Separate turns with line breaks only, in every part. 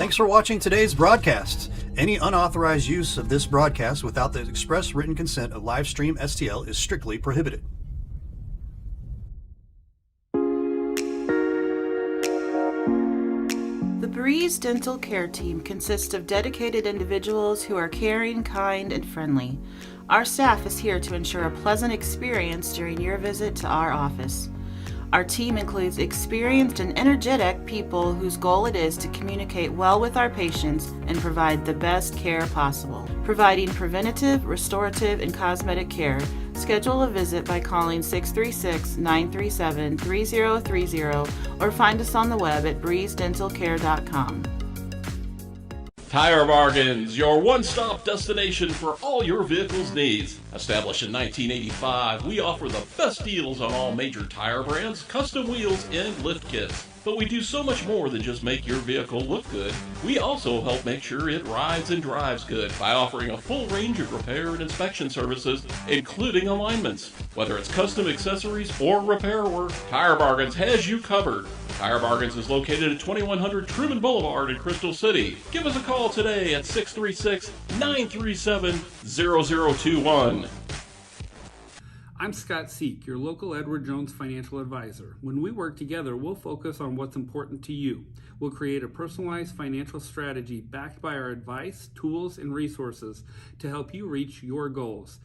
Thanks for watching today's broadcast. Any unauthorized use of this broadcast without the express written consent of Livestream STL is strictly prohibited.
The BLITZ Dental Care Team consists of dedicated individuals who are caring, kind, and friendly. Our staff is here to ensure a pleasant experience during your visit to our office. Our team includes experienced and energetic people whose goal it is to communicate well with our patients and provide the best care possible. Providing preventative, restorative, and cosmetic care, schedule a visit by calling 636-937-3030 or find us on the web at breezedentalcare.com.
Tire Bargains, your one-stop destination for all your vehicle's needs. Established in 1985, we offer the best deals on all major tire brands, custom wheels, and lift kits. But we do so much more than just make your vehicle look good. We also help make sure it rides and drives good by offering a full range of repair and inspection services, including alignments. Whether it's custom accessories or repair work, Tire Bargains has you covered. Tire Bargains is located at 2100 Truman Boulevard in Crystal City. Give us a call today at 636-937-0021.
I'm Scott Seek, your local Edward Jones financial advisor. When we work together, we'll focus on what's important to you. We'll create a personalized financial strategy backed by our advice, tools, and resources to help you reach your goals.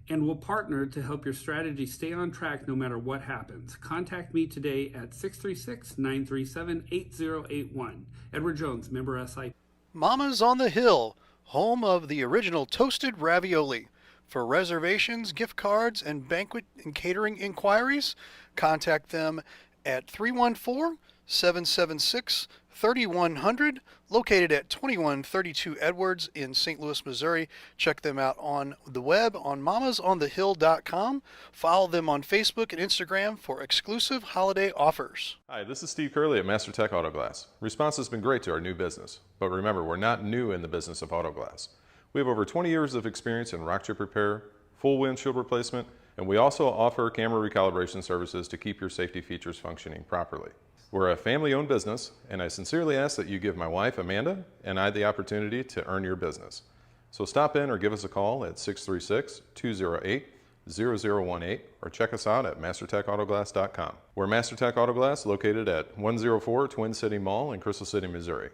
And we'll partner to help your strategy stay on track no matter what happens. Contact me today at 636-937-8081. Edward Jones, member SI.
Mama's on the Hill, home of the original toasted ravioli. For reservations, gift cards, and banquet and catering inquiries, contact them at 314-776-3100, located at 2132 Edwards in St. Louis, Missouri. Check them out on the web on mamasonthehill.com. Follow them on Facebook and Instagram for exclusive holiday offers.
Hi, this is Steve Curley at MasterTech Auto Glass. Response has been great to our new business, but remember, we're not new in the business of auto glass. We have over 20 years of experience in rock chip repair, full windshield replacement, and we also offer camera recalibration services to keep your safety features functioning properly. We're a family-owned business, and I sincerely ask that you give my wife, Amanda, and I the opportunity to earn your business. So stop in or give us a call at 636-208-0018 or check us out at mastertechautoglass.com. We're MasterTech Auto Glass, located at 104 Twin City Mall in Crystal City, Missouri.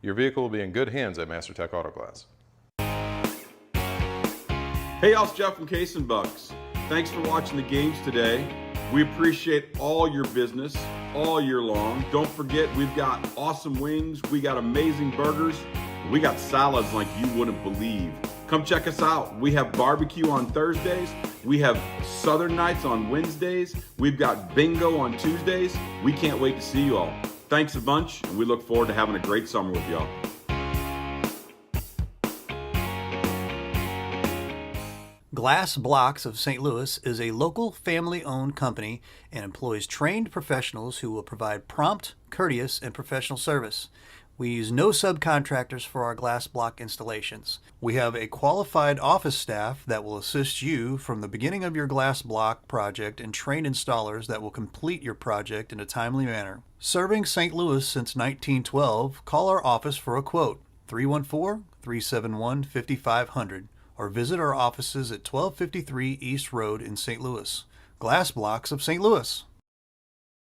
Your vehicle will be in good hands at MasterTech Auto Glass.
Hey, y'all, it's Jeff from Case and Bucks. Thanks for watching the games today. We appreciate all your business all year long. Don't forget, we've got awesome wings, we got amazing burgers, we got salads like you wouldn't believe. Come check us out. We have barbecue on Thursdays, we have Southern Nights on Wednesdays, we've got bingo on Tuesdays. We can't wait to see you all. Thanks a bunch, and we look forward to having a great summer with y'all.
Glass Blocks of St. Louis is a local family-owned company and employs trained professionals who will provide prompt, courteous, and professional service. We use no subcontractors for our glass block installations. We have a qualified office staff that will assist you from the beginning of your glass block project and trained installers that will complete your project in a timely manner. Serving St. Louis since 1912, call our office for a quote, 314-371-5500. or visit our offices at 1253 East Road in St. Louis. Glass Blocks of St. Louis.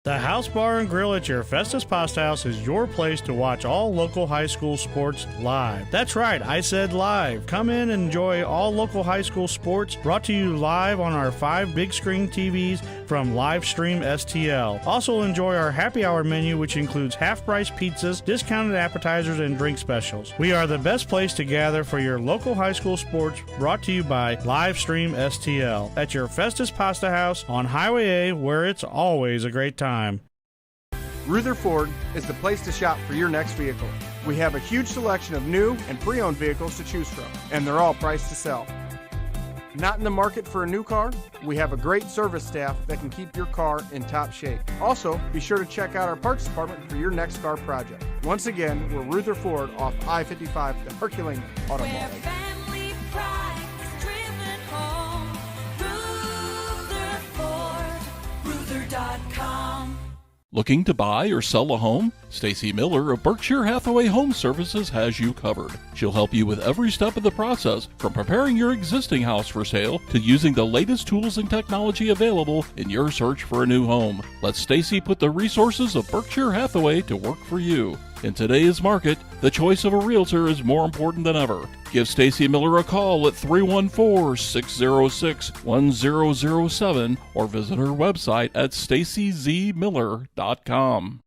The House Bar and Grill at your Festus Pasta House is your place to watch all local high school sports live. That's right, I said live. Come in and enjoy all local high school sports brought to you live on our 5 big screen TVs from Livestream STL. Also enjoy our happy hour menu, which includes half-price pizzas, discounted appetizers, and drink specials. We are the best place to gather for your local high school sports brought to you by Livestream STL at your Festus Pasta House on Highway A, where it's always a great time.
Ruther Ford is the place to shop for your next vehicle. We have a huge selection of new and pre-owned vehicles to choose from, and they're all priced to sell. Not in the market for a new car? We have a great service staff that can keep your car in top shape. Also, be sure to check out our parts department for your next car project. Once again, we're Ruther Ford off I-55, the Herculaneum Auto Mall.
Family pride is driven home. Ruther Ford, Ruther.com.
Looking to buy or sell a home? Stacy Miller of Berkshire Hathaway Home Services has you covered. She'll help you with every step of the process, from preparing your existing house for sale to using the latest tools and technology available in your search for a new home. Let Stacy put the resources of Berkshire Hathaway to work for you. In today's market, the choice of a realtor is more important than ever. Give Stacy Miller a call at 314-606-1007 or visit her website at stacyzmiller.com.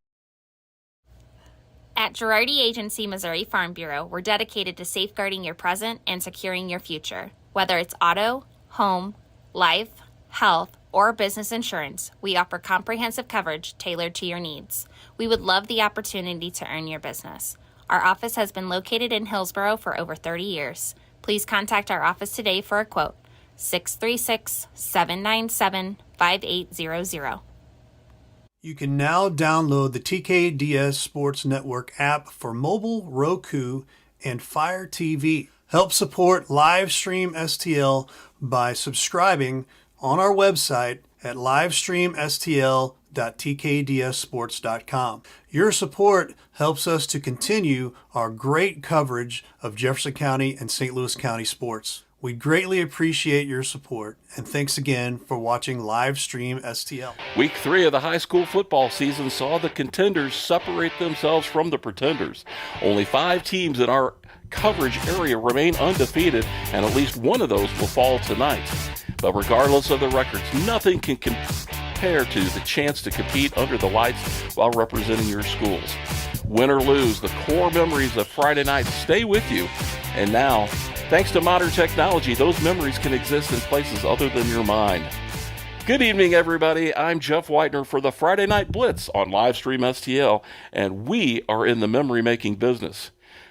At Girardi Agency Missouri Farm Bureau, we're dedicated to safeguarding your present and securing your future. Whether it's auto, home, life, health, or business insurance, we offer comprehensive coverage tailored to your needs. We would love the opportunity to earn your business. Our office has been located in Hillsborough for over 30 years. Please contact our office today for a quote, 636-797-5800.
You can now download the TKDS Sports Network app for mobile, Roku, and Fire TV. Help support Livestream STL by subscribing on our website at livestreamstl.tkdssports.com. Your support helps us to continue our great coverage of Jefferson County and St. Louis County sports. We greatly appreciate your support, and thanks again for watching Livestream STL.
Week 3 of the high school football season saw the contenders separate themselves from the pretenders. Only 5 teams in our coverage area remain undefeated, and at least one of those will fall tonight. But regardless of the records, nothing can compare to the chance to compete under the lights while representing your schools. Win or lose, the core memories of Friday night stay with you. And now, thanks to modern technology, those memories can exist in places other than your mind. Good evening, everybody. I'm Jeff Whitener for the Friday Night Blitz on Livestream STL, and we are in the memory-making business.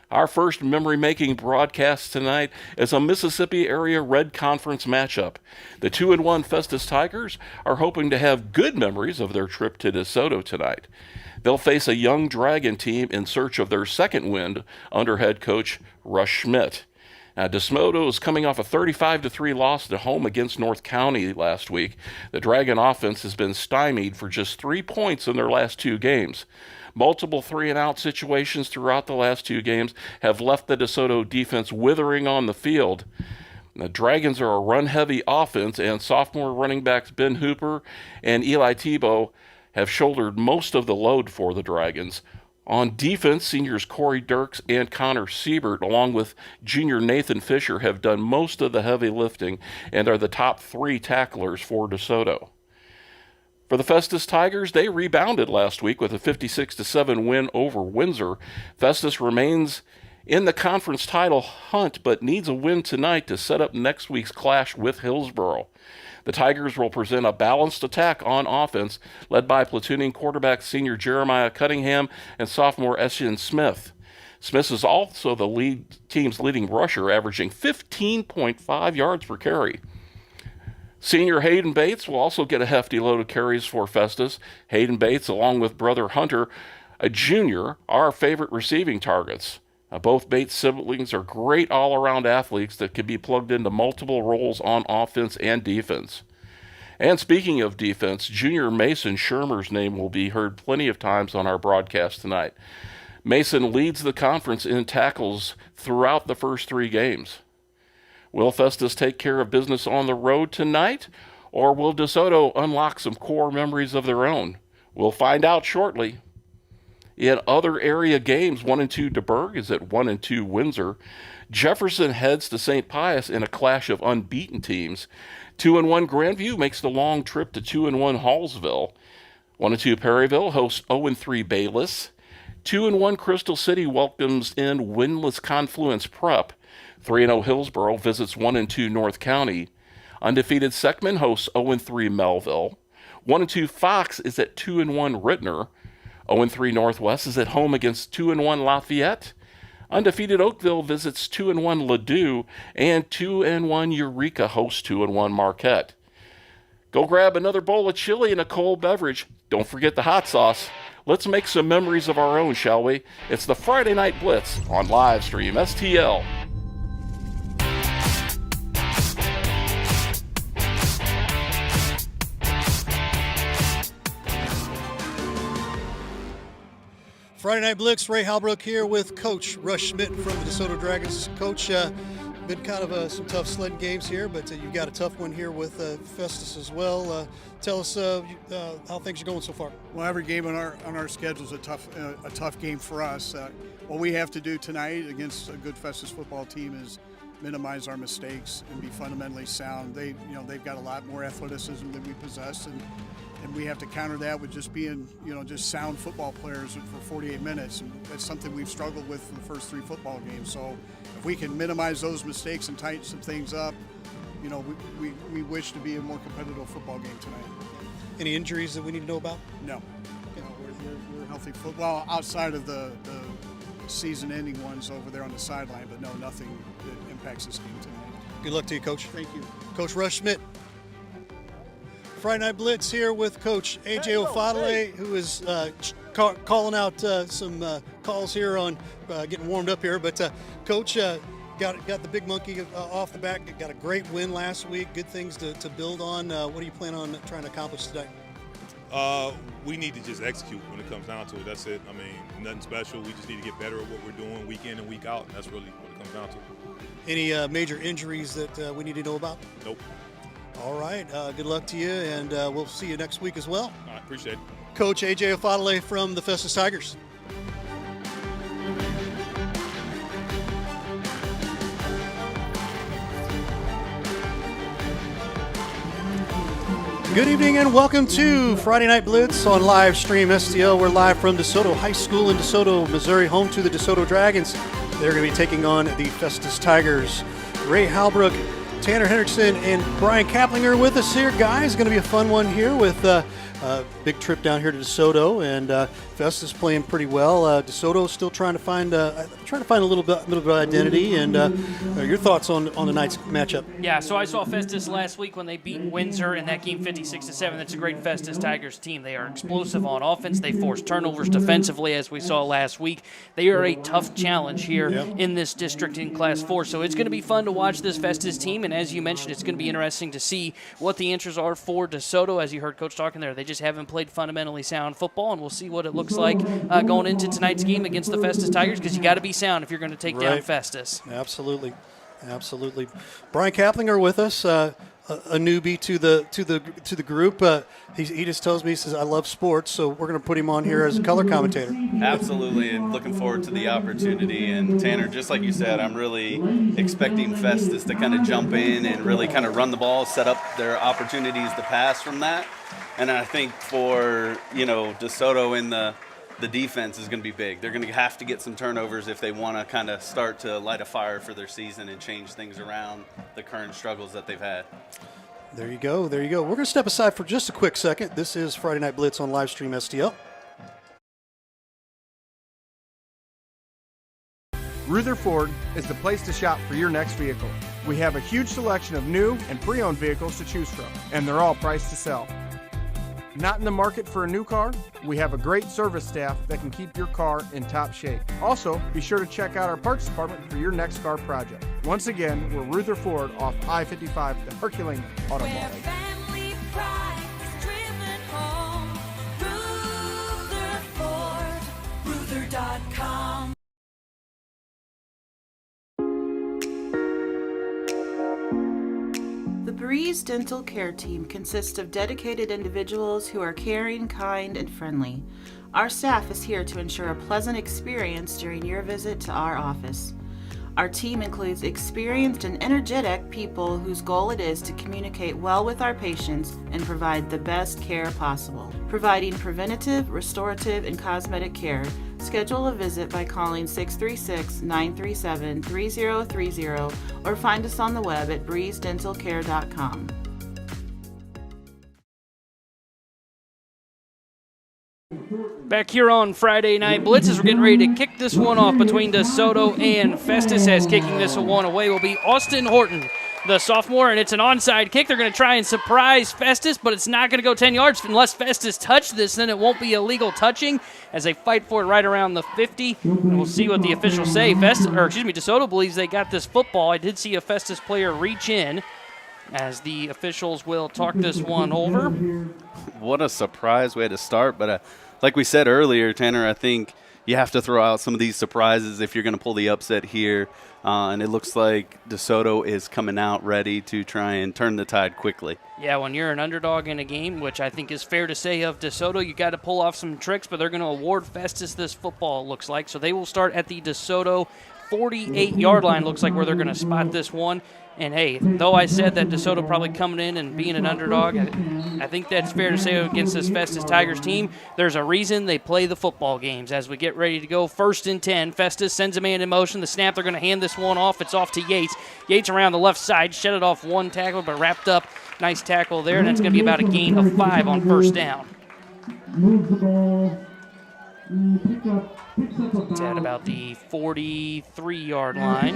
Our first memory-making broadcast tonight is a Mississippi area Red Conference matchup. The 2-1 Festus Tigers are hoping to have good memories of their trip to DeSoto tonight. They'll face a young Dragon team in search of their second win under head coach Rush Schmidt. Now, DeSoto is coming off a 35-3 loss at home against North County last week. The Dragon offense has been stymied for just 3 points in their last 2 games. Multiple 3-and-out situations throughout the last 2 games have left the DeSoto defense withering on the field. The Dragons are a run-heavy offense, and sophomore running backs Ben Hooper and Eli Tebow have shouldered most of the load for the Dragons. On defense, seniors Corey Dirks and Connor Siebert, along with junior Nathan Fisher, have done most of the heavy lifting and are the top 3 tacklers for DeSoto. For the Festus Tigers, they rebounded last week with a 56-7 win over Windsor. Festus remains in the conference title hunt, but needs a win tonight to set up next week's clash with Hillsborough. The Tigers will present a balanced attack on offense, led by platooning quarterback senior Jeremiah Cunningham and sophomore Etienne Smith. Smith is also the team's leading rusher, averaging 15.5 yards per carry. Senior Hayden Bates will also get a hefty load of carries for Festus. Hayden Bates, along with brother Hunter, a junior, are our favorite receiving targets. Both Bates siblings are great all-around athletes that can be plugged into multiple roles on offense and defense. And speaking of defense, junior Mason Shermer's name will be heard plenty of times on our broadcast tonight. Mason leads the conference in tackles throughout the first 3 games. Will Festus take care of business on the road tonight, or will DeSoto unlock some core memories of their own? We'll find out shortly. In other area games, 1-2 DeBerg is at 1-2 Windsor. Jefferson heads to St. Pius in a clash of unbeaten teams. 2-1 Grandview makes the long trip to 2-1 Hallsville. 1-2 Perryville hosts 0-3 Bayless. 2-1 Crystal City welcomes in winless Confluence Prep. 3-0 Hillsborough visits 1-2 North County. Undefeated Seckman hosts 0-3 Melville. 1-2 Fox is at 2-1 Rittner. 0-3 Northwest is at home against 2-1 Lafayette. Undefeated Oakville visits 2-1 Ladue, and 2-1 Eureka hosts 2-1 Marquette. Go grab another bowl of chili and a cold beverage. Don't forget the hot sauce. Let's make some memories of our own, shall we? It's the Friday Night Blitz on Livestream STL.
Friday Night Blitz, Ray Halbrook here with Coach Rush Schmidt from the DeSoto Dragons. Coach, been kind of some tough sledding games here, but you've got a tough one here with Festus as well. Tell us how things are going so far.
Well, every game on our schedule is a tough game for us. What we have to do tonight against a good Festus football team is minimize our mistakes and be fundamentally sound. They've got a lot more athleticism than we possess, and we have to counter that with just being, just sound football players for 48 minutes. And that's something we've struggled with for the first 3 football games. So if we can minimize those mistakes and tighten some things up, we wish to be a more competitive football game tonight.
Any injuries that we need to know about?
No. We're healthy football outside of the season-ending ones over there on the sideline, but no, nothing that impacts this game tonight.
Good luck to you, Coach.
Thank you.
Coach Rush Schmidt. Friday Night Blitz here with Coach A.J. Ofadale, who is calling out some calls here on getting warmed up here. But Coach, got the big monkey off the back. Got a great win last week. Good things to build on. What do you plan on trying to accomplish today?
We need to just execute when it comes down to it. That's it. I mean, nothing special. We just need to get better at what we're doing week in and week out, and that's really what it comes down to.
Any major injuries that we need to know about?
Nope.
All right. Good luck to you, and we'll see you next week as well.
All right, appreciate it.
Coach A.J. Ofadale from the Festus Tigers. Good evening and welcome to Friday Night Blitz on live stream STL. We're live from DeSoto High School in DeSoto, Missouri, home to the DeSoto Dragons. They're going to be taking on the Festus Tigers. Ray Halbrook, Tanner Hendrickson, and Brian Kaplinger with us here. Guys, going to be a fun one here with a big trip down here to DeSoto, and Festus playing pretty well. DeSoto still trying to find a little bit of identity. And your thoughts on tonight's matchup?
Yeah, so I saw Festus last week when they beat Windsor in that game 56-7. That's a great Festus Tigers team. They are explosive on offense. They force turnovers defensively, as we saw last week. They are a tough challenge here in this district in Class 4. So it's going to be fun to watch this Festus team. And as you mentioned, it's going to be interesting to see what the answers are for DeSoto. As you heard Coach talking there, they just haven't played fundamentally sound football, and we'll see what it looks like going into tonight's game against the Festus Tigers, because you got to be sound if you're going to take down Festus.
Absolutely. Brian Kaplinger with us, a newbie to the group. He just tells me, he says, I love sports, so we're going to put him on here as a color commentator.
Absolutely, and looking forward to the opportunity. And Tanner, just like you said, I'm really expecting Festus to kind of jump in and really kind of run the ball, set up their opportunities to pass from that. And I think for, DeSoto in the defense is going to be big. They're going to have to get some turnovers if they want to kind of start to light a fire for their season and change things around the current struggles that they've had.
There you go. We're going to step aside for just a quick second. This is Friday Night Blitz on Livestream STL.
Rutherford is the place to shop for your next vehicle. We have a huge selection of new and pre-owned vehicles to choose from, and they're all priced to sell. Not in the market for a new car? We have a great service staff that can keep your car in top shape. Also, be sure to check out our parts department for your next car project. Once again, we're Rutherford off I-55, the Herculean Auto Mall.
Where family pride is driven home. Rutherford, Ruther.com.
The BLITZ Dental Care Team consists of dedicated individuals who are caring, kind, and friendly. Our staff is here to ensure a pleasant experience during your visit to our office. Our team includes experienced and energetic people whose goal it is to communicate well with our patients and provide the best care possible. Providing preventative, restorative, and cosmetic care. Schedule a visit by calling 636-937-3030 or find us on the web at breezedentalcare.com.
Back here on Friday Night Blitz, as we're getting ready to kick this one off between DeSoto and Festus, as kicking this one away will be Austin Horton, the sophomore, and it's an onside kick. They're going to try and surprise Festus, but it's not going to go 10 yards unless Festus touch this. Then it won't be illegal touching as they fight for it right around the 50. And we'll see what the officials say. DeSoto believes they got this football. I did see a Festus player reach in as the officials will talk this one over.
What a surprise way to start, but like we said earlier, Tanner, I think you have to throw out some of these surprises if you're going to pull the upset here. And it looks like DeSoto is coming out ready to try and turn the tide quickly.
Yeah, when you're an underdog in a game, which I think is fair to say of DeSoto, you got to pull off some tricks, but they're going to award Festus this football, it looks like. So they will start at the DeSoto 48-yard line, looks like, where they're going to spot this one. And, hey, though I said that DeSoto probably coming in and being an underdog, I think that's fair to say against this Festus Tigers team. There's a reason they play the football games. As we get ready to go, 1st and 10, Festus sends a man in motion. The snap, they're going to hand this one off. It's off to Yates. Yates around the left side, shed it off one tackle, but wrapped up. Nice tackle there, and it's going to be about a gain of 5 on 1st down.
Moves the ball. Picks up
It's at about the 43-yard line.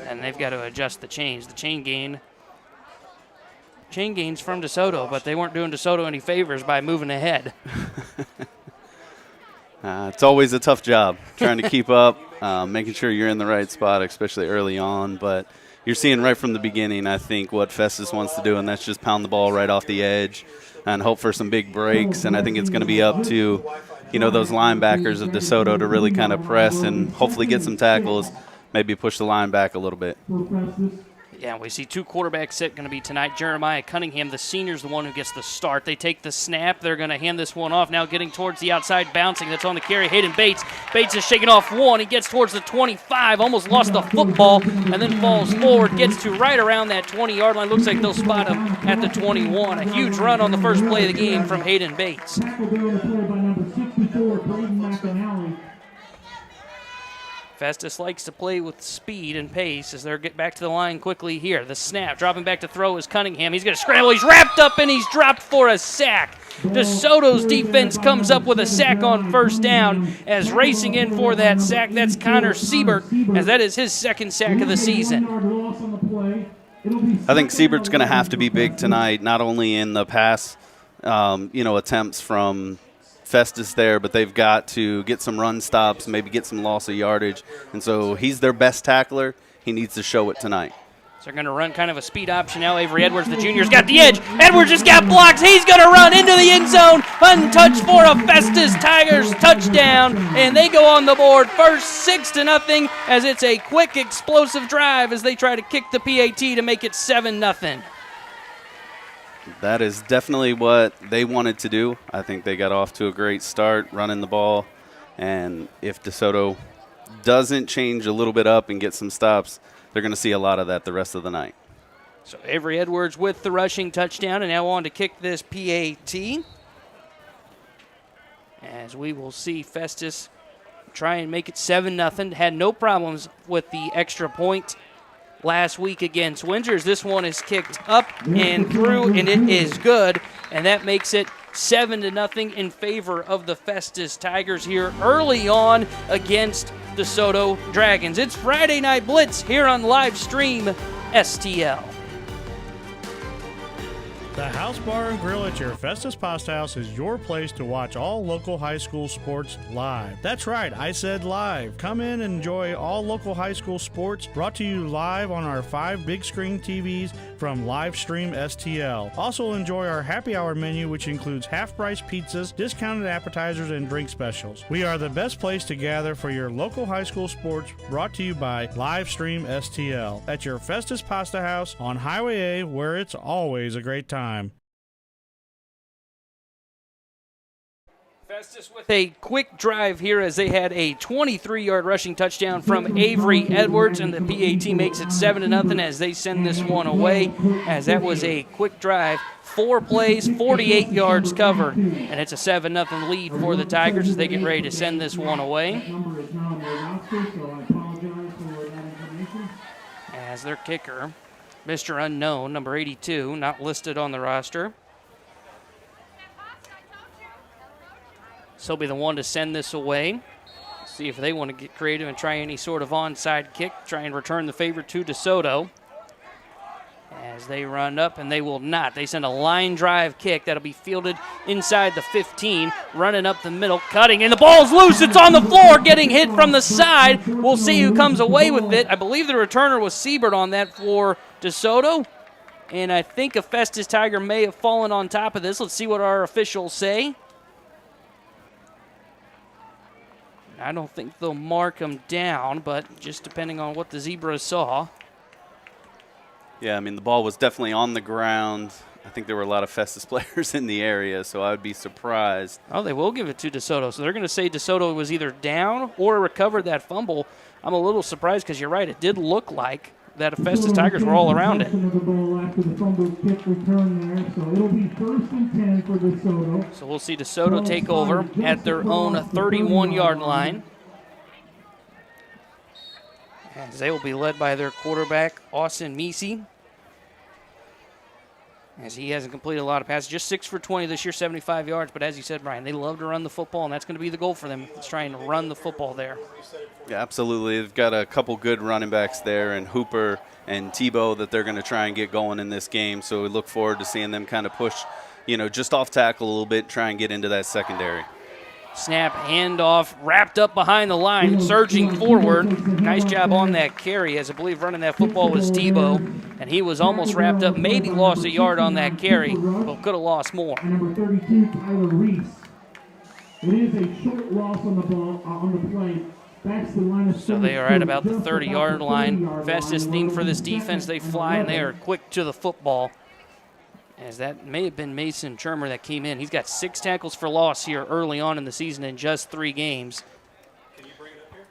And they've got to adjust the chains. The chain gains from DeSoto, but they weren't doing DeSoto any favors by moving ahead.
It's always a tough job trying to keep up, making sure you're in the right spot, especially early on. But you're seeing right from the beginning, I think, what Festus wants to do, and that's just pound the ball right off the edge and hope for some big breaks. And I think it's going to be up to, those linebackers of DeSoto to really kind of press and hopefully get some tackles, maybe push the line back a little bit.
Yeah, we see 2 quarterbacks set going to be tonight. Jeremiah Cunningham, the senior, is the one who gets the start. They take the snap. They're going to hand this one off. Now getting towards the outside, bouncing. That's on the carry. Hayden Bates. Bates is shaking off one. He gets towards the 25, almost lost the football, and then falls forward, gets to right around that 20-yard line. Looks like they'll spot him at the 21. A huge run on the first play of the game from Hayden Bates. Festus likes to play with speed and pace as they get back to the line quickly here. The snap, dropping back to throw is Cunningham. He's going to scramble. He's wrapped up and he's dropped for a sack. DeSoto's defense comes up with a sack on 1st down as racing in for that sack. That's Connor Siebert, as that is his 2nd sack of the season.
I think Siebert's going to have to be big tonight, not only in the pass, attempts from Festus there, but they've got to get some run stops, maybe get some loss of yardage. And so he's their best tackler. He needs to show it tonight.
So they're going to run kind of a speed option now. Avery Edwards, the junior's got the edge. Edwards just got blocks. He's going to run into the end zone. Untouched for a Festus Tigers touchdown. And they go on the board first 6-0 as it's a quick, explosive drive as they try to kick the PAT to make it 7-0.
That is definitely what they wanted to do. I think they got off to a great start running the ball. And if DeSoto doesn't change a little bit up and get some stops, they're going to see a lot of that the rest of the night.
So Avery Edwards with the rushing touchdown and now on to kick this PAT. As we will see Festus try and make it 7-0. Had no problems with the extra point last week against Windsor. This one is kicked up and through, and it is good, and that makes it 7-0 in favor of the Festus Tigers here early on against the DeSoto Dragons. It's Friday Night Blitz here on live stream STL.
The House Bar and Grill at your Festus Pasta House is your place to watch all local high school sports live. That's right, I said live. Come in and enjoy all local high school sports brought to you live on our 5 big screen TVs from Livestream STL. Also enjoy our happy hour menu, which includes half-price pizzas, discounted appetizers, and drink specials. We are the best place to gather for your local high school sports brought to you by Livestream STL at your Festus Pasta House on Highway A, where it's always a great time.
Festus with a quick drive here as they had a 23-yard rushing touchdown from Avery Edwards, and the PAT makes it 7-0 as they send this one away, as that was a quick drive. 4 plays, 48 yards covered, and it's a 7-0 lead for the Tigers as they get ready to send this one away. As their kicker, Mr. Unknown, number 82, not listed on the roster. So he'll be the one to send this away. See if they want to get creative and try any sort of onside kick, try and return the favor to DeSoto. As they run up, and they will not. They send a line drive kick that'll be fielded inside the 15, running up the middle, cutting, and the ball's loose. It's on the floor, getting hit from the side. We'll see who comes away with it. I believe the returner was Siebert on that for DeSoto, and I think a Festus Tiger may have fallen on top of this. Let's see what our officials say. I don't think they'll mark him down, but just depending on what the Zebras saw.
Yeah, I mean, the ball was definitely on the ground. I think there were a lot of Festus players in the area, so I would be surprised.
Oh, they will give it to DeSoto. So they're going to say DeSoto was either down or recovered that fumble. I'm a little surprised because you're right. It did look like that Festus Tigers were all around it. So we'll see DeSoto take over at their own 31-yard line. As they will be led by their quarterback, Austin Meese. As he hasn't completed a lot of passes, just 6 for 20 this year, 75 yards. But as you said, Brian, they love to run the football, and that's going to be the goal for them. It's trying to run the football there.
Yeah, absolutely. They've got a couple good running backs there, and Hooper and Tebow that they're going to try and get going in this game. So we look forward to seeing them kind of push, just off tackle a little bit, try and get into that secondary.
Snap, handoff, wrapped up behind the line, surging forward. Nice job on that carry, as I believe running that football was Tebow, and he was almost wrapped up, maybe lost a yard on that carry, but could have lost more.
Number 32, Tyler Reese. It is a short loss on the ball on the play.
So they are at about the 30-yard line. Fastest thing for this defense, they fly and they are quick to the football. As that may have been Mason Shermer that came in. He's got 6 tackles for loss here early on in the season in just 3 games.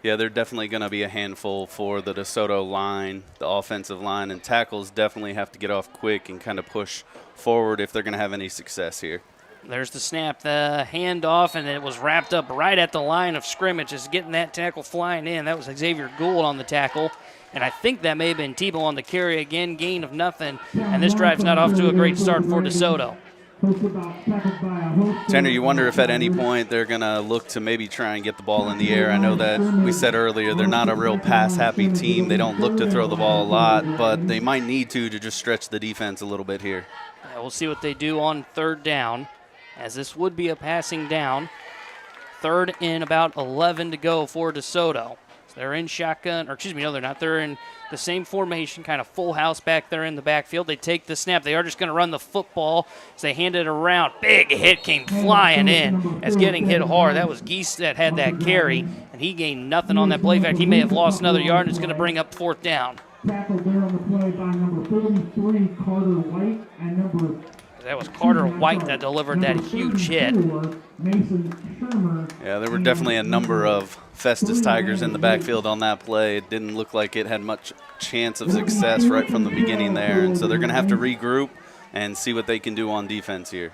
Yeah, they're definitely going to be a handful for the DeSoto line, the offensive line, and tackles definitely have to get off quick and kind of push forward if they're going to have any success here.
There's the snap, the handoff, and it was wrapped up right at the line of scrimmage. Just getting that tackle flying in. That was Xavier Gould on the tackle. And I think that may have been Tebow on the carry again, gain of nothing. And this drive's not off to a great start for DeSoto.
Tanner, you wonder if at any point they're going to look to maybe try and get the ball in the air. I know that we said earlier they're not a real pass-happy team. They don't look to throw the ball a lot, but they might need to just stretch the defense a little bit here.
Yeah, we'll see what they do on 3rd down, as this would be a passing down. 3rd and about 11 to go for DeSoto. So they're in shotgun, or excuse me, no, they're not. They're in the same formation, kind of full house back there in the backfield. They take the snap. They are just going to run the football as they hand it around. Big hit came flying in as getting hit hard. That was Geese that had that carry, and he gained nothing on that play. In fact, he may have lost another yard, and it's going to bring up 4th down.
Tackled there on the play by number 33, Carter White, and number
That was Carter White that delivered that huge hit.
Yeah, there were definitely a number of Festus Tigers in the backfield on that play. It didn't look like it had much chance of success right from the beginning there, and so they're going to have to regroup and see what they can do on defense here.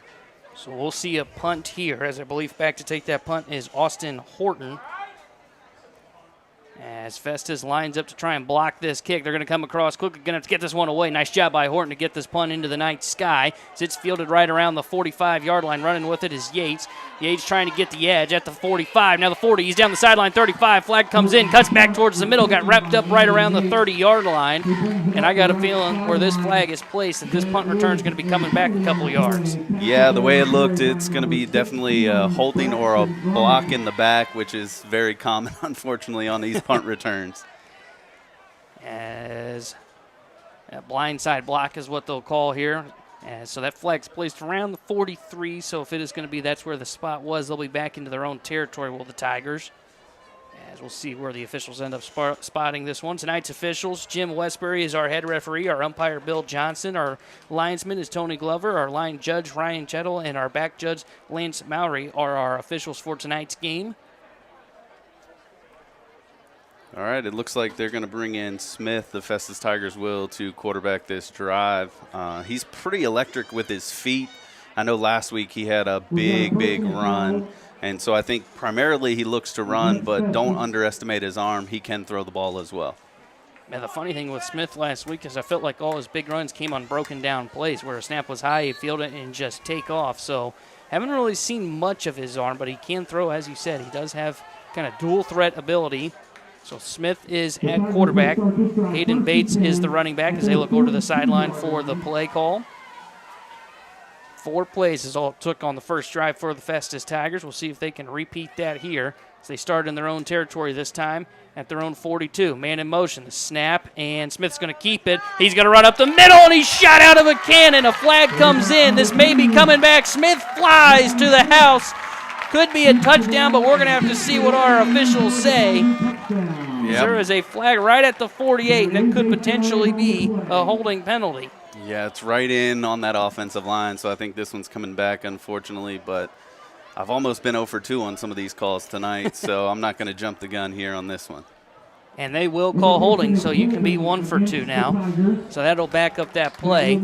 So we'll see a punt here, as I believe back to take that punt is Austin Horton. As Festus lines up to try and block this kick, they're going to come across quickly, going to have to get this one away. Nice job by Horton to get this punt into the night sky. As it's fielded right around the 45-yard line. Running with it is Yates. Yates trying to get the edge at the 45. Now the 40, he's down the sideline, 35. Flag comes in, cuts back towards the middle, got wrapped up right around the 30-yard line. And I got a feeling where this flag is placed that this punt return is going to be coming back a couple of yards.
Yeah, the way it looked, it's going to be definitely a holding or a block in the back, which is very common, unfortunately, on these punt returns.
As a blindside block is what they'll call here. And so that flag's placed around the 43, so if it is going to be that's where the spot was, they'll be back into their own territory, will the Tigers. As we'll see where the officials end up spotting this one. Tonight's officials, Jim Westbury is our head referee, our umpire Bill Johnson, our linesman is Tony Glover, our line judge Ryan Chettle, and our back judge Lance Mowry are our officials for tonight's game.
All right, it looks like they're going to bring in Smith, the Festus Tigers will, to quarterback this drive. He's pretty electric with his feet. I know last week he had a big run, and so I think primarily he looks to run, but don't underestimate his arm. He can throw the ball as well.
Man, the funny thing with Smith last week is I felt like all his big runs came on broken down plays where a snap was high, he'd field it and just take off. So haven't really seen much of his arm, but he can throw, as you said. He does have kind of dual threat ability. So Smith is at quarterback. Hayden Bates is the running back as they look over to the sideline for the play call. 4 plays is all it took on the first drive for the Festus Tigers. We'll see if they can repeat that here as they start in their own territory this time at their own 42. Man in motion, the snap, and Smith's going to keep it. He's going to run up the middle, and he's shot out of a cannon. A flag comes in. This may be coming back. Smith flies to the house. Could be a touchdown, but we're going to have to see what our officials say. There is a flag right at the 48, and that could potentially be a holding penalty.
Yeah, it's right in on that offensive line, so I think this one's coming back, unfortunately. But I've almost been 0 for 2 on some of these calls tonight, so I'm not going to jump the gun here on this one.
And they will call holding, so you can be 1 for 2 now. So that'll back up that play.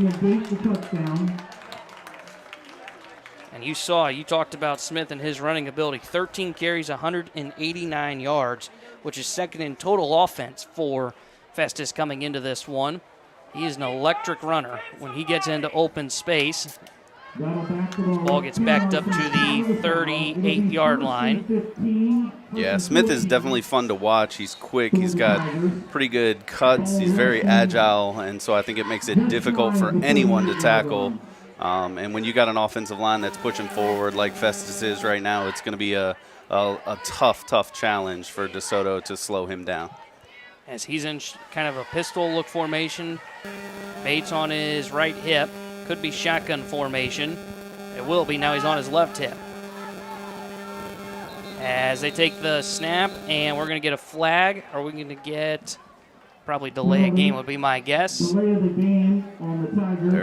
And you talked about Smith and his running ability. 13 carries, 189 yards, which is second in total offense for Festus coming into this one. He is an electric runner when he gets into open space. This ball gets backed up to the 38-yard line.
Yeah, Smith is definitely fun to watch. He's quick. He's got pretty good cuts. He's very agile, and so I think it makes it difficult for anyone to tackle. And when you got an offensive line that's pushing forward like Festus is right now, it's going to be a tough challenge for DeSoto to slow him down.
As he's in kind of a pistol look formation, Bates on his right hip. Could be shotgun formation. It will be. Now he's on his left hip. As they take the snap, and we're going to get a flag. Are we going to get probably delay a game would be my guess.
There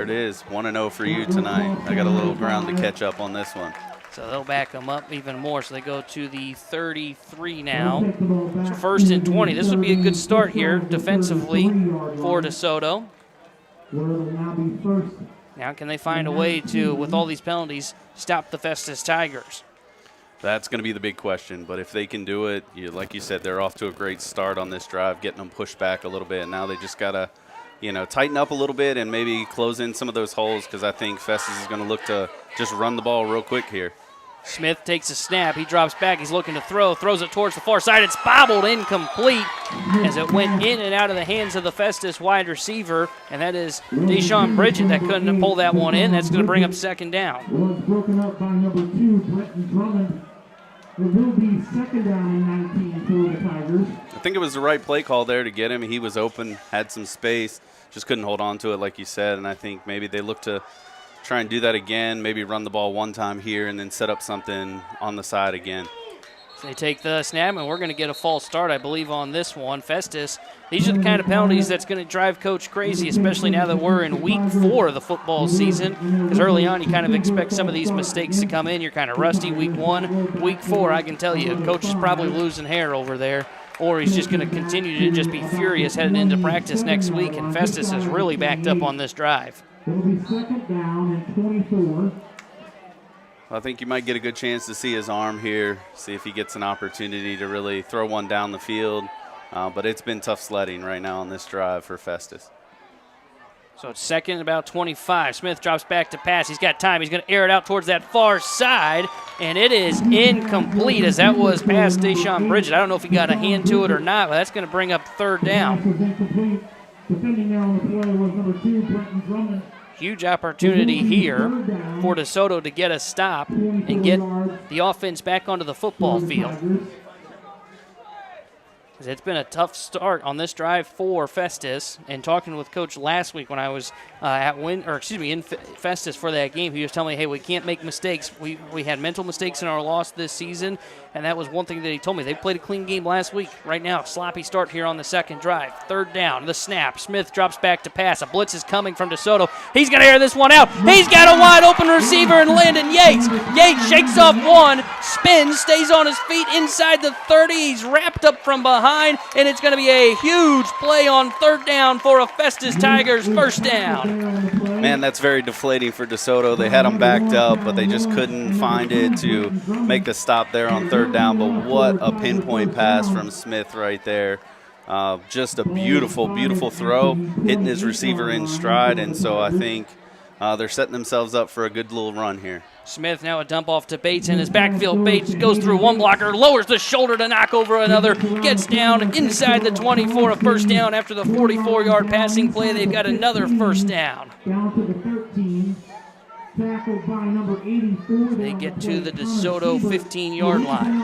it is. 1-0 for you tonight. I got a little ground to catch up on this one.
So they'll back them up even more. So they go to the 33 now. So 1st and 20. This would be a good start here defensively for DeSoto. Now can they find a way to, with all these penalties, stop the Festus Tigers?
That's going to be the big question. But if they can do it, like you said, they're off to a great start on this drive, getting them pushed back a little bit. And now they just got to, tighten up a little bit and maybe close in some of those holes, because I think Festus is going to look to just run the ball real quick here.
Smith takes a snap. He drops back. He's looking to throws it towards the far side. It's bobbled incomplete as it went in and out of the hands of the Festus wide receiver, and that is Deshaun Bridget that couldn't pull that one in. That's going to bring up 2nd down.
Broken up by number 2, Brenton Drummond. It will be 2nd down and 19 for the Tigers.
I think it was the right play call there to get him. He was open, had some space, just couldn't hold on to it like you said, and I think maybe they look to try and do that again, maybe run the ball one time here and then set up something on the side again.
So they take the snap, and we're going to get a false start, I believe, on this one. Festus, these are the kind of penalties that's going to drive Coach crazy, especially now that we're in week 4 of the football season, because early on you kind of expect some of these mistakes to come in. You're kind of rusty week 1. Week 4, I can tell you, Coach is probably losing hair over there, or he's just going to continue to just be furious heading into practice next week, and Festus is really backed up on this drive.
It'll be 2nd down and 24.
I think you might get a good chance to see his arm here, see if he gets an opportunity to really throw one down the field. But it's been tough sledding right now on this drive for Festus.
So it's 2nd and about 25. Smith drops back to pass. He's got time. He's going to air it out towards that far side, and it is incomplete as that was past Deshaun Bridget. I don't know if he got a hand to it or not, but that's going to bring up 3rd down.
Defending there on the play was number 2, Brenton Drummond.
Huge opportunity here for DeSoto to get a stop and get the offense back onto the football field. It's been a tough start on this drive for Festus, and talking with Coach last week when I was in Festus for that game, he was telling me, hey, we can't make mistakes. We had mental mistakes in our loss this season, and that was one thing that he told me. They played a clean game last week. Right now, sloppy start here on the 2nd drive. 3rd down, the snap. Smith drops back to pass. A blitz is coming from DeSoto. He's going to air this one out. He's got a wide open receiver in Landon Yates. Yates shakes off one, spins, stays on his feet inside the 30. He's wrapped up from behind, and it's going to be a huge play on 3rd down for a Festus Tigers 1st down.
Man, that's very deflating for DeSoto. They had him backed up, but they just couldn't find it to make the stop there on 3rd down. But what a pinpoint pass from Smith right there. Just a beautiful, beautiful throw, hitting his receiver in stride. And so I think they're setting themselves up for a good little run here.
Smith now a dump off to Bates in his backfield. Bates goes through one blocker, lowers the shoulder to knock over another, gets down inside the 24, a 1st down after the 44-yard passing play. They've got another 1st down.
Down to the 13, tackled by number 84.
They get to the DeSoto 15-yard line.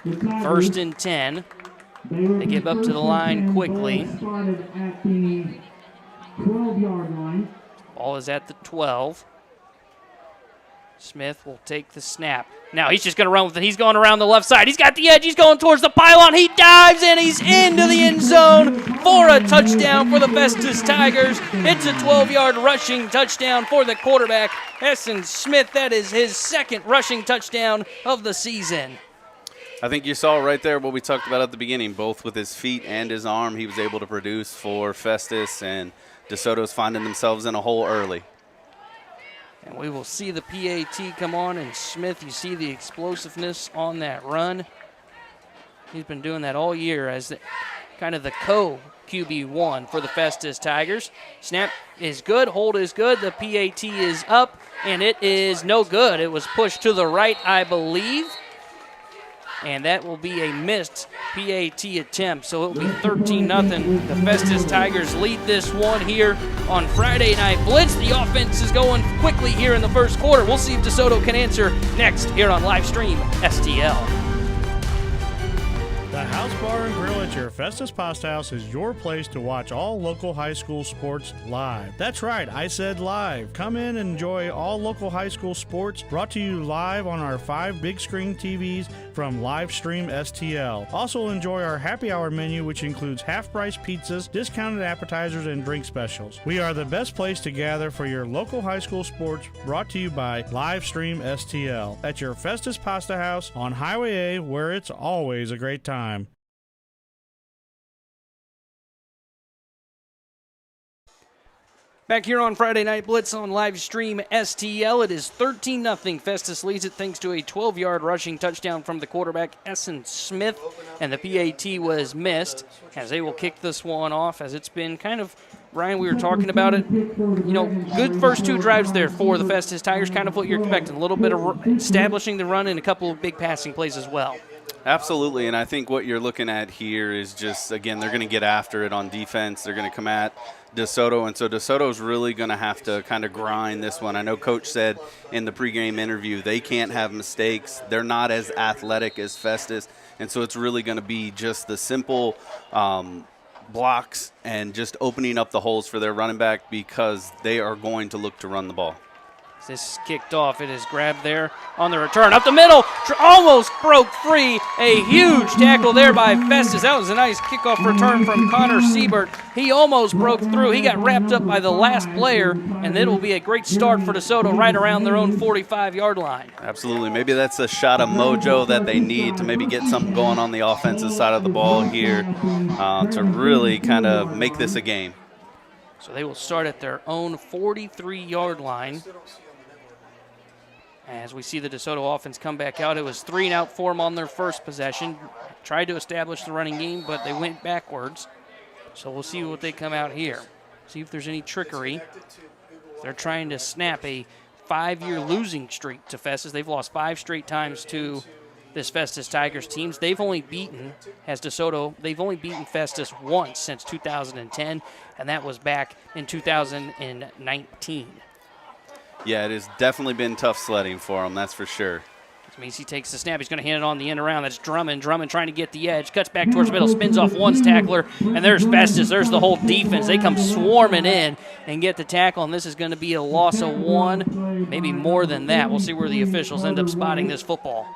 1st and 10. They get up to the line quickly.
Started at the 12-yard line.
Ball is at the 12. Smith will take the snap. Now he's just going to run with it. He's going around the left side. He's got the edge. He's going towards the pylon. He dives and he's into the end zone for a touchdown for the Festus Tigers. It's a 12-yard rushing touchdown for the quarterback, Essen Smith. That is his second rushing touchdown of the season.
I think you saw right there what we talked about at the beginning, both with his feet and his arm. He was able to produce for Festus, and DeSoto's finding themselves in a hole early.
And we will see the PAT come on, and Smith, you see the explosiveness on that run. He's been doing that all year as kind of the co-QB1 for the Festus Tigers. Snap is good, hold is good, the PAT is up, and it is no good. It was pushed to the right, I believe, and that will be a missed PAT attempt. So it will be 13-0. The Festus Tigers lead this one here on Friday Night Blitz. The offense is going quickly here in the first quarter. We'll see if DeSoto can answer next here on live stream STL.
The House Bar and Grill at your Festus Pasta House is your place to watch all local high school sports live. That's right, I said live. Come in and enjoy all local high school sports brought to you live on our 5 big screen TVs from Livestream STL. Also enjoy our happy hour menu, which includes half-price pizzas, discounted appetizers, and drink specials. We are the best place to gather for your local high school sports brought to you by Livestream STL at your Festus Pasta House on Highway A, where it's always a great time.
Back here on Friday Night Blitz on live stream STL, it is 13-0. Festus leads it thanks to a 12-yard rushing touchdown from the quarterback, Essen Smith, and the PAT was missed as they will kick this one off, as it's been kind of, Ryan, we were talking about it, good first 2 drives there for the Festus Tigers, kind of what you're expecting, a little bit of establishing the run and a couple of big passing plays as well.
Absolutely, and I think what you're looking at here is just, again, they're going to get after it on defense. They're going to come at DeSoto, and so DeSoto's really going to have to kind of grind this one. I know Coach said in the pregame interview they can't have mistakes. They're not as athletic as Festus, and so it's really going to be just the simple blocks and just opening up the holes for their running back, because they are going to look to run the ball.
This is kicked off. It is grabbed there on the return. Up the middle. Almost broke free. A huge tackle there by Festus. That was a nice kickoff return from Connor Siebert. He almost broke through. He got wrapped up by the last player, and it will be a great start for DeSoto right around their own 45-yard line.
Absolutely. Maybe that's a shot of mojo that they need to maybe get something going on the offensive side of the ball here to really kind of make this a game.
So they will start at their own 43-yard line. As we see the DeSoto offense come back out, it was 3-and-out for them on their first possession. Tried to establish the running game, but they went backwards. So we'll see what they come out here. See if there's any trickery. They're trying to snap a 5-year losing streak to Festus. They've lost 5 straight times to this Festus Tigers teams. They've only beaten, as DeSoto, they've only beaten Festus once since 2010, and that was back in 2019.
Yeah, it has definitely been tough sledding for him, that's for sure.
Macy takes the snap. He's going to hand it on the end around. That's Drummond. Drummond trying to get the edge. Cuts back towards the middle. Spins off one's tackler. And there's Festus. There's the whole defense. They come swarming in and get the tackle. And this is going to be a loss of 1, maybe more than that. We'll see where the officials end up spotting this football.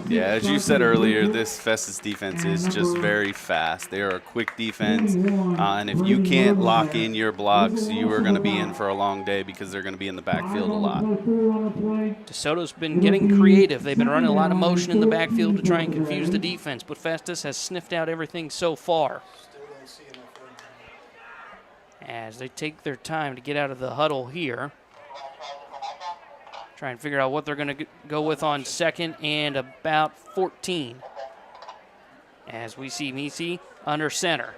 Yeah, as you said earlier, this Festus defense is just very fast. They are a quick defense. And if you can't lock in your blocks, you are going to be in for a long day, because they're going to be in the backfield a lot.
DeSoto's been getting creative. They've been running a lot of motion in the backfield to try and confuse the defense, but Festus has sniffed out everything so far. As they take their time to get out of the huddle here. Try and figure out what they're going to go with on 2nd and about 14. As we see Misi under center.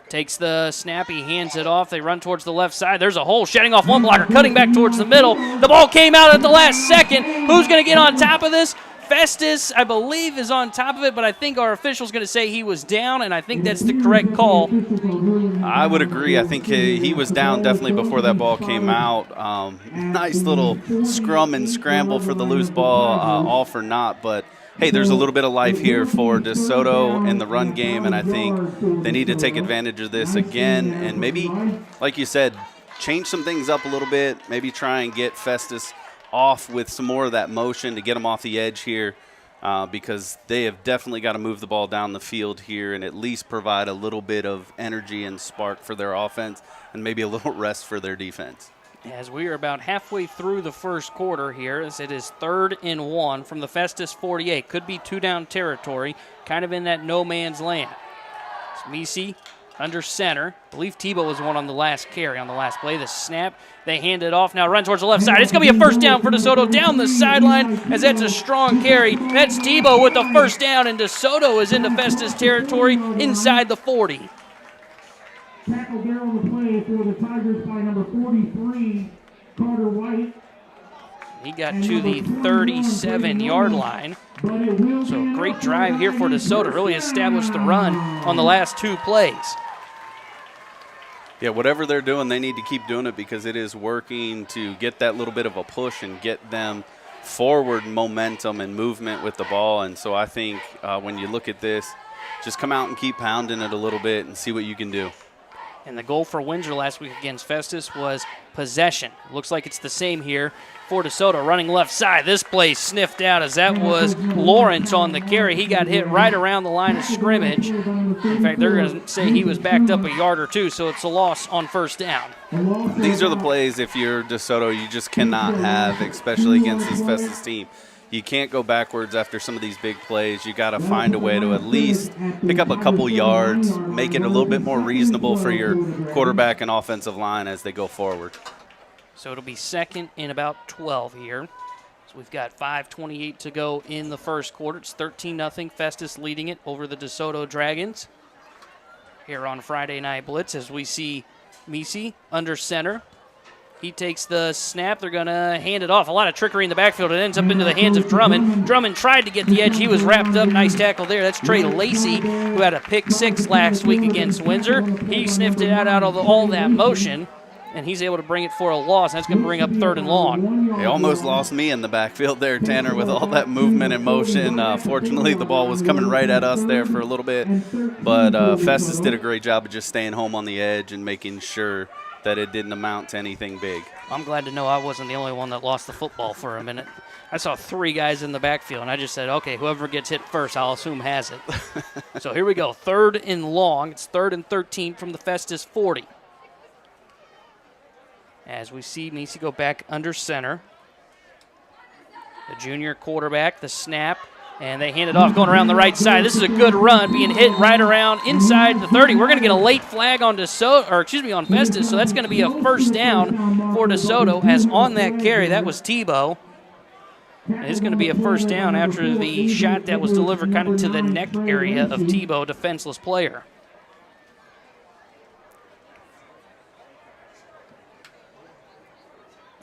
Takes the snap, he hands it off. They run towards the left side. There's a hole, shedding off one blocker, cutting back towards the middle. The ball came out at the last second. Who's going to get on top of this? Festus, I believe, is on top of it, but I think our official's going to say he was down, and I think that's the correct call.
I would agree. I think he was down definitely before that ball came out. Nice little scrum and scramble for the loose ball, all for naught, but hey, there's a little bit of life here for DeSoto in the run game, and I think they need to take advantage of this again and maybe, like you said, change some things up a little bit, maybe try and get Festus off with some more of that motion to get them off the edge here, because they have definitely got to move the ball down the field here and at least provide a little bit of energy and spark for their offense and maybe a little rest for their defense.
As we are about halfway through the first quarter here, as it is 3rd and 1 from the Festus 48. Could be 2-down territory, kind of in that no man's land. It's Misi under center. I believe Tebow was the one on the last carry, on the last play. The snap, they hand it off now, run towards the left side. It's going to be a first down for DeSoto down the sideline, as that's a strong carry. That's Tebow with the first down, and DeSoto is into Festus territory inside the 40.
Tackle there on the play for the Tigers by number 43, Carter White.
He got to the 37-yard line. So great drive here for DeSoto. Really established the run on the last 2 plays.
Yeah, whatever they're doing, they need to keep doing it because it is working to get that little bit of a push and get them forward momentum and movement with the ball. And so I think when you look at this, just come out and keep pounding it a little bit and see what you can do.
And the goal for Windsor last week against Festus was possession. Looks like it's the same here for DeSoto, running left side. This play sniffed out as that was Lawrence on the carry. He got hit right around the line of scrimmage. In fact, they're going to say he was backed up a yard or two, so it's a loss on first down.
These are the plays, if you're DeSoto, you just cannot have, especially against this Festus team. You can't go backwards after some of these big plays. You got to find a way to at least pick up a couple yards, make it a little bit more reasonable for your quarterback and offensive line as they go forward.
So it'll be 2nd and about 12 here. So we've got 5:28 to go in the first quarter. It's 13-0, Festus leading it over the DeSoto Dragons. Here on Friday Night Blitz as we see Misi under center. He takes the snap. They're going to hand it off. A lot of trickery in the backfield. It ends up into the hands of Drummond. Drummond tried to get the edge. He was wrapped up. Nice tackle there. That's Trey Lacey, who had a pick 6 last week against Windsor. He sniffed it out of all that motion, and he's able to bring it for a loss. That's going to bring up 3rd and long.
They almost lost me in the backfield there, Tanner, with all that movement and motion. Fortunately, the ball was coming right at us there for a little bit. But Festus did a great job of just staying home on the edge and making sure that it didn't amount to anything big.
I'm glad to know I wasn't the only one that lost the football for a minute. I saw 3 guys in the backfield, and I just said, okay, whoever gets hit first, I'll assume has it. So here we go, 3rd and long. It's 3rd and 13 from the Festus 40. As we see Misi go back under center. The junior quarterback, the snap, and they hand it off going around the right side. This is a good run, being hit right around inside the 30. We're going to get a late flag on on Festus, so that's going to be a first down for DeSoto, as on that carry, that was Tebow. And it's going to be a first down after the shot that was delivered kind of to the neck area of Tebow, defenseless player.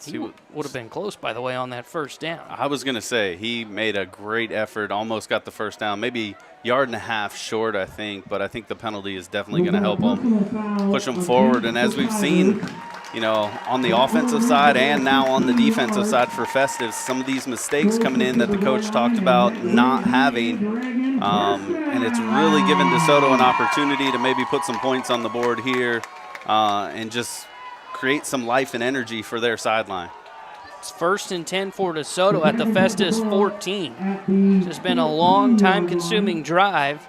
He would have been close, by the way, on that first down.
I was going to say, he made a great effort, almost got the first down, maybe 1.5 yards short, I think, but I think the penalty is definitely going to help him push him forward. And as we've seen, on the offensive side and now on the defensive side for Festus, some of these mistakes coming in that the coach talked about not having, and it's really given DeSoto an opportunity to maybe put some points on the board here and just create some life and energy for their sideline.
It's 1st and 10 for DeSoto at the Festus 14. It's been a long time-consuming drive,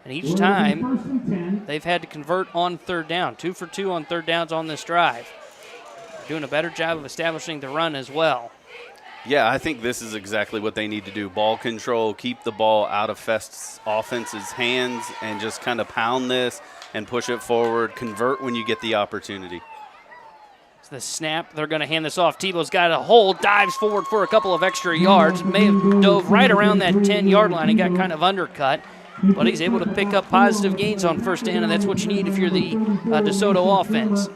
and each time they've had to convert on 3rd down. 2 for 2 on 3rd downs on this drive. They're doing a better job of establishing the run as well.
Yeah, I think this is exactly what they need to do. Ball control, keep the ball out of Festus' offense's hands, and just kind of pound this and push it forward, convert when you get the opportunity.
It's the snap. They're going to hand this off. Tebow's got a hold, dives forward for a couple of extra yards. May have dove right around that 10-yard line and got kind of undercut, but he's able to pick up positive gains on first down, and that's what you need if you're the DeSoto offense.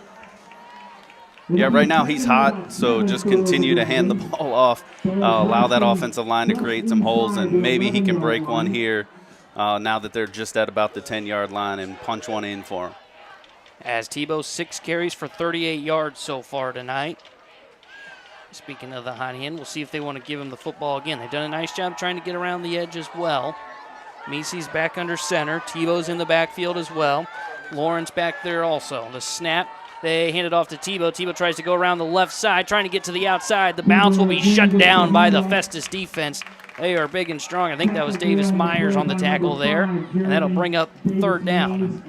Yeah, right now he's hot, so just continue to hand the ball off, allow that offensive line to create some holes, and maybe he can break one here now that they're just at about the 10-yard line and punch one in for him.
As Tebow, 6 carries for 38 yards so far tonight. Speaking of the hot hand, we'll see if they want to give him the football again. They've done a nice job trying to get around the edge as well. Misi's back under center. Tebow's in the backfield as well. Lawrence back there also. The snap. They hand it off to Tebow. Tebow tries to go around the left side, trying to get to the outside. The bounce will be shut down by the Festus defense. They are big and strong. I think that was Davis Myers on the tackle there, and that'll bring up third down.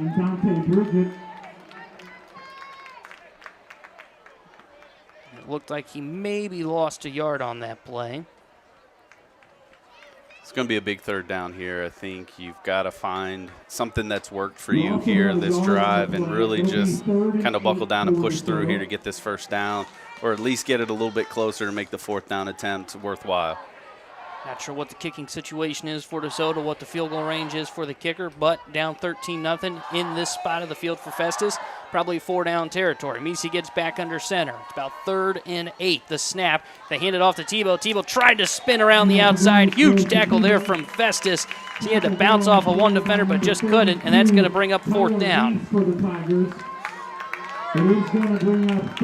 It looked like he maybe lost a yard on that play.
It's going to be a big third down here. I think you've got to find something that's worked for you here this drive and really just kind of buckle down and push through here to get this first down, or at least get it a little bit closer to make the fourth down attempt worthwhile.
Not sure what the kicking situation is for DeSoto, what the field goal range is for the kicker, but down 13-0 in this spot of the field for Festus. Probably 4-down territory. Misi gets back under center. It's about 3rd and 8. The snap. They hand it off to Tebow. Tebow tried to spin around the outside. Huge tackle there from Festus. He had to bounce off of one defender, but just couldn't, and that's going to bring up 4th down.
For the Tigers. It is going to bring up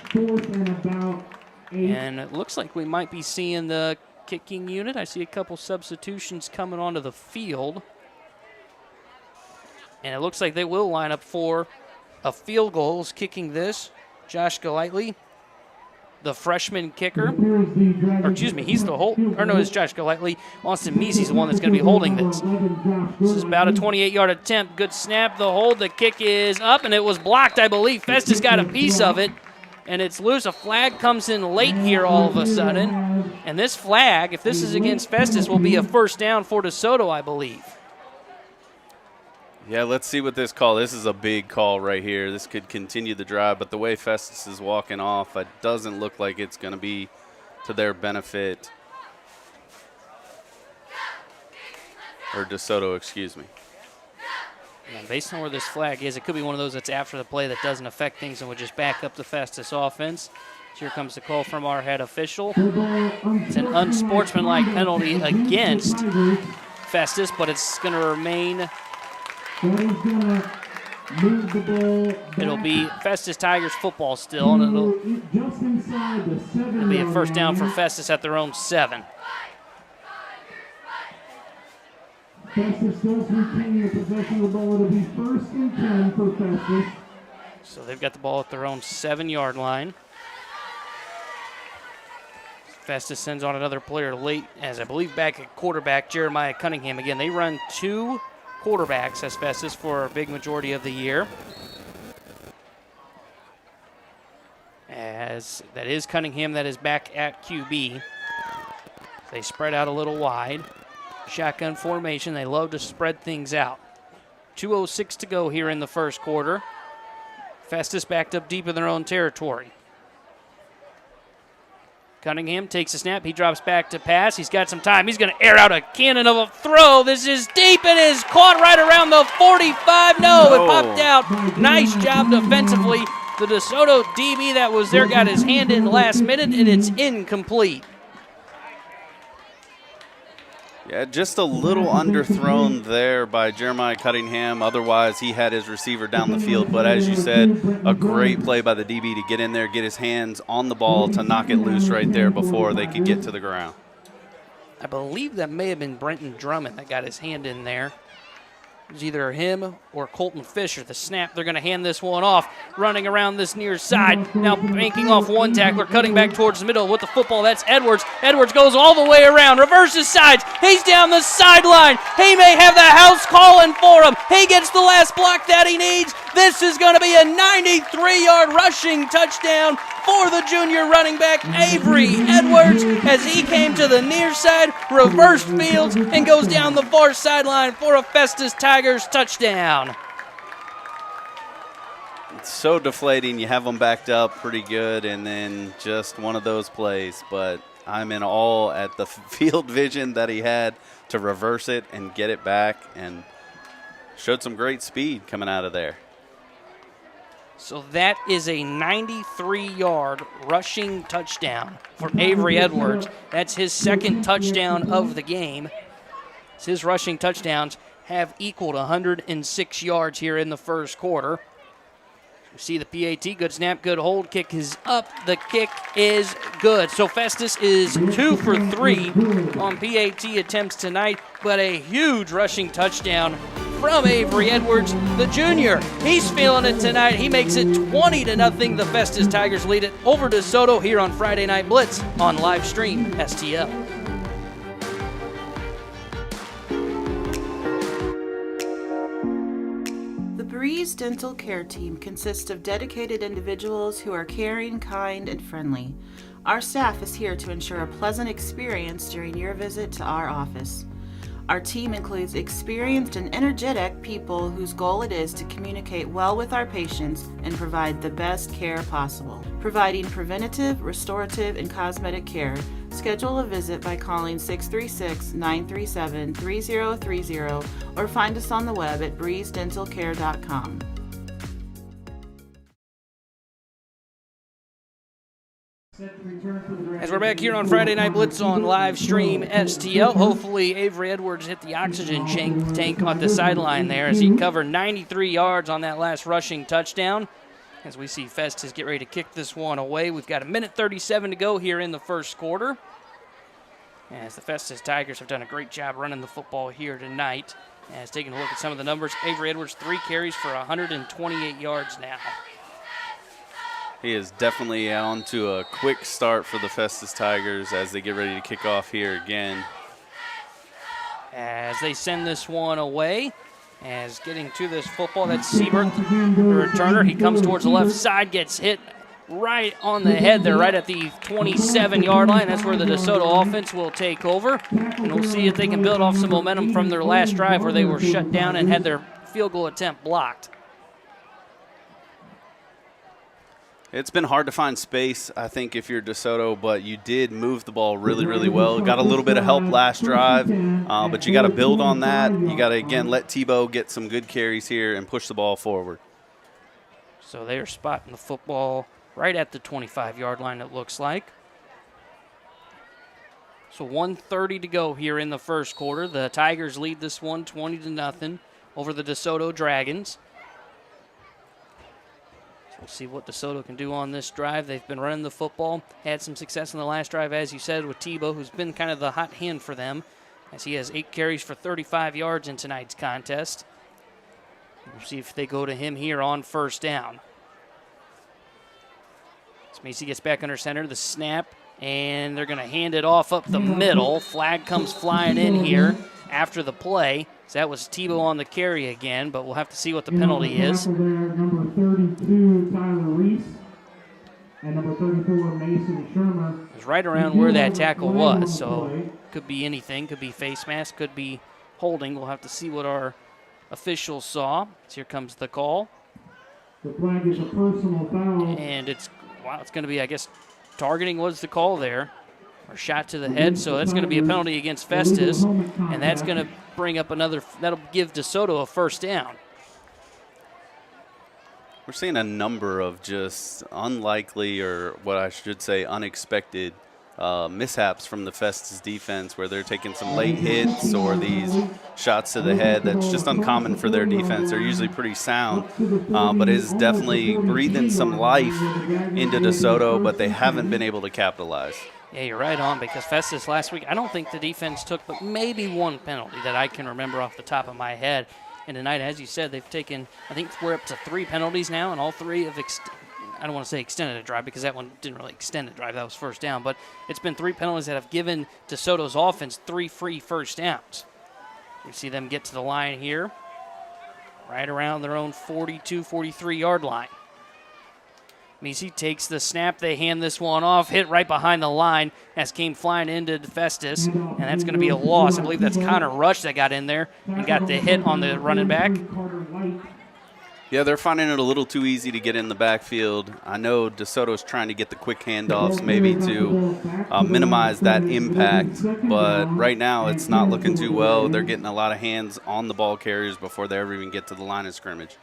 fourth and about 8.
And it looks like we might be seeing the kicking unit. I see a couple substitutions coming onto the field. And it looks like they will line up for a field goal. Is kicking this. Josh Golightly, the freshman kicker. Or excuse me, he's the hold. Or no, it's Josh Golightly. Austin Misi's the one that's going to be holding this. This is about a 28-yard attempt. Good snap. The hold. The kick is up, and it was blocked, I believe. Festus got a piece of it, and it's loose. A flag comes in late here all of a sudden. And this flag, if this is against Festus, will be a first down for DeSoto, I believe.
Yeah, let's see what this call. This is a big call right here. This could continue the drive, but the way Festus is walking off, it doesn't look like it's going to be to their benefit. Or DeSoto, excuse me.
And based on where this flag is, it could be one of those that's after the play that doesn't affect things and would just back up the Festus offense. Here comes the call from our head official. It's an unsportsmanlike penalty against Festus, but it's going to remain. It'll be Festus Tigers football still, and it'll be a first down for Festus at their own 7.
Festus does retain the possession of the ball. It'll be 1st and 10 for Festus.
So they've got the ball at their own 7-yard line. Festus sends on another player late, as I believe back at quarterback, Jeremiah Cunningham. Again, they run 2 quarterbacks as Festus for a big majority of the year. As that is Cunningham that is back at QB. They spread out a little wide. Shotgun formation. They love to spread things out. 2:06 to go here in the first quarter. Festus backed up deep in their own territory. Cunningham takes a snap. He drops back to pass. He's got some time. He's going to air out a cannon of a throw. This is deep. It is caught right around the 45. No, it popped out. Nice job defensively. The DeSoto DB that was there got his hand in last minute, and it's incomplete.
Yeah, just a little underthrown there by Jeremiah Cunningham. Otherwise, he had his receiver down the field. But as you said, a great play by the DB to get in there, get his hands on the ball to knock it loose right there before they could get to the ground.
I believe that may have been Brenton Drummond that got his hand in there. It was either him or Colton Fisher. The snap, they're going to hand this one off. Running around this near side. Now banking off one tackler, cutting back towards the middle with the football. That's Edwards. Edwards goes all the way around, reverses sides. He's down the sideline. He may have the house calling for him. He gets the last block that he needs. This is going to be a 93-yard rushing touchdown for the junior running back, Avery Edwards, as he came to the near side, reversed fields, and goes down the far sideline for a Festus Tigers touchdown.
It's so deflating. You have them backed up pretty good, and then just one of those plays. But I'm in awe at the field vision that he had to reverse it and get it back, and showed some great speed coming out of there.
So that is a 93-yard rushing touchdown for Avery Edwards. That's his 2nd touchdown of the game. His rushing touchdowns have equaled 106 yards here in the first quarter. You see the PAT, good snap, good hold. Kick is up. The kick is good. So Festus is 2 for 3 on PAT attempts tonight, but a huge rushing touchdown from Avery Edwards, the junior. He's feeling it tonight. He makes it 20-0. The Festus Tigers lead it over DeSoto here on Friday Night Blitz on live stream STL.
The Breeze Dental Care Team consists of dedicated individuals who are caring, kind, and friendly. Our staff is here to ensure a pleasant experience during your visit to our office. Our team includes experienced and energetic people whose goal it is to communicate well with our patients and provide the best care possible. Providing preventative, restorative, and cosmetic care. Schedule a visit by calling 636-937-3030 or find us on the web at breezedentalcare.com.
As we're back here on Friday Night Blitz on live stream STL, hopefully Avery Edwards hit the oxygen tank on the sideline there as he covered 93 yards on that last rushing touchdown. As we see Festus get ready to kick this one away. We've got 1:37 to go here in the first quarter. As the Festus Tigers have done a great job running the football here tonight. As taking a look at some of the numbers, Avery Edwards 3 carries for 128 yards now.
He is definitely on to a quick start for the Festus Tigers as they get ready to kick off here again.
As they send this one away, as getting to this football, that's Siebert, the returner. He comes towards the left side, gets hit right on the head there, right at the 27-yard line. That's where the DeSoto offense will take over. And we'll see if they can build off some momentum from their last drive where they were shut down and had their field goal attempt blocked.
It's been hard to find space, I think, if you're DeSoto, but you did move the ball really, really well. Got a little bit of help last drive, but you got to build on that. You got to, again, let Tebow get some good carries here and push the ball forward.
So they are spotting the football right at the 25-yard line, it looks like. So 1:30 to go here in the first quarter. The Tigers lead this one 20-0 over the DeSoto Dragons. We'll see what DeSoto can do on this drive. They've been running the football, had some success in the last drive, as you said, with Tebow, who's been kind of the hot hand for them, as he has 8 carries for 35 yards in tonight's contest. We'll see if they go to him here on first down. As Macy gets back under center, the snap, and they're going to hand it off up the middle. Flag comes flying in here after the play. So that was Tebow on the carry again, but we'll have to see what the penalty is.
Number 32, Tyler Reese, and number 34, Mason Sherman.
It was right around where that tackle was, so could be anything. Could be face mask, could be holding. We'll have to see what our officials saw. So here comes the call.
The flag is a personal foul.
And it's going to be, I guess, targeting was the call there. Or shot to the head, so that's going to be a penalty against Festus, and that's going to bring up another, that'll give DeSoto a first down.
We're seeing a number of just unlikely, or what I should say unexpected, mishaps from the Festus defense where they're taking some late hits or these shots to the head. That's just uncommon for their defense. They're usually pretty sound, but it is definitely breathing some life into DeSoto, but they haven't been able to capitalize.
Yeah, you're right on, because Festus last week, I don't think the defense took but maybe one penalty that I can remember off the top of my head. And tonight, as you said, they've taken, I think we're up to 3 penalties now, and all 3 have, I don't want to say extended a drive because that one didn't really extend a drive. That was first down. But it's been 3 penalties that have given DeSoto's offense 3 free first downs. We see them get to the line here, right around their own 42, 43-yard line. Macy takes the snap. They hand this one off, hit right behind the line as came flying into Festus, and that's going to be a loss. I believe that's Connor Rush that got in there and got the hit on the running back.
Yeah, they're finding it a little too easy to get in the backfield. I know DeSoto's trying to get the quick handoffs maybe to minimize that impact, but right now it's not looking too well. They're getting a lot of hands on the ball carriers before they ever even get to the line of scrimmage.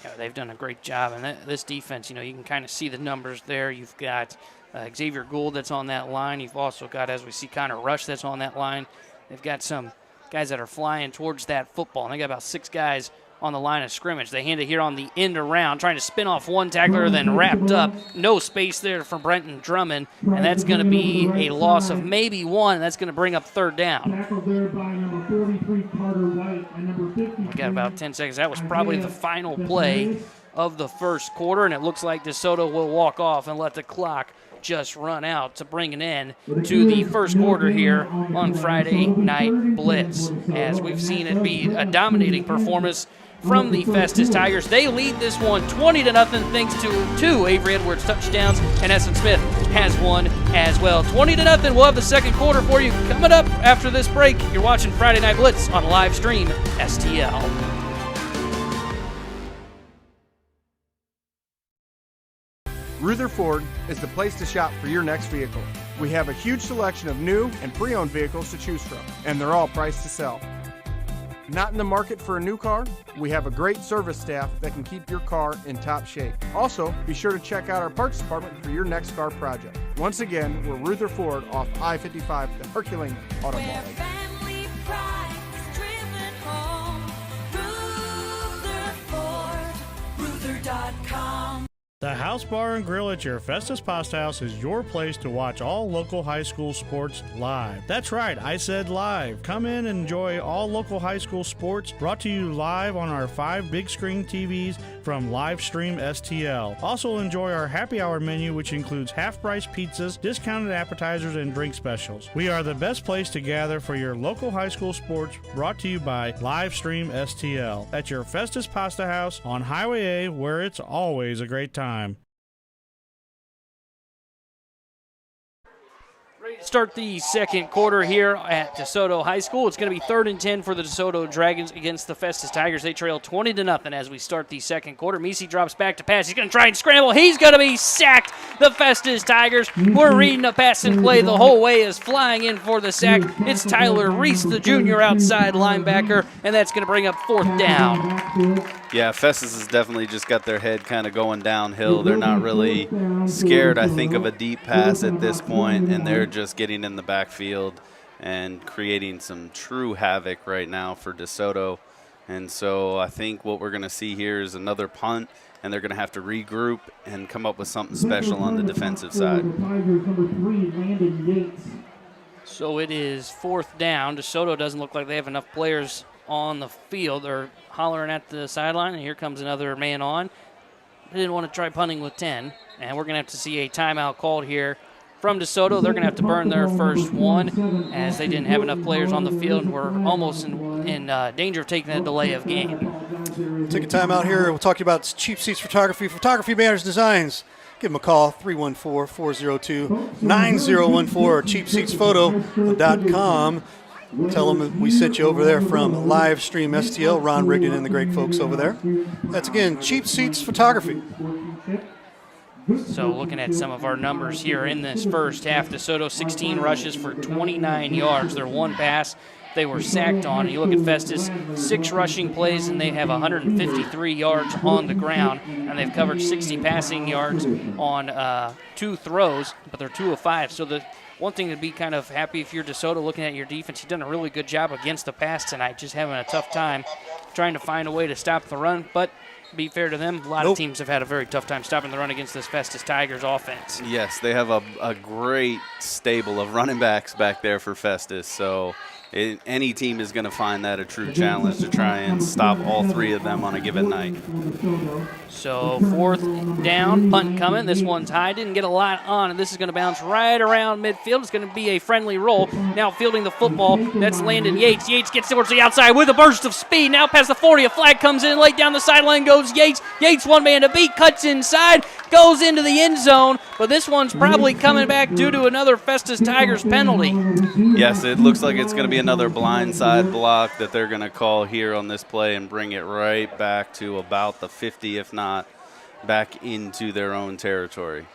Yeah, they've done a great job, and this defense, you know, you can kind of see the numbers there. You've got Xavier Gould that's on that line. You've also got, as we see, Connor Rush that's on that line. They've got some guys that are flying towards that football, and they got about 6 guys on the line of scrimmage. They hand it here on the end around, trying to spin off one tackler, then wrapped up. No space there for Brenton Drummond, and that's going to be a loss of maybe one. That's going to bring up third down.
Tackled there by number 43, Carter White, and number 50.
We got about 10 seconds. That was probably the final play of the first quarter, and it looks like DeSoto will walk off and let the clock just run out to bring an end to the first quarter here on Friday Night Blitz. As we've seen it be a dominating performance from the Festus Tigers. They lead this one 20-0 thanks to 2 Avery Edwards touchdowns, and Essen Smith has one as well. 20-0. We'll have the second quarter for you coming up after this break. You're watching Friday Night Blitz on live stream STL.
Rutherford is the place to shop for your next vehicle. We have a huge selection of new and pre-owned vehicles to choose from, and they're all priced to sell. Not in the market for a new car? We have a great service staff that can keep your car in top shape. Also, be sure to check out our parts department for your next car project. Once again, we're Rutherford off I-55, the Herculean Auto Mall.
Family pride is driven home. Rutherford, Ruther.com.
The House Bar and Grill at your Festus Pasta House is your place to watch all local high school sports live. That's right, I said live. Come in and enjoy all local high school sports brought to you live on our 5 big screen TVs from Livestream STL. Also enjoy our happy hour menu, which includes half-price pizzas, discounted appetizers, and drink specials. We are the best place to gather for your local high school sports brought to you by Livestream STL at your Festus Pasta House on Highway A, where it's always a great time.
Start the second quarter here at DeSoto High School. It's going to be 3rd and 10 for the DeSoto Dragons against the Festus Tigers. They trail 20-0 as we start the second quarter. Meese drops back to pass. He's going to try and scramble. He's going to be sacked. The Festus Tigers were reading a pass and play the whole way, as flying in for the sack. It's Tyler Reese, the junior outside linebacker, and that's going to bring up 4th down.
Yeah, Festus has definitely just got their head kind of going downhill. They're not really scared, I think, of a deep pass at this point, and they're just getting in the backfield and creating some true havoc right now for DeSoto. And so I think what we're going to see here is another punt, and they're going to have to regroup and come up with something special on the defensive side.
So it is 4th down. DeSoto doesn't look like they have enough players on the field. They're hollering at the sideline, and here comes another man on. They didn't want to try punting with 10, and we're going to have to see a timeout called here from DeSoto. They're going to have to burn their first one, as they didn't have enough players on the field and were almost in danger of taking a delay of game.
Take a timeout here. We'll talk to you about Cheap Seats Photography, Banners, Designs. Give them a call, 314-402-9014, or cheapseatsphoto.com. Tell them we sent you over there from Livestream STL, Ron Rigdon and the great folks over there. That's, again, Cheap Seats Photography.
So looking at some of our numbers here in this first half, DeSoto 16 rushes for 29 yards. Their one pass they were sacked on. You look at Festus, 6 rushing plays, and they have 153 yards on the ground, and they've covered 60 passing yards on 2 throws, but they're 2 of 5. So the one thing to be kind of happy if you're DeSoto looking at your defense, you've done a really good job against the pass tonight, just having a tough time trying to find a way to stop the run. But be fair to them, a lot of teams have had a very tough time stopping the run against this Festus Tigers offense.
Yes, they have a great stable of running backs back there for Festus. So any team is going to find that a true challenge to try and stop all 3 of them on a given night.
So 4th down, punt coming. This one's high, didn't get a lot on, and this is going to bounce right around midfield. It's going to be a friendly roll. Now fielding the football, that's Landon Yates. Yates gets towards the outside with a burst of speed. Now past the 40, a flag comes in, late down the sideline goes Yates. Yates, one man to beat, cuts inside, goes into the end zone, but this one's probably coming back due to another Festus Tigers penalty.
Yes, it looks like it's going to be another blindside block that they're going to call here on this play and bring it right back to about the 50, if not back into their own territory.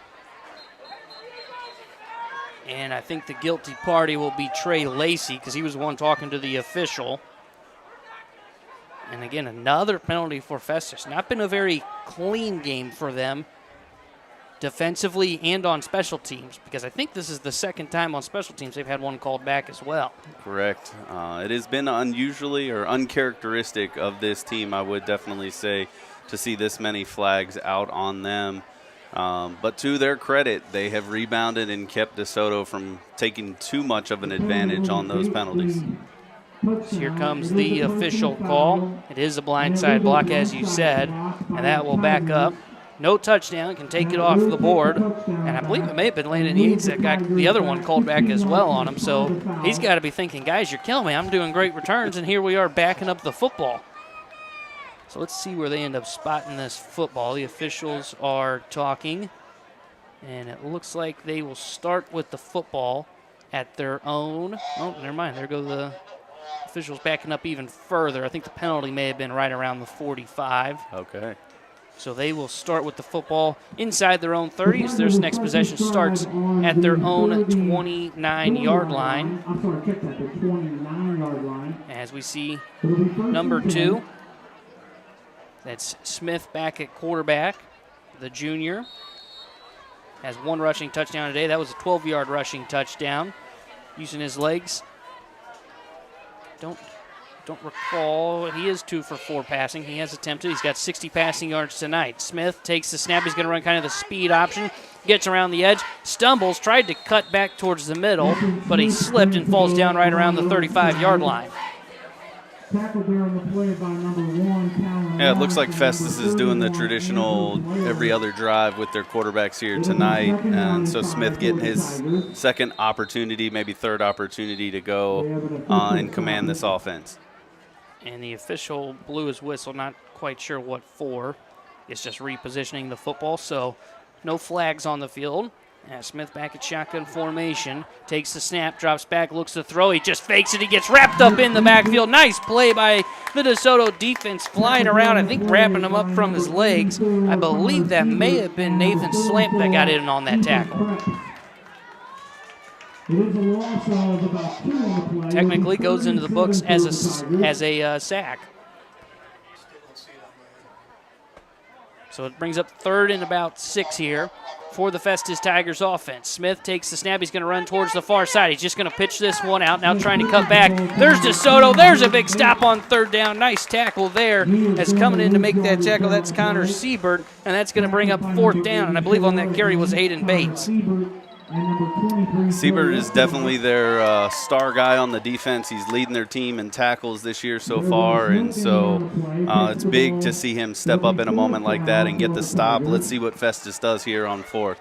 And I think the guilty party will be Trey Lacey, because he was the one talking to the official. And again, another penalty for Festus. Not been a very clean game for them defensively and on special teams, because I think this is the second time on special teams they've had one called back as well.
Correct. It has been unusually or uncharacteristic of this team, I would definitely say, to see this many flags out on them. But to their credit, they have rebounded and kept DeSoto from taking too much of an advantage on those penalties.
So here comes the official call. It is a blindside block, as you said, and that will back up. No touchdown, can take it off the board. And I believe it may have been Landon Yates that got the other one called back as well on him. So he's got to be thinking, guys, you're killing me. I'm doing great returns, and here we are backing up the football. So let's see where they end up spotting this football. The officials are talking, and it looks like they will start with the football at their own. Oh, never mind. There go the officials backing up even further. I think the penalty may have been right around the 45.
Okay.
So they will start with the football inside their own 30 as their next possession starts at their own 29-yard line.
I'm sorry, kicked at the 29-yard line.
As we see number 2, that's Smith back at quarterback, the junior. Has one rushing touchdown today. That was a 12-yard rushing touchdown using his legs. Don't recall. He is 2 for 4 passing. He has attempted. He's got 60 passing yards tonight. Smith takes the snap. He's going to run kind of the speed option. Gets around the edge. Stumbles. Tried to cut back towards the middle, but he slipped and falls down right around the 35-yard line.
Tackled there on the play by number 1.
Yeah, it looks like Festus is doing the traditional every other drive with their quarterbacks here tonight. And so Smith getting his second opportunity, maybe third opportunity to go and command this offense.
And the official blew his whistle, not quite sure what for. It's just repositioning the football, so no flags on the field. Smith back at shotgun formation, takes the snap, drops back, looks to throw. He just fakes it. He gets wrapped up in the backfield. Nice play by the DeSoto defense, flying around, I think wrapping him up from his legs. I believe that may have been Nathan Slamp that got in on that tackle. Technically goes into the books as a sack. So it brings up 3rd and about 6 here for the Festus Tigers offense. Smith takes the snap. He's going to run towards the far side. He's just going to pitch this one out, now trying to cut back. There's DeSoto. There's a big stop on 3rd down. Nice tackle there. As coming in to make that tackle, that's Connor Siebert, and that's going to bring up 4th down. And I believe on that carry was Aiden Bates.
Siebert is definitely their star guy on the defense. He's leading their team in tackles this year so far, and so it's big to see him step up in a moment like that and get the stop. Let's see what Festus does here on 4th.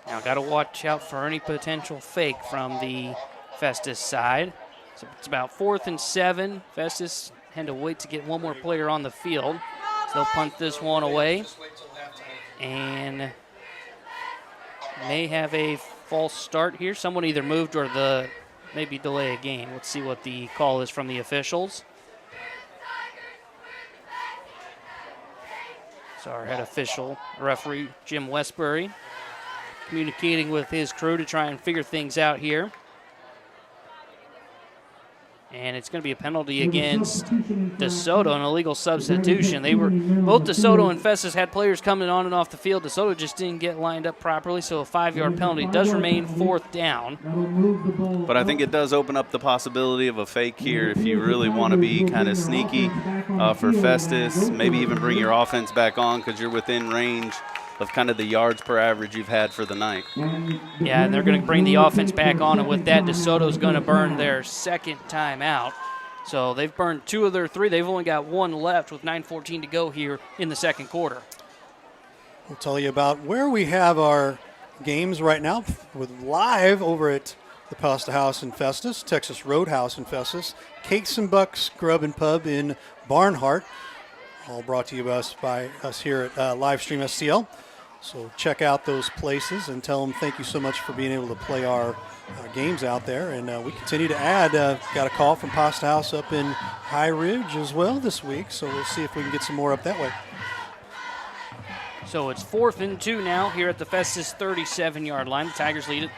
Now got to watch out for any potential fake from the Festus side. So it's about 4th and 7. Festus had to wait to get one more player on the field. So they'll punt this one away. And may have a false start here. Someone either moved or maybe delay a game. Let's see what the call is from the officials. So our head official, referee Jim Westbury, communicating with his crew to try and figure things out here. And it's going to be a penalty against DeSoto, an illegal substitution. Both DeSoto and Festus had players coming on and off the field. DeSoto just didn't get lined up properly, so a 5-yard penalty does remain 4th down.
But I think it does open up the possibility of a fake here if you really want to be kind of sneaky for Festus. Maybe even bring your offense back on because you're within range of kind of the yards per average you've had for the night.
Yeah, and they're going to bring the offense back on, and with that, DeSoto's going to burn their second time out. So they've burned 2 of their 3. They've only got 1 left with 9:14 to go here in the second quarter.
We'll tell you about where we have our games right now with live over at the Pasta House in Festus, Texas Roadhouse in Festus, Cakes and Bucks Grub and Pub in Barnhart, all brought to you by us here at Livestream STL. So check out those places and tell them thank you so much for being able to play our games out there. And we continue to add. Got a call from Pasta House up in High Ridge as well this week. So we'll see if we can get some more up that way.
So it's 4th and 2 now here at the Festus 37-yard line. The Tigers lead it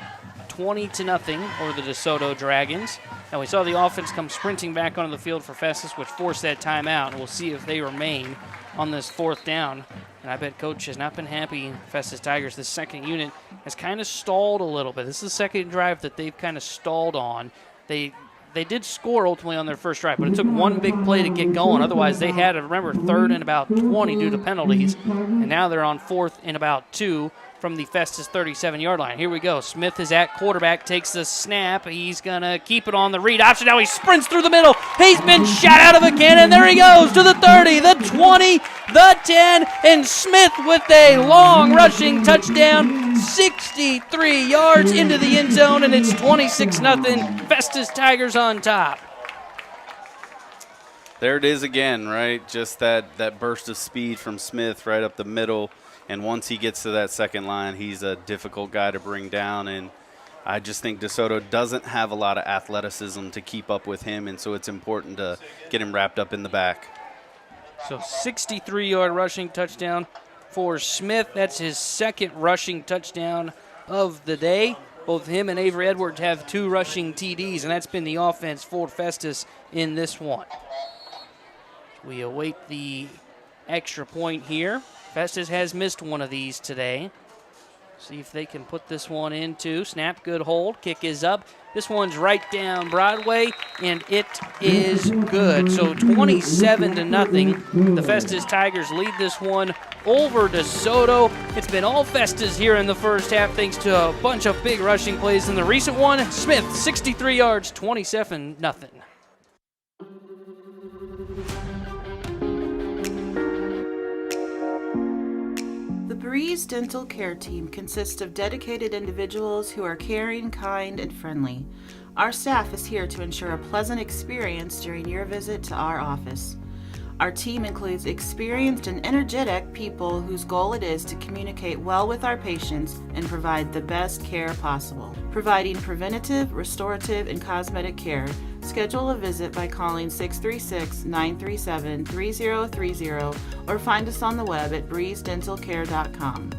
20-0 over the DeSoto Dragons. Now we saw the offense come sprinting back onto the field for Festus, which forced that timeout. And we'll see if they remain on this 4th down And I bet Coach has not been happy. Festus Tigers, this second unit, has kind of stalled a little bit. This is the second drive that they've kind of stalled on. They did score ultimately on their first drive, but it took one big play to get going. Otherwise, they had, remember, third and about 20 due to penalties. And now they're on fourth and about 2 from the Festus 37-yard line. Here we go. Smith is at quarterback, takes the snap. He's going to keep it on the read option. Now he sprints through the middle. He's been shot out of a cannon. There he goes to the 30, the 20, the 10, and Smith with a long rushing touchdown, 63 yards into the end zone, and it's 26-0. Festus Tigers on top.
There it is again, right? Just that burst of speed from Smith right up the middle. And once he gets to that second line, he's a difficult guy to bring down. And I just think DeSoto doesn't have a lot of athleticism to keep up with him, and so it's important to get him wrapped up in the back.
So 63-yard rushing touchdown for Smith. That's his second rushing touchdown of the day. Both him and Avery Edwards have 2 rushing TDs, and that's been the offense for Festus in this one. We await the extra point here. Festus has missed one of these today. See if they can put this one into. Snap, good hold. Kick is up. This one's right down Broadway, and it is good. So 27-0. The Festus Tigers lead this one over DeSoto. It's been all Festus here in the first half thanks to a bunch of big rushing plays. In the recent one, Smith, 63 yards, 27-0.
The Breeze Dental Care Team consists of dedicated individuals who are caring, kind, and friendly. Our staff is here to ensure a pleasant experience during your visit to our office. Our team includes experienced and energetic people whose goal it is to communicate well with our patients and provide the best care possible. Providing preventative, restorative, and cosmetic care. Schedule a visit by calling 636-937-3030 or find us on the web at breezedentalcare.com.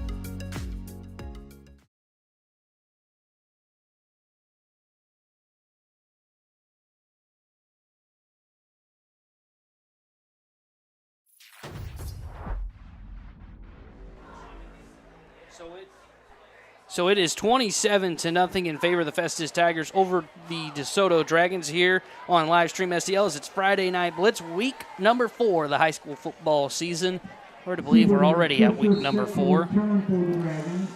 So it is 27-0 in favor of the Festus Tigers over the DeSoto Dragons here on Livestream SDL as it's Friday Night Blitz, week number 4 of the high school football season. Hard to believe we're already at week number 4.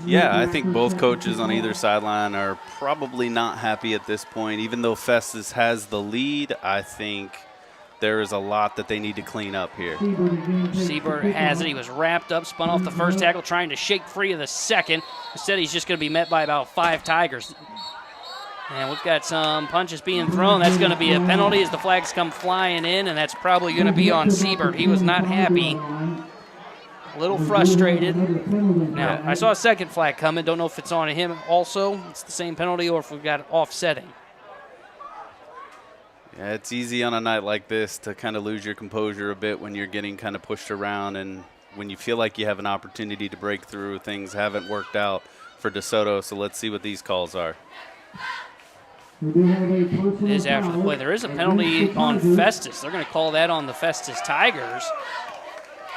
Yeah, I think both coaches on either sideline are probably not happy at this point. Even though Festus has the lead, I think there is a lot that they need to clean up here.
Siebert has it. He was wrapped up, spun off the first tackle, trying to shake free of the second. Instead, he's just going to be met by about 5 Tigers. And we've got some punches being thrown. That's going to be a penalty as the flags come flying in, and that's probably going to be on Siebert. He was not happy. A little frustrated. Now, I saw a second flag coming. Don't know if it's on him also. It's the same penalty or if we've got offsetting.
Yeah, it's easy on a night like this to kind of lose your composure a bit when you're getting kind of pushed around and when you feel like you have an opportunity to break through. Things haven't worked out for DeSoto, so let's see what these calls are.
It is after the play. There is a penalty on Festus. They're going to call that on the Festus Tigers.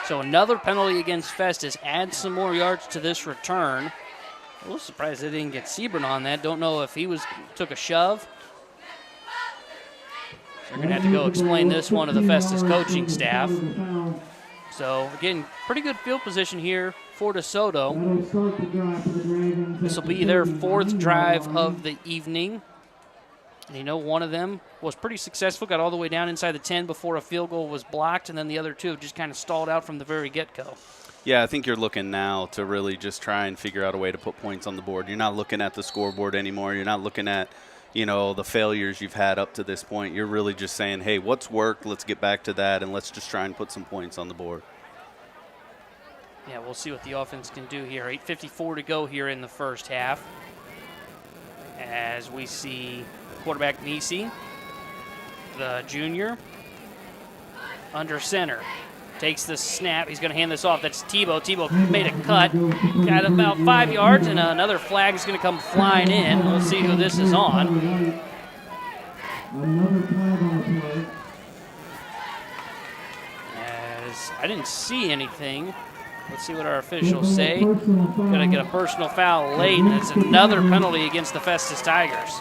So another penalty against Festus. Add some more yards to this return. A little surprised they didn't get Siebert on that. Don't know if he took a shove. They're going to have to go explain this one to the Festus coaching staff. So, again, pretty good field position here for DeSoto. This will be their 4th drive of the evening. And you know, one of them was pretty successful, got all the way down inside the 10 before a field goal was blocked, and then the other 2 just kind of stalled out from the very get-go.
Yeah, I think you're looking now to really just try and figure out a way to put points on the board. You're not looking at the scoreboard anymore. You're not looking at, you know, the failures you've had up to this point. You're really just saying, hey, what's worked? Let's get back to that, and let's just try and put some points on the board.
Yeah, we'll see what the offense can do here. 8:54 to go here in the first half. As we see quarterback Nisi, the junior, under center. Takes the snap. He's going to hand this off. That's Tebow. Tebow made a cut. Got about 5 yards, and another flag is going to come flying in. We'll see who this is on. As I didn't see anything Let's see what our officials say. Gonna get a personal foul late, and it's another penalty against the Festus Tigers.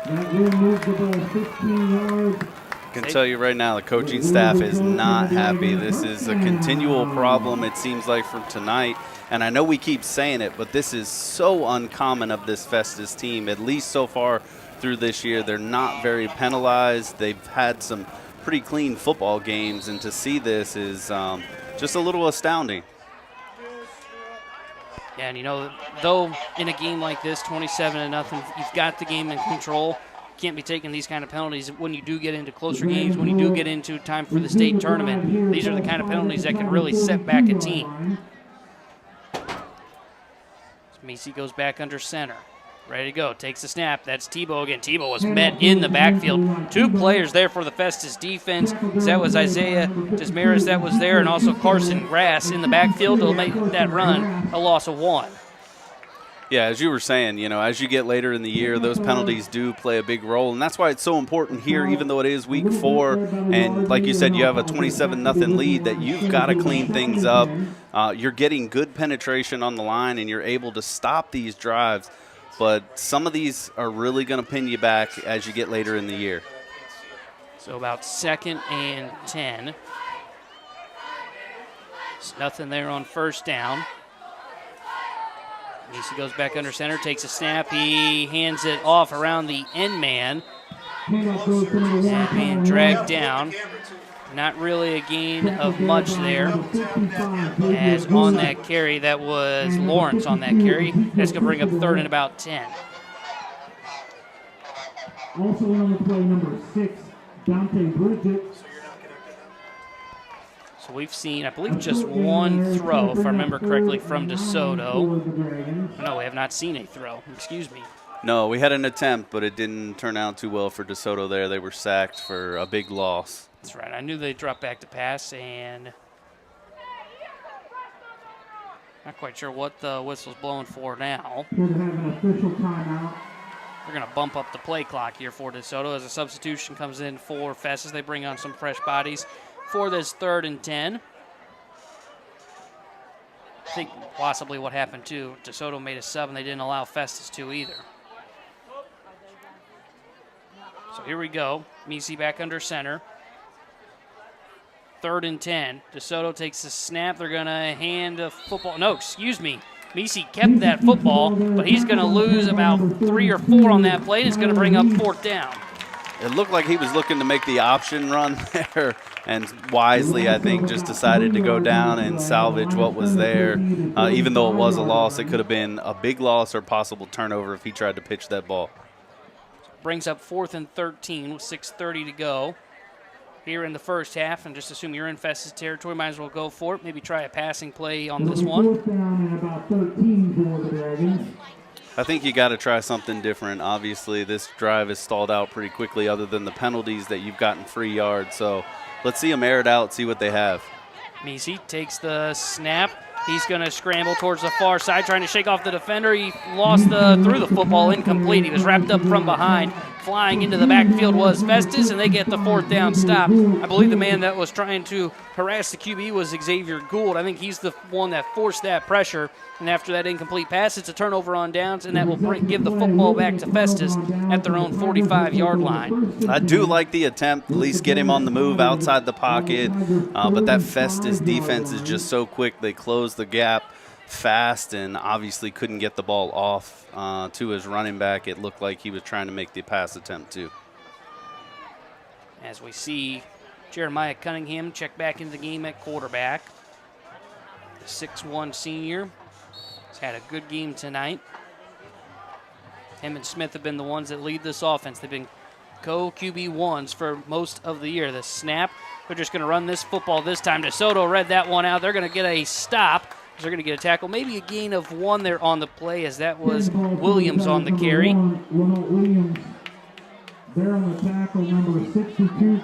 That will move the ball 15 yards.
I can tell you right now, the coaching staff is not happy. This is a continual problem, it seems like, for tonight. And I know we keep saying it, but this is so uncommon of this Festus team, at least so far through this year. They're not very penalized. They've had some pretty clean football games, and to see this is just a little astounding.
Yeah, and you know, though in a game like this, 27-0, you've got the game in control. You can't be taking these kind of penalties when you do get into closer games, when you do get into time for the state tournament. These are the kind of penalties that can really set back a team. Macy goes back under center. Ready to go. Takes the snap. That's Tebow again. Tebow was met in the backfield. Two players there for the Festus defense. That was Isaiah Desmaris that was there, and also Carson Grass in the backfield. They'll make that run a loss of 1.
Yeah, as you were saying, you know, as you get later in the year, those penalties do play a big role, and that's why it's so important here, even though it is week 4, and like you said, you have a 27-0 lead, that you've got to clean things up. You're getting good penetration on the line, and you're able to stop these drives, but some of these are really going to pin you back as you get later in the year.
So about 2nd and 10. There's nothing there on first down. Macy goes back under center, takes a snap. He hands it off around the end man. And being dragged down. Not really a gain of much there. As on that carry, that was Lawrence on that carry. That's going to bring up 3rd and about 10.
Also on the play, number 6, Dante Bridget.
So we've seen, I believe, just one throw, if I remember correctly, from DeSoto. No, we have not seen a throw. Excuse me.
No, we had an attempt, but it didn't turn out too well for DeSoto there. They were sacked for a big loss.
That's right. I knew they'd drop back to pass, and not quite sure what the whistle's blowing for now.
We're going to have an official timeout.
We're going to bump up the play clock here for DeSoto as a substitution comes in for Festus. They bring on some fresh bodies for this 3rd and 10. I think possibly what happened too, DeSoto made a sub and they didn't allow Festus to either. So here we go. Macy back under center. 3rd and 10. DeSoto takes the snap. They're going to hand the football. No, excuse me. Macy kept that football, but he's going to lose about 3 or 4 on that play, and it's going to bring up 4th down.
It looked like he was looking to make the option run there, and wisely, I think, just decided to go down and salvage what was there. Even though it was a loss, it could have been a big loss or possible turnover if he tried to pitch that ball.
Brings up 4th and 13 with 6:30 to go here in the first half, and just assume you're in Festus territory, might as well go for it. Maybe try a passing play on this one.
4th down and about 13 for the Dragons.
I think you got to try something different. Obviously, this drive is stalled out pretty quickly other than the penalties that you've gotten free yards. So let's see them air it out, see what they have.
Macy takes the snap. He's going to scramble towards the far side, trying to shake off the defender. He threw the football incomplete. He was wrapped up from behind. Flying into the backfield was Festus, and they get the 4th down stop. I believe the man that was trying to harass the QB was Xavier Gould. I think he's the one that forced that pressure. And after that incomplete pass, it's a turnover on downs, and that will give the football back to Festus at their own 45-yard line.
I do like the attempt, at least get him on the move outside the pocket, but that Festus defense is just so quick. They close the gap fast and obviously couldn't get the ball off to his running back. It looked like he was trying to make the pass attempt too.
As we see Jeremiah Cunningham check back into the game at quarterback. The 6'1 senior. Had a good game tonight. Him and Smith have been the ones that lead this offense. They've been co-QB1s for most of the year. The snap, they're just going to run this football this time. DeSoto read that one out. They're going to get a stop. They're going to get a tackle. Maybe a gain of 1 there on the play, as that was Williams on the carry.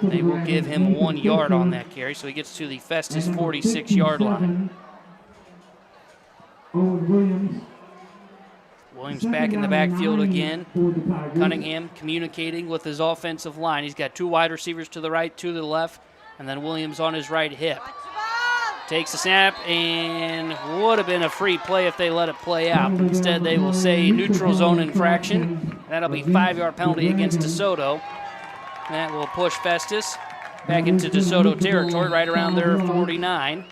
They will give him 1 yard on that carry, so he gets to the Festus 46-yard line. Williams back in the backfield again. Cunningham communicating with his offensive line. He's got 2 wide receivers to the right, 2 to the left, and then Williams on his right hip. Takes the snap and would have been a free play if they let it play out. Instead, they will say neutral zone infraction. That'll be 5-yard penalty against DeSoto. That will push Festus back into DeSoto territory right around their 49.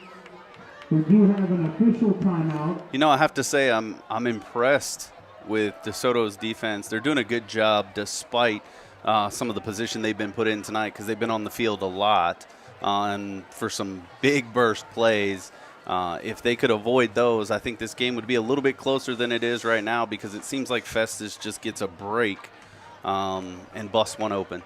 We do have an official timeout.
You know, I have to say I'm impressed with DeSoto's defense. They're doing a good job despite some of the position they've been put in tonight because they've been on the field a lot. And for some big burst plays. If they could avoid those, I think this game would be a little bit closer than it is right now because it seems like Festus just gets a break and busts one open.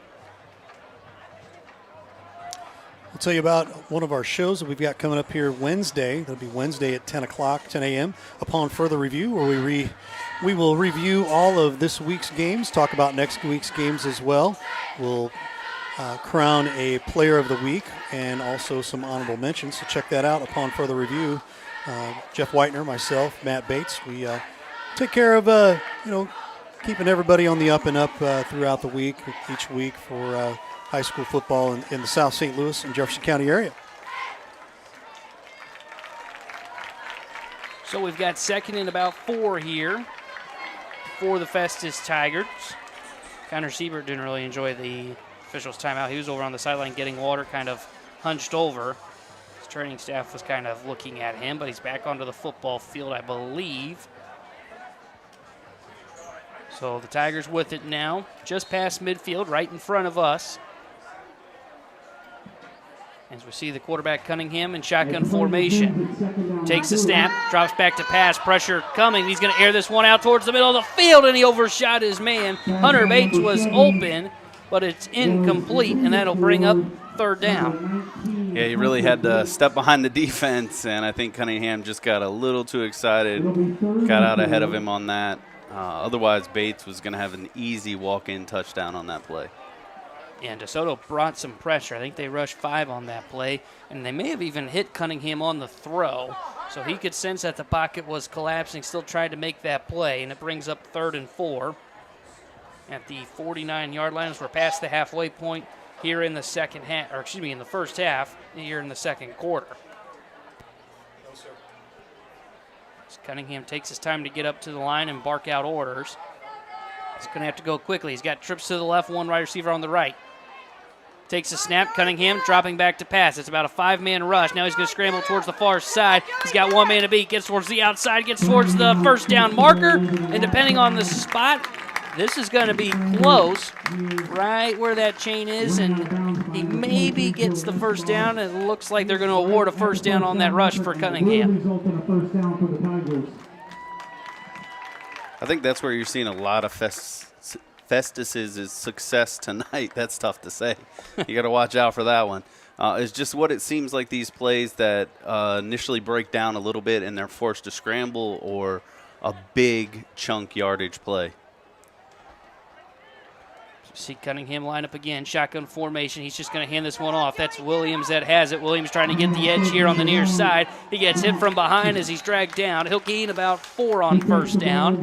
I'll tell you about one of our shows that we've got coming up here Wednesday. That'll be Wednesday at 10 o'clock, 10 a.m. Upon further review, where we will review all of this week's games, talk about next week's games as well. We'll crown a player of the week and also some honorable mentions. So check that out upon further review. Jeff Whitener, myself, Matt Bates, we take care of keeping everybody on the up and up throughout the week, each week for high school football in the South St. Louis and Jefferson County area.
So we've got second and about 4 here for the Festus Tigers. Connor Siebert didn't really enjoy the official's timeout. He was over on the sideline getting water, kind of hunched over. His training staff was kind of looking at him, but he's back onto the football field, I believe. So the Tigers with it now, just past midfield, right in front of us. As we see the quarterback Cunningham in shotgun formation. Takes the snap, drops back to pass, pressure coming. He's going to air this one out towards the middle of the field, and he overshot his man. Hunter Bates was open, but it's incomplete, and that'll bring up third down.
Yeah, he really had to step behind the defense, and I think Cunningham just got a little too excited, got out ahead of him on that. Otherwise, Bates was going to have an easy walk-in touchdown on that play.
And DeSoto brought some pressure. I think they rushed 5 on that play, and they may have even hit Cunningham on the throw. So he could sense that the pocket was collapsing, still tried to make that play, and it brings up 3rd and 4 at the 49-yard line as we're past the halfway point here in the second half, or excuse me, in the first half here in the second quarter. As Cunningham takes his time to get up to the line and bark out orders. He's going to have to go quickly. He's got trips to the left, one wide receiver on the right. Takes a snap. Cunningham dropping back to pass. It's about a 5-man rush. Now he's going to scramble towards the far side. He's got one man to beat. Gets towards the outside. Gets towards the first down marker. And depending on the spot, this is going to be close, right where that chain is. And he maybe gets the first down. It looks like they're going to award a first down on that rush for Cunningham.
I think that's where you're seeing a lot of Festus's success tonight. That's tough to say. You got to watch out for that one. It's just what it seems like these plays that initially break down a little bit and they're forced to scramble or a big chunk yardage play.
See Cunningham line up again, shotgun formation. He's just going to hand this one off. That's Williams that has it. Williams trying to get the edge here on the near side. He gets hit from behind as he's dragged down. He'll gain about 4 on first down.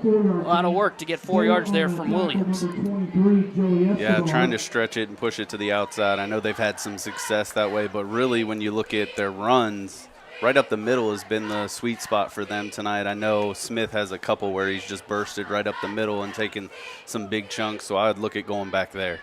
A lot of work to get 4 yards there from Williams.
Yeah, trying to stretch it and push it to the outside. I know they've had some success that way, but really when you look at their runs, right up the middle has been the sweet spot for them tonight. I know Smith has a couple where he's just bursted right up the middle and taken some big chunks, so I would look at going back there.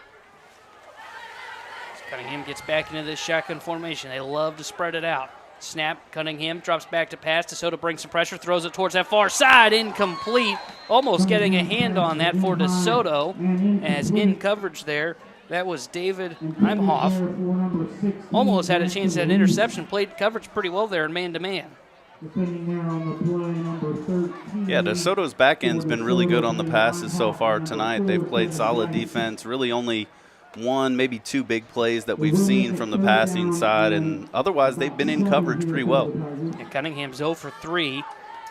Cunningham gets back into this shotgun formation. They love to spread it out. Snap, Cunningham drops back to pass. DeSoto brings some pressure, throws it towards that far side. Incomplete. Almost getting a hand on that for DeSoto as in coverage there. That was David Heimhoff. Almost had a chance at an interception. Played coverage pretty well there in man-to-man.
Yeah, DeSoto's back end's been really good on the passes so far tonight. They've played solid defense. Really only 1, maybe 2 big plays that we've seen from the passing side, and otherwise they've been in coverage pretty well.
And Cunningham's 0 for 3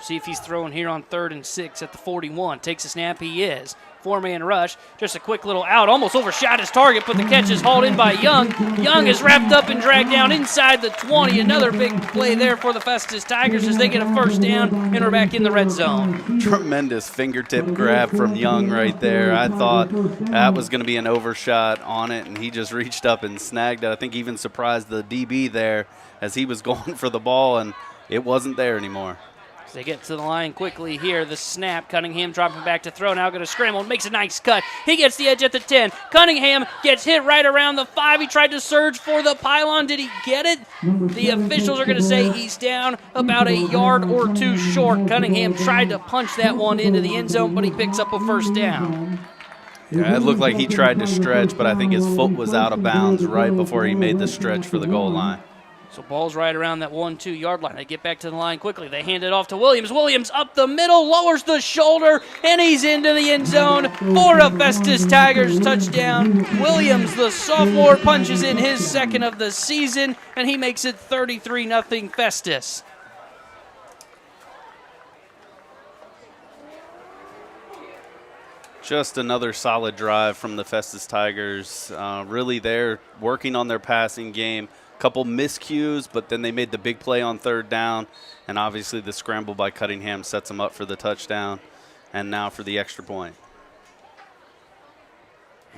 See if he's throwing here on 3rd and 6 at the 41. Takes a snap, he is. 4-man rush, just a quick little out, almost overshot his target, but the catch is hauled in by Young. Young is wrapped up and dragged down inside the 20. Another big play there for the Festus Tigers as they get a first down and are back in the red zone.
Tremendous fingertip grab from Young right there. I thought that was going to be an overshot on it, and he just reached up and snagged it. I think even surprised the DB there as he was going for the ball, and it wasn't there anymore.
As they get to the line quickly here, the snap, Cunningham dropping back to throw, now going to scramble, makes a nice cut. He gets the edge at the 10. Cunningham gets hit right around the 5. He tried to surge for the pylon. Did he get it? The officials are going to say he's down about a yard or 2 short. Cunningham tried to punch that one into the end zone, but he picks up a first down.
Yeah, it looked like he tried to stretch, but I think his foot was out of bounds right before he made the stretch for the goal line.
So ball's right around that 1-2 yard line. They get back to the line quickly. They hand it off to Williams. Williams up the middle, lowers the shoulder, and he's into the end zone for a Festus Tigers touchdown. Williams, the sophomore, punches in his 2nd of the season, and he makes it 33-0 Festus.
Just another solid drive from the Festus Tigers. Really, they're working on their passing game. Couple miscues, but then they made the big play on 3rd down, and obviously the scramble by Cunningham sets them up for the touchdown, and now for the extra point.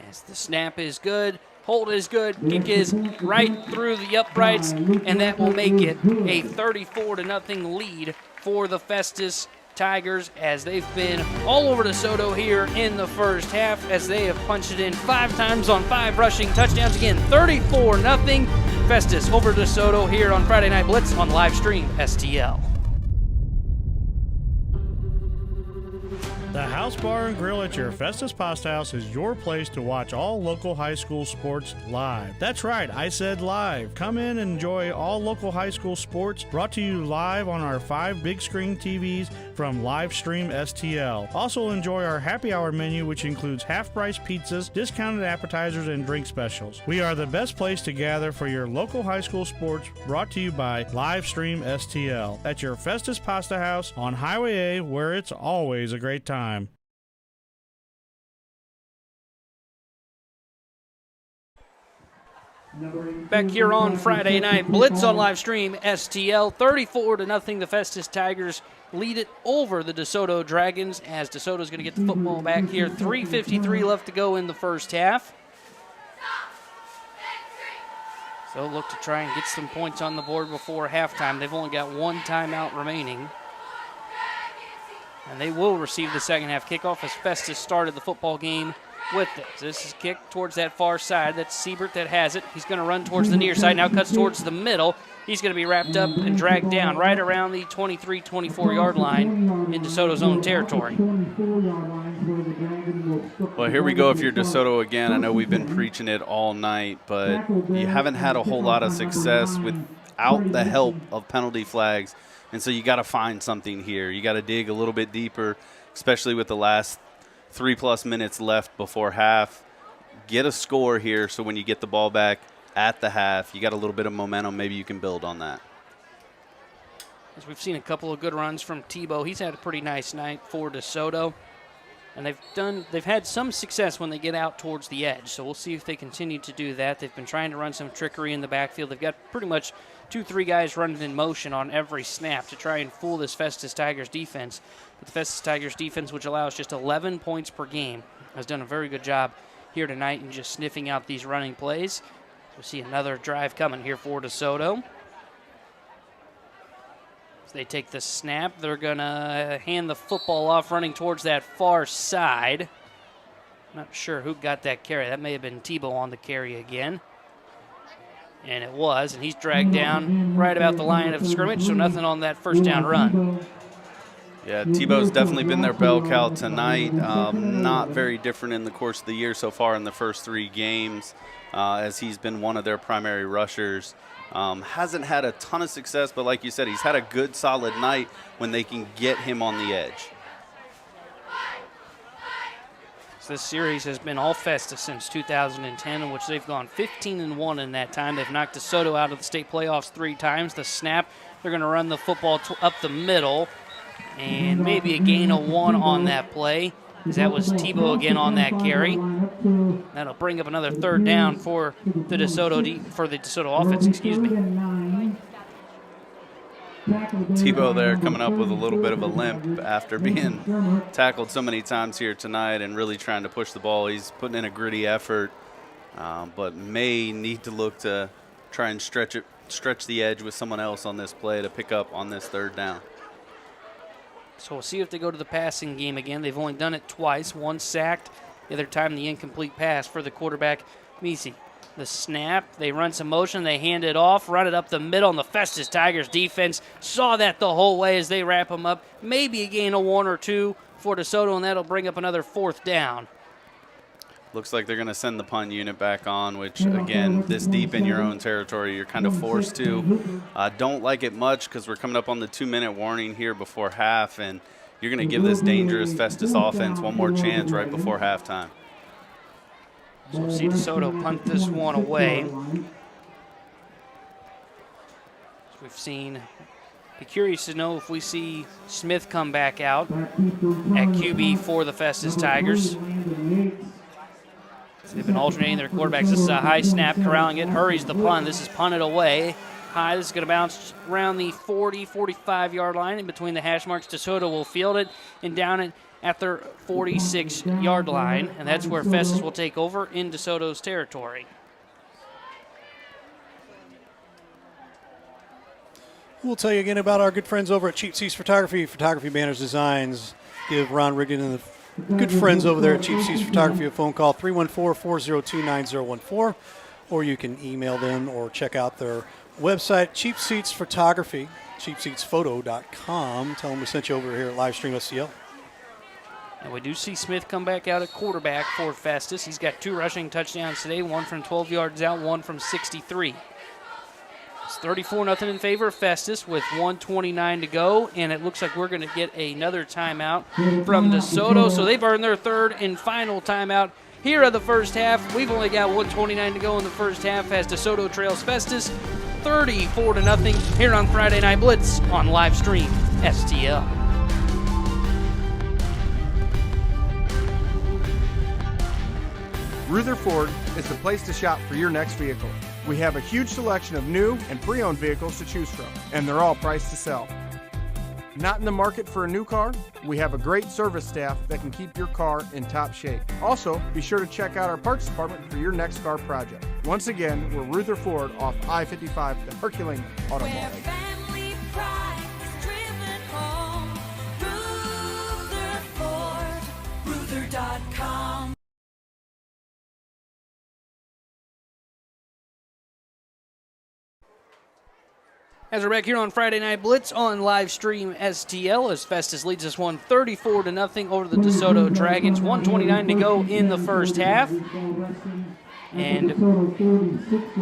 As the snap is good, hold is good, kick is right through the uprights, and that will make it a 34-0 lead for the Festus Tigers as they've been all over DeSoto here in the first half as they have punched it in 5 times on 5 rushing touchdowns. Again, 34-0 Festus over DeSoto here on Friday Night Blitz on live stream STL.
The House Bar and Grill at your Festus Pasta House is your place to watch all local high school sports live. That's right, I said live. Come in and enjoy all local high school sports brought to you live on our 5 big screen TVs from Livestream STL. Also enjoy our happy hour menu, which includes half-price pizzas, discounted appetizers, and drink specials. We are the best place to gather for your local high school sports brought to you by Livestream STL at your Festus Pasta House on Highway A, where it's always a great time.
Back here on Friday Night Blitz on live stream STL, 34-0 the Festus Tigers lead it over the DeSoto Dragons as DeSoto's going to get the football back here. 3:53 left to go in the first half. So look to try and get some points on the board before halftime. They've only got 1 timeout remaining. And they will receive the second half kickoff as Festus started the football game with it. This is kicked towards that far side. That's Siebert that has it. He's going to run towards the near side. Now cuts towards the middle. He's going to be wrapped up and dragged down right around the 23-24 yard line in DeSoto's own territory.
Well, here we go if you're DeSoto again. I know we've been preaching it all night, but you haven't had a whole lot of success without the help of penalty flags. And so you got to find something here. You got to dig a little bit deeper, especially with the last 3+ minutes left before half. Get a score here so when you get the ball back at the half, you got a little bit of momentum. Maybe you can build on that.
As we've seen a couple of good runs from Tebow. He's had a pretty nice night for DeSoto. And they've had some success when they get out towards the edge. So we'll see if they continue to do that. They've been trying to run some trickery in the backfield. They've got pretty much 2-3 guys running in motion on every snap to try and fool this Festus Tigers defense. But the Festus Tigers defense, which allows just 11 points per game, has done a very good job here tonight in just sniffing out these running plays. We see another drive coming here for DeSoto. As they take the snap, they're going to hand the football off running towards that far side. Not sure who got that carry. That may have been Tebow on the carry again. And it was, and he's dragged down right about the line of scrimmage, so nothing on that first down run.
Yeah, Tebow's definitely been their bell cow tonight. Not very different in the course of the year so far in the first 3 games, as he's been one of their primary rushers. Hasn't had a ton of success, but like you said, he's had a good, solid night when they can get him on the edge.
This series has been all Festus since 2010, in which they've gone 15-1 in that time. They've knocked DeSoto out of the state playoffs 3 times. The snap, they're going to run the football up the middle. And maybe a gain of 1 on that play, as that was Tebow again on that carry. That'll bring up another 3rd down for the DeSoto offense, excuse me.
Tebow there coming up with a little bit of a limp after being tackled so many times here tonight and really trying to push the ball. He's putting in a gritty effort, but may need to look to try and stretch the edge with someone else on this play to pick up on this 3rd down.
So we'll see if they go to the passing game again. They've only done it twice, one sacked, the other time the incomplete pass for the quarterback, Misi. The snap, they run some motion, they hand it off, run it up the middle, and the Festus Tigers defense saw that the whole way as they wrap them up. Maybe a gain of 1 or 2 for DeSoto, and that'll bring up another 4th down.
Looks like they're going to send the punt unit back on, which, again, this deep in your own territory, you're kind of forced to. Don't like it much because we're coming up on the 2-minute warning here before half, and you're going to give this dangerous Festus offense one more chance right before halftime.
So we'll see DeSoto punt this one away. So we've seen, be curious to know if we see Smith come back out at QB for the Festus Tigers. So they've been alternating their quarterbacks. This is a high snap. Corralling it, hurries the punt. This is punted away. High, this is going to bounce around the 40, 45-yard line. In between the hash marks, DeSoto will field it and down it at their 46-yard line, and that's where Festus will take over in DeSoto's territory.
We'll tell you again about our good friends over at Cheap Seats Photography Banners Designs. Give Ron Rigdon and the good friends over there at Cheap Seats Photography a phone call, 314-402-9014, or you can email them or check out their website, Cheap Seats Photography, cheapseatsphoto.com. Tell them we sent you over here at Livestream STL.
And we do see Smith come back out at quarterback for Festus. He's got 2 rushing touchdowns today, 1 from 12 yards out, 1 from 63. It's 34-0 in favor of Festus with 1:29 to go, and it looks like we're going to get another timeout from DeSoto. So they've earned their 3rd and final timeout here of the first half. We've only got 1:29 to go in the first half as DeSoto trails Festus 34-0 here on Friday Night Blitz on Livestream STL.
Ruther Ford is the place to shop for your next vehicle. We have a huge selection of new and pre-owned vehicles to choose from, and they're all priced to sell. Not in the market for a new car? We have a great service staff that can keep your car in top shape. Also, be sure to check out our parts department for your next car project. Once again, we're Ruther Ford off I-55, the Herculean Auto Mall.
Where family pride is driven home. Ruther Ford, Ruther.com.
As we're back here on Friday Night Blitz on Livestream STL, as Festus leads us 34-0 over the DeSoto Dragons. 1:29 to go in the first half. And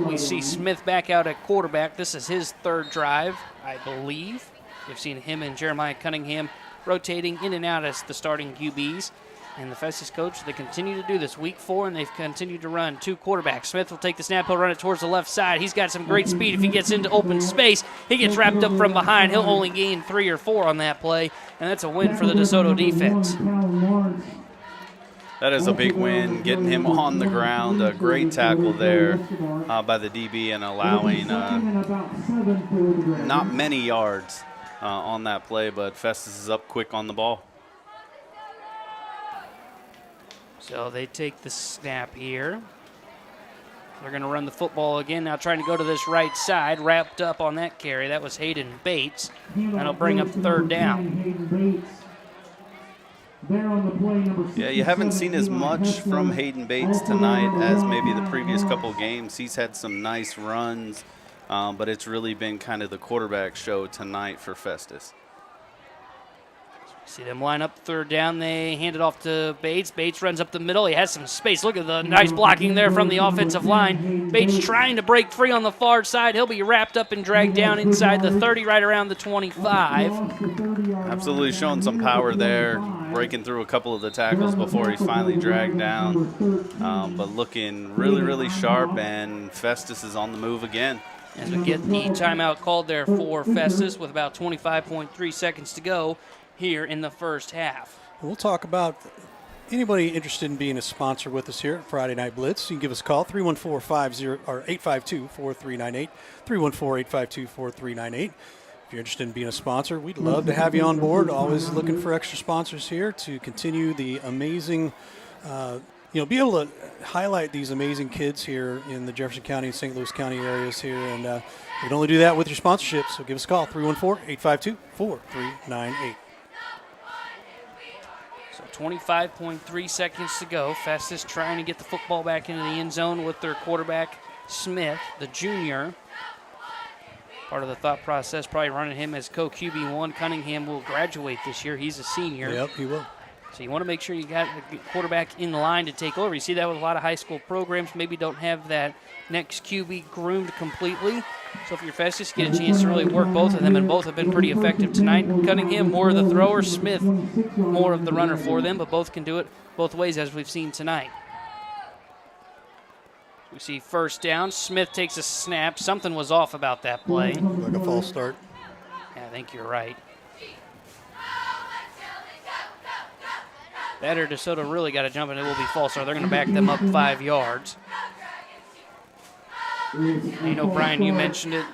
we see Smith back out at quarterback. This is his 3rd drive, I believe. We've seen him and Jeremiah Cunningham rotating in and out as the starting QBs. And the Festus coach, they continue to do this. Week 4, and they've continued to run 2 quarterbacks. Smith will take the snap. He'll run it towards the left side. He's got some great speed. If he gets into open space, he gets wrapped up from behind. He'll only gain 3 or 4 on that play, and that's a win for the DeSoto defense.
That is a big win, getting him on the ground. A great tackle there by the DB and allowing not many yards on that play, but Festus is up quick on the ball.
So they take the snap here. They're going to run the football again, now trying to go to this right side. Wrapped up on that carry. That was Hayden Bates. That'll bring up 3rd down.
Yeah, you haven't seen as much from Hayden Bates tonight as maybe the previous couple games. He's had some nice runs, but it's really been kind of the quarterback show tonight for Festus.
See them line up 3rd down. They hand it off to Bates. Bates runs up the middle. He has some space. Look at the nice blocking there from the offensive line. Bates trying to break free on the far side. He'll be wrapped up and dragged down inside the 30, right around the 25.
Absolutely showing some power there, breaking through a couple of the tackles before he's finally dragged down. But looking really, really sharp, and Festus is on the move again.
As we get the timeout called there for Festus with about 25.3 seconds to go here in the first half.
We'll talk about anybody interested in being a sponsor with us here at Friday Night Blitz. You can give us a call, 852-4398, 314-852-4398. If you're interested in being a sponsor, we'd love to have you on board. Always looking for extra sponsors here to continue the amazing, be able to highlight these amazing kids here in the Jefferson County and St. Louis County areas here. And you can only do that with your sponsorship. So give us a call, 314-852-4398.
So 25.3 seconds to go. Festus trying to get the football back into the end zone with their quarterback, Smith, the junior. Part of the thought process, probably running him as co-QB1. Cunningham will graduate this year. He's a senior.
Yep, he will.
So you want to make sure you got the quarterback in line to take over. You see that with a lot of high school programs. Maybe don't have that next QB groomed completely. So if you're Festus, you get a chance to really work both of them, and both have been pretty effective tonight. Cunningham, more of the thrower. Smith, more of the runner for them, but both can do it both ways, as we've seen tonight. We see first down. Smith takes a snap. Something was off about that play.
Like a false start.
Yeah, I think you're right. That or DeSoto really got to jump, and it will be false start. They're going to back them up 5 yards. Brian, you mentioned it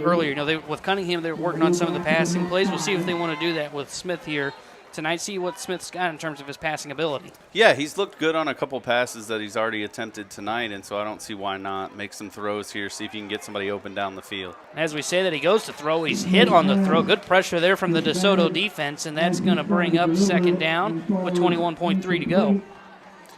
earlier. With Cunningham, they're working on some of the passing plays. We'll see if they want to do that with Smith here tonight. See what Smith's got in terms of his passing ability.
Yeah, he's looked good on a couple passes that he's already attempted tonight, and so I don't see why not make some throws here, see if you can get somebody open down the field.
As we say that he goes to throw, he's hit on the throw. Good pressure there from the DeSoto defense, and that's going to bring up second down with 21.3 to go.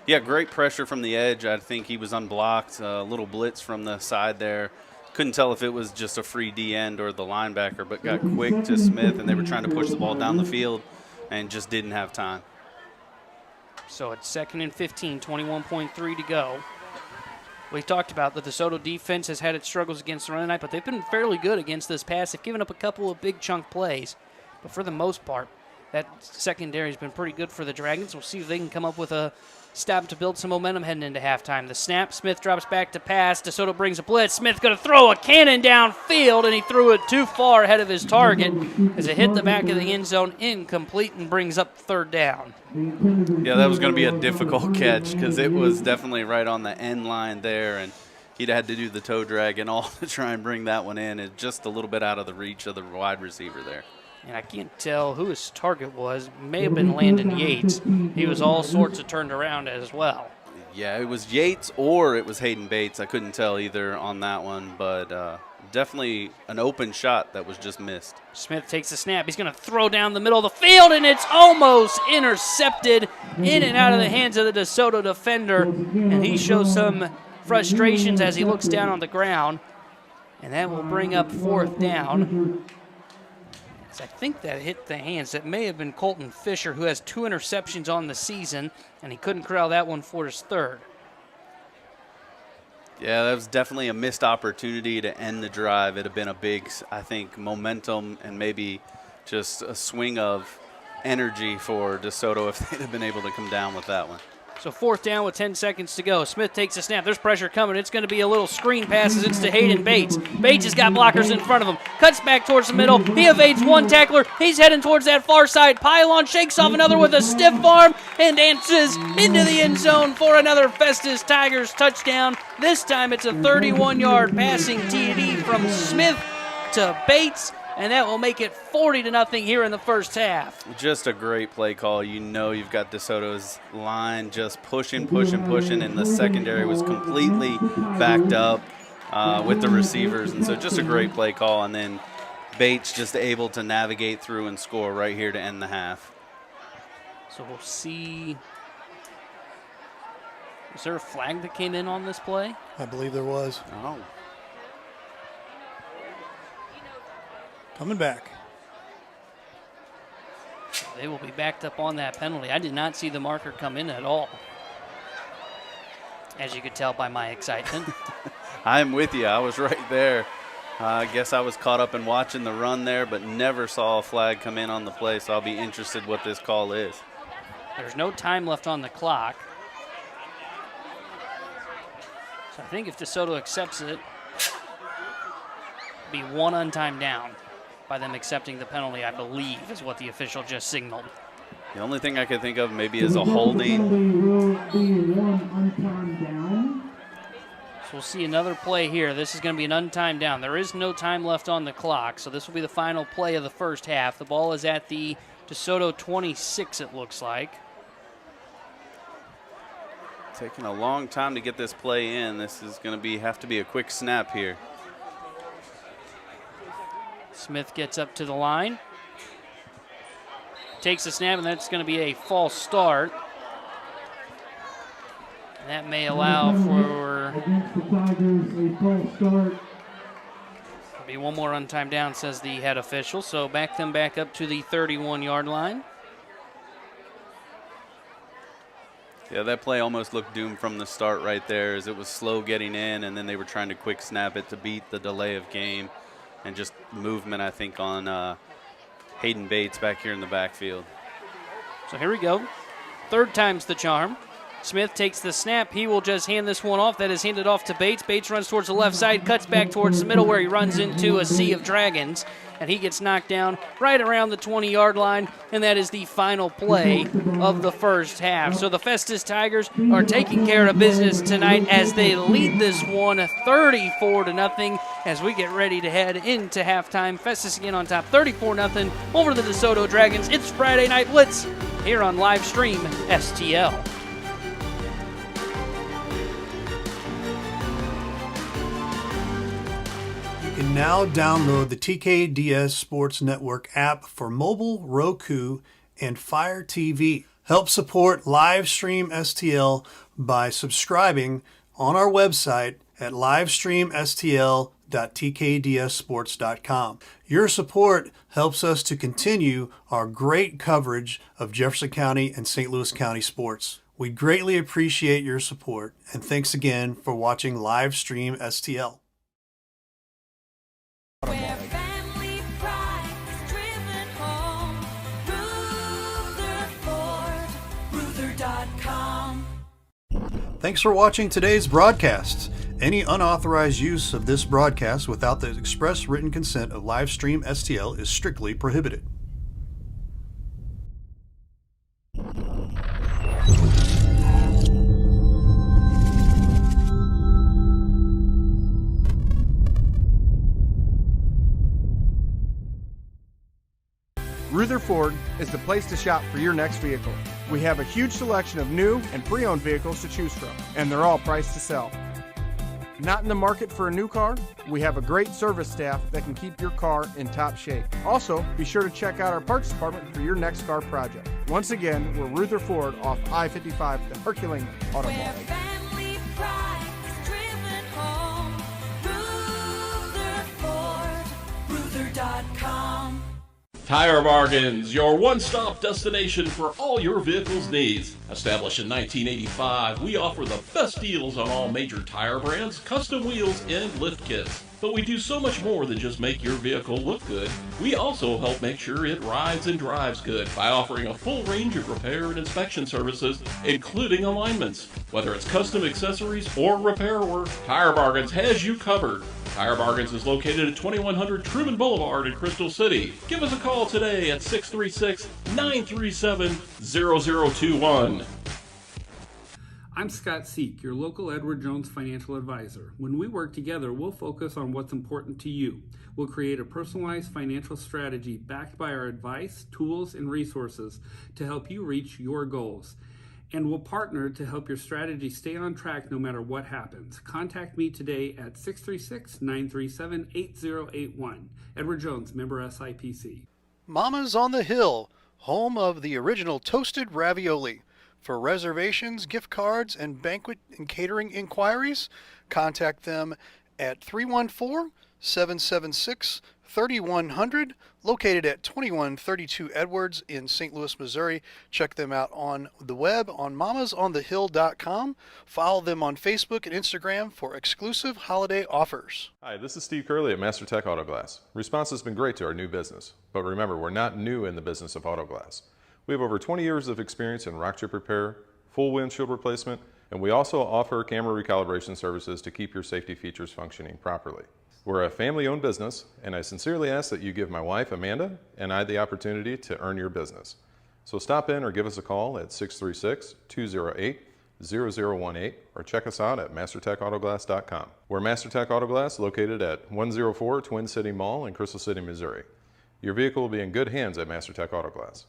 Yeah, great pressure from the edge. I think he was unblocked. A little blitz from the side there. Couldn't tell if it was just a free D end or the linebacker, but got quick to Smith, and they were trying to push the ball down the field and just didn't have time.
So it's 2nd and 15, 21.3 to go. We talked about the DeSoto defense has had its struggles against the run tonight, but they've been fairly good against this pass. They've given up a couple of big chunk plays, but for the most part, that secondary has been pretty good for the Dragons. We'll see if they can come up with a stop to build some momentum heading into halftime. The snap, Smith drops back to pass. DeSoto brings a blitz. Smith going to throw a cannon downfield, and he threw it too far ahead of his target as it hit the back of the end zone, incomplete, and brings up third down.
Yeah, that was going to be a difficult catch because it was definitely right on the end line there, and he'd had to do the toe drag and all to try and bring that one in. It's just a little bit out of the reach of the wide receiver there.
And I can't tell who his target was. May have been Landon Yates. He was all sorts of turned around as well.
Yeah, it was Yates or it was Hayden Bates. I couldn't tell either on that one, but definitely an open shot that was just missed.
Smith takes a snap. He's going to throw down the middle of the field, and it's almost intercepted in and out of the hands of the DeSoto defender. And he shows some frustrations as he looks down on the ground. And that will bring up fourth down. I think that hit the hands. That may have been Colton Fisher, who has 2 interceptions on the season, and he couldn't corral that one for his third.
Yeah, that was definitely a missed opportunity to end the drive. It would have been a big, I think, momentum and maybe just a swing of energy for DeSoto if they'd have been able to come down with that one.
So fourth down with 10 seconds to go. Smith takes a snap. There's pressure coming. It's going to be a little screen pass as it's to Hayden Bates. Bates has got blockers in front of him. Cuts back towards the middle. He evades one tackler. He's heading towards that far side pylon. Shakes off another with a stiff arm and dances into the end zone for another Festus Tigers touchdown. This time it's a 31-yard passing TD from Smith to Bates. And that will make it 40-0 here in the first half.
Just a great play call. You know you've got DeSoto's line just pushing, and the secondary was completely backed up with the receivers. And so just a great play call. And then Bates just able to navigate through and score right here to end the half.
So we'll see. Is there a flag that came in on this play?
I believe there was.
Oh.
Coming back.
They will be backed up on that penalty. I did not see the marker come in at all, as you could tell by my excitement.
I'm with you. I was right there. I guess I was caught up in watching the run there, but never saw a flag come in on the play, so I'll be interested what this call is.
There's no time left on the clock. So I think if DeSoto accepts it, it'll be one untimed down by them accepting the penalty, I believe, is what the official just signaled.
The only thing I could think of maybe is a holding.
Will be one untimed down.
So we'll see another play here. This is going to be an untimed down. There is no time left on the clock, so this will be the final play of the first half. The ball is at the DeSoto 26, it looks like.
Taking a long time to get this play in. This is going to have to be a quick snap here.
Smith gets up to the line. Takes a snap, and that's going to be a false start. And that may allow for
Against the Tigers, a false start.
be one more untimed down, says the head official. So back them back up to the 31-yard line.
Yeah, that play almost looked doomed from the start right there, as it was slow getting in, and then they were trying to quick snap it to beat the delay of game and just movement, I think, on Hayden Bates back here in the backfield.
So here we go. Third time's the charm. Smith takes the snap. He will just hand this one off. That is handed off to Bates. Bates runs towards the left side, cuts back towards the middle where he runs into a sea of dragons, and he gets knocked down right around the 20-yard line, and that is the final play of the first half. So the Festus Tigers are taking care of business tonight as they lead this one 34-0 as we get ready to head into halftime. Festus again on top, 34-0 over the DeSoto Dragons. It's Friday Night Blitz here on live stream STL.
You can now download the TKDS Sports Network app for mobile, Roku, and Fire TV. Help support live stream STL by subscribing on our website at livestreamstl.tkdssports.com. Your support helps us to continue our great coverage of Jefferson County and St. Louis County sports. We greatly appreciate your support, and thanks again for watching Live Stream STL.
Where family pride is driven home. Rutherford.com.
Thanks for watching today's broadcast. Any unauthorized use of this broadcast without the express written consent of Livestream STL is strictly prohibited.
Rutherford is the place to shop for your next vehicle. We have a huge selection of new and pre-owned vehicles to choose from, and they're all priced to sell. Not in the market for a new car? We have a great service staff that can keep your car in top shape. Also, be sure to check out our parts department for your next car project. Once again, we're Rutherford off I-55, the Herculean Auto Mall.
Where family pride is driven home. Rutherford. Ruther.com.
Tire Bargains, your one-stop destination for all your vehicle's needs. Established in 1985, we offer the best deals on all major tire brands, custom wheels, and lift kits. But we do so much more than just make your vehicle look good. We also help make sure it rides and drives good by offering a full range of repair and inspection services, including alignments. Whether it's custom accessories or repair work, Tire Bargains has you covered. Tire Bargains is located at 2100 Truman Boulevard in Crystal City. Give us a call today at 636-937-0021.
I'm Scott Seek, your local Edward Jones financial advisor. When we work together, we'll focus on what's important to you. We'll create a personalized financial strategy backed by our advice, tools, and resources to help you reach your goals. And we'll partner to help your strategy stay on track no matter what happens. Contact me today at 636-937-8081. Edward Jones, member SIPC.
Mama's on the Hill, home of the original toasted ravioli. For reservations, gift cards, and banquet and catering inquiries, contact them at 314-776-3100, located at 2132 Edwards in St. Louis, Missouri. Check them out on the web on mamasonthehill.com. Follow them on Facebook and Instagram for exclusive holiday offers.
Hi, this is Steve Curley at Master Tech Auto Glass. Response has been great to our new business, but remember, we're not new in the business of auto glass. We have over 20 years of experience in rock chip repair, full windshield replacement, and we also offer camera recalibration services to keep your safety features functioning properly. We're a family-owned business, and I sincerely ask that you give my wife, Amanda, and I the opportunity to earn your business. So stop in or give us a call at 636-208-0018 or check us out at mastertechautoglass.com. We're Mastertech Auto Glass, located at 104 Twin City Mall in Crystal City, Missouri. Your vehicle will be in good hands at Mastertech Auto Glass.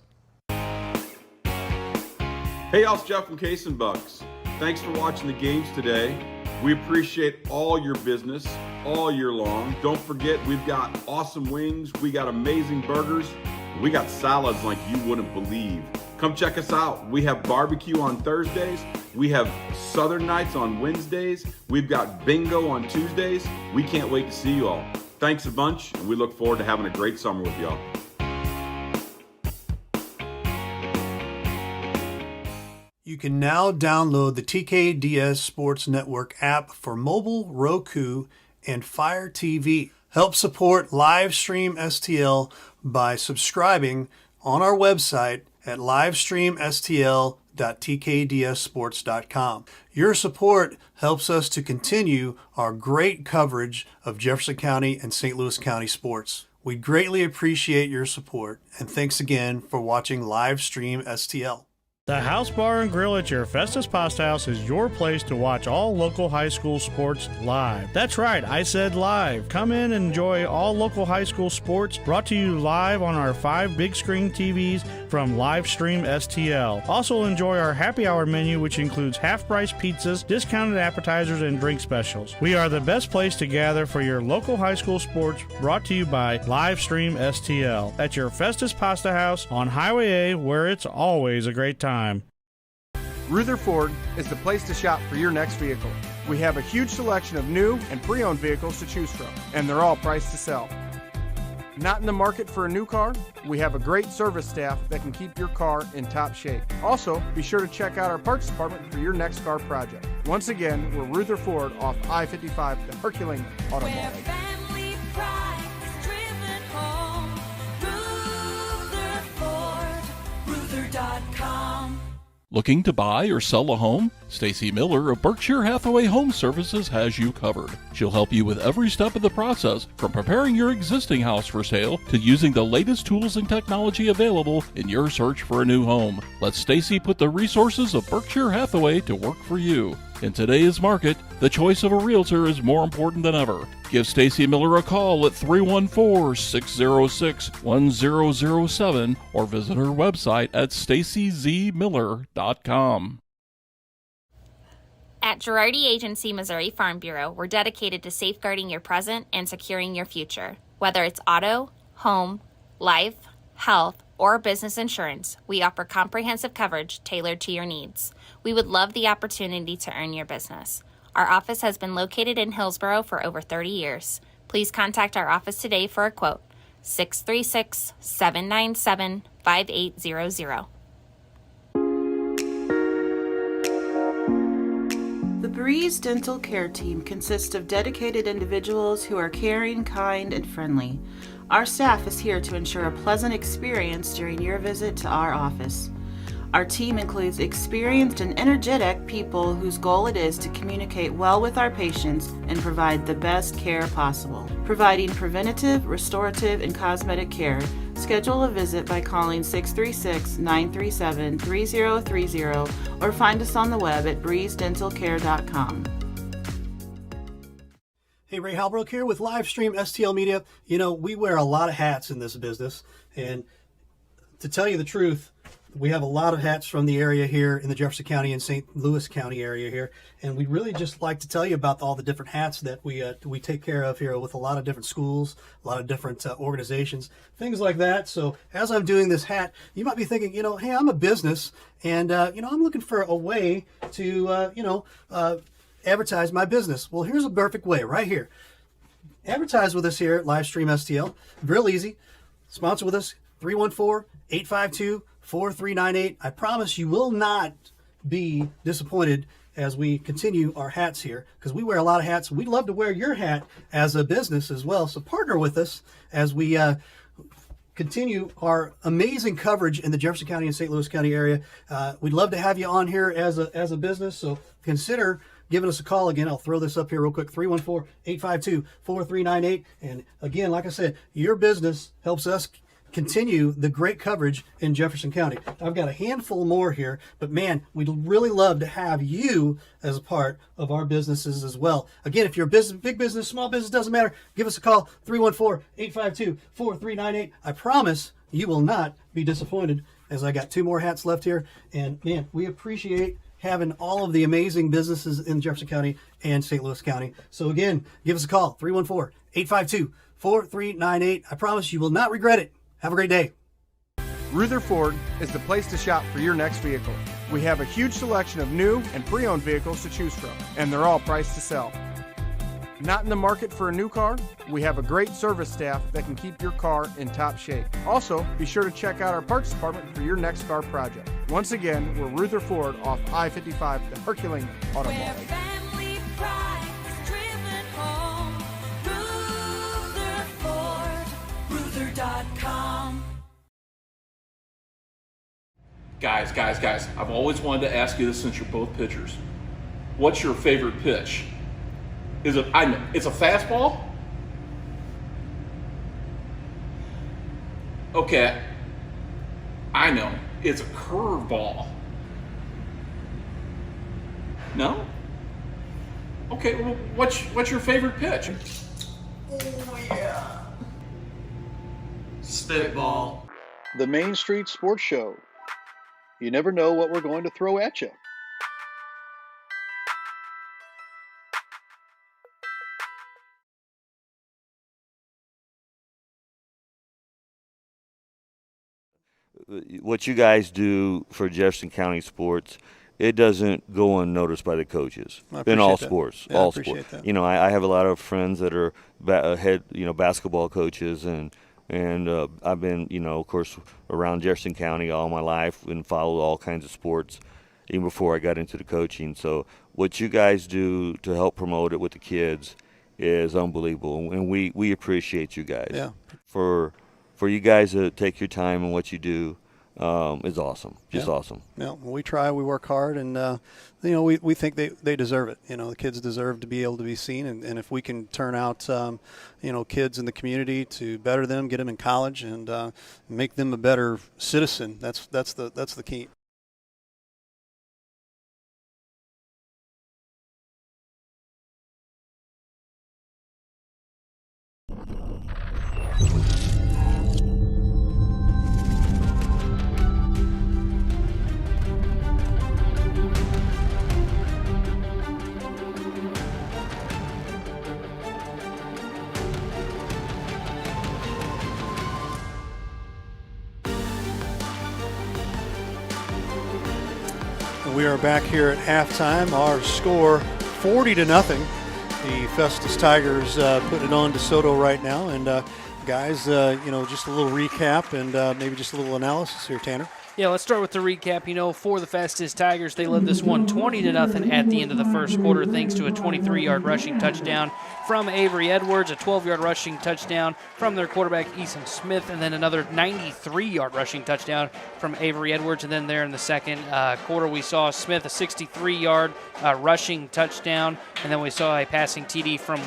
Hey, y'all, it's Jeff from Case and Bucks. Thanks for watching the games today. We appreciate all your business all year long. Don't forget, we've got awesome wings, we got amazing burgers, we got salads like you wouldn't believe. Come check us out. We have barbecue on Thursdays, we have Southern Nights on Wednesdays, we've got bingo on Tuesdays. We can't wait to see you all. Thanks a bunch, and we look forward to having a great summer with y'all.
You can now download the TKDS Sports Network app for mobile, Roku, and Fire TV. Help support Livestream STL by subscribing on our website at livestreamstl.tkdsports.com. Your support helps us to continue our great coverage of Jefferson County and St. Louis County sports. We greatly appreciate your support, and thanks again for watching Livestream STL.
The House Bar and Grill at your Festus Pasta House is your place to watch all local high school sports live. That's right, I said live. Come in and enjoy all local high school sports brought to you live on our 5 big screen TVs from Livestream STL. Also enjoy our happy hour menu, which includes half-price pizzas, discounted appetizers, and drink specials. We are the best place to gather for your local high school sports, brought to you by Livestream STL at your Festus Pasta House on Highway A, where it's always a great time.
Rutherford is the place to shop for your next vehicle. We have a huge selection of new and pre-owned vehicles to choose from, and they're all priced to sell. Not in the market for a new car? We have a great service staff that can keep your car in top shape. Also, be sure to check out our parts department for your next car project. Once again, we're Rutherford off I-55, the Herculean Auto Mall.
Family pride is driven home. Rutherford, Ruther.com.
Looking to buy or sell a home? Stacy Miller of Berkshire Hathaway Home Services has you covered. She'll help you with every step of the process, from preparing your existing house for sale to using the latest tools and technology available in your search for a new home. Let Stacy put the resources of Berkshire Hathaway to work for you. In today's market, the choice of a realtor is more important than ever. Give Stacy Miller a call at 314-606-1007 or visit her website at stacyzmiller.com.
At Girardi Agency Missouri Farm Bureau, we're dedicated to safeguarding your present and securing your future. Whether it's auto, home, life, health, or business insurance, we offer comprehensive coverage tailored to your needs. We would love the opportunity to earn your business. Our office has been located in Hillsborough for over 30 years. Please contact our office today for a quote. 636-797-5800.
The Breeze Dental Care Team consists of dedicated individuals who are caring, kind, and friendly. Our staff is here to ensure a pleasant experience during your visit to our office. Our team includes experienced and energetic people whose goal it is to communicate well with our patients and provide the best care possible. Providing preventative, restorative, and cosmetic care, schedule a visit by calling 636-937-3030 or find us on the web at breezedentalcare.com.
Hey, Ray Halbrook here with Livestream STL Media. You know, we wear a lot of hats in this business, and to tell you the truth, we have a lot of hats from the area here in the Jefferson County and St. Louis County area here, and we'd really just like to tell you about all the different hats that we take care of here with a lot of different schools, a lot of different organizations, things like that. So as I'm doing this hat, you might be thinking, you know, hey, I'm a business, and I'm looking for a way to advertise my business. Well, here's a perfect way right here. Advertise with us here at Livestream STL. Real easy. Sponsor with us, 314-852-4398. I promise you will not be disappointed as we continue our hats here, because we wear a lot of hats. We'd love to wear your hat as a business as well. So partner with us as we continue our amazing coverage in the Jefferson County and St. Louis County area. We'd love to have you on here as a business. So consider giving us a call. Again, I'll throw this up here real quick, 314-852-4398. And again, like I said, your business helps us continue the great coverage in Jefferson County. I've got a handful more here, but man, we'd really love to have you as a part of our businesses as well. Again, if you're a business, big business, small business, doesn't matter, give us a call, 314-852-4398. I promise you will not be disappointed, as I got 2 more hats left here. And man, we appreciate having all of the amazing businesses in Jefferson County and St. Louis County. So again, give us a call, 314-852-4398. I promise you will not regret it. Have a great day.
Ruther Ford is the place to shop for your next vehicle. We have a huge selection of new and pre-owned vehicles to choose from, and they're all priced to sell. Not in the market for a new car? We have a great service staff that can keep your car in top shape. Also, be sure to check out our parts department for your next car project. Once again, we're Ruther Ford off I-55, the Herculean Auto Mall.
Where family pride is driven home. Rutherford.com.
Guys, I've always wanted to ask you this since you're both pitchers. What's your favorite pitch? It's a fastball? Okay, I know. It's a curveball. No? Okay, well, what's your favorite pitch?
Oh, yeah. Spitball.
The Main Street Sports Show. You never know what we're going to throw at you.
What you guys do for Jefferson County sports, it doesn't go unnoticed by the coaches in all sports.
Yeah,
all
I appreciate
sports.
that.
You know, I have a lot of friends that are head, basketball coaches, and I've been, of course, around Jefferson County all my life and followed all kinds of sports, even before I got into the coaching. So what you guys do to help promote it with the kids is unbelievable, and we appreciate you guys.
Yeah.
For you guys to take your time and what you do is awesome. Just awesome.
Yeah, we try, we work hard, and we think they deserve it. The kids deserve to be able to be seen, and if we can turn out kids in the community to better them, get them in college, and make them a better citizen, that's the key. We are back here at halftime. Our score 40-0. The Festus Tigers putting it on DeSoto right now. And guys, just a little recap and maybe just a little analysis here, Tanner.
Yeah, let's start with the recap. For the Festus Tigers, they led this one 20-0 at the end of the first quarter, thanks to a 23-yard rushing touchdown from Avery Edwards, a 12-yard rushing touchdown from their quarterback, Eason Smith, and then another 93-yard rushing touchdown from Avery Edwards. And then there in the second quarter, we saw Smith, a 63-yard rushing touchdown, and then we saw a passing TD from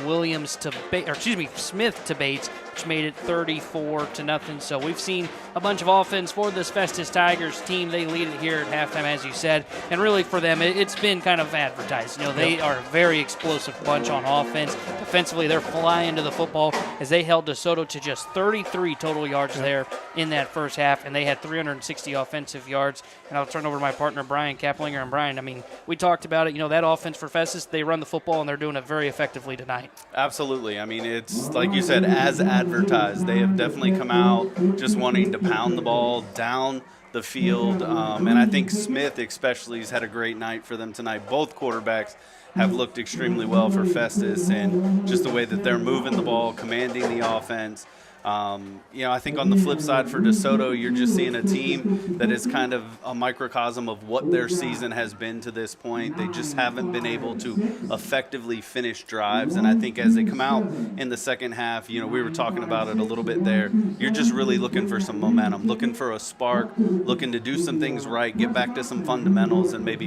Smith to Bates, which made it 34-0. So we've seen a bunch of offense for this Festus Tigers team. They lead it here at halftime, as you said, and really for them, it's been kind of advertised. They are a very explosive bunch on offense. Defensively, they're flying to the football as they held DeSoto to just 33 total yards there in that first half, and they had 360 offensive yards. And I'll turn over to my partner, Brian Kaplinger. And Brian, we talked about it. That offense for Festus, they run the football, and they're doing it very effectively tonight.
Absolutely. It's like you said, as advertised. They have definitely come out just wanting to pound the ball down the field. And I think Smith especially has had a great night for them tonight. Both quarterbacks have looked extremely well for Festus, and just the way that they're moving the ball, commanding the offense. I think on the flip side for DeSoto, you're just seeing a team that is kind of a microcosm of what their season has been to this point. They just haven't been able to effectively finish drives, and I think as they come out in the second half, we were talking about it a little bit there, you're just really looking for some momentum, looking for a spark, looking to do some things right, get back to some fundamentals, and maybe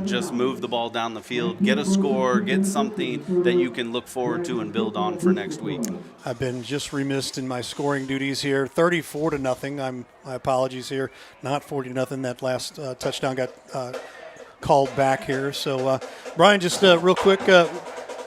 just move the ball down the field, get a score, get something that you can look forward to and build on for next week.
I've been just remiss in my scoring duties here. 34-0. My apologies here. Not 40-0. That last touchdown got called back here. So, Brian, just real quick,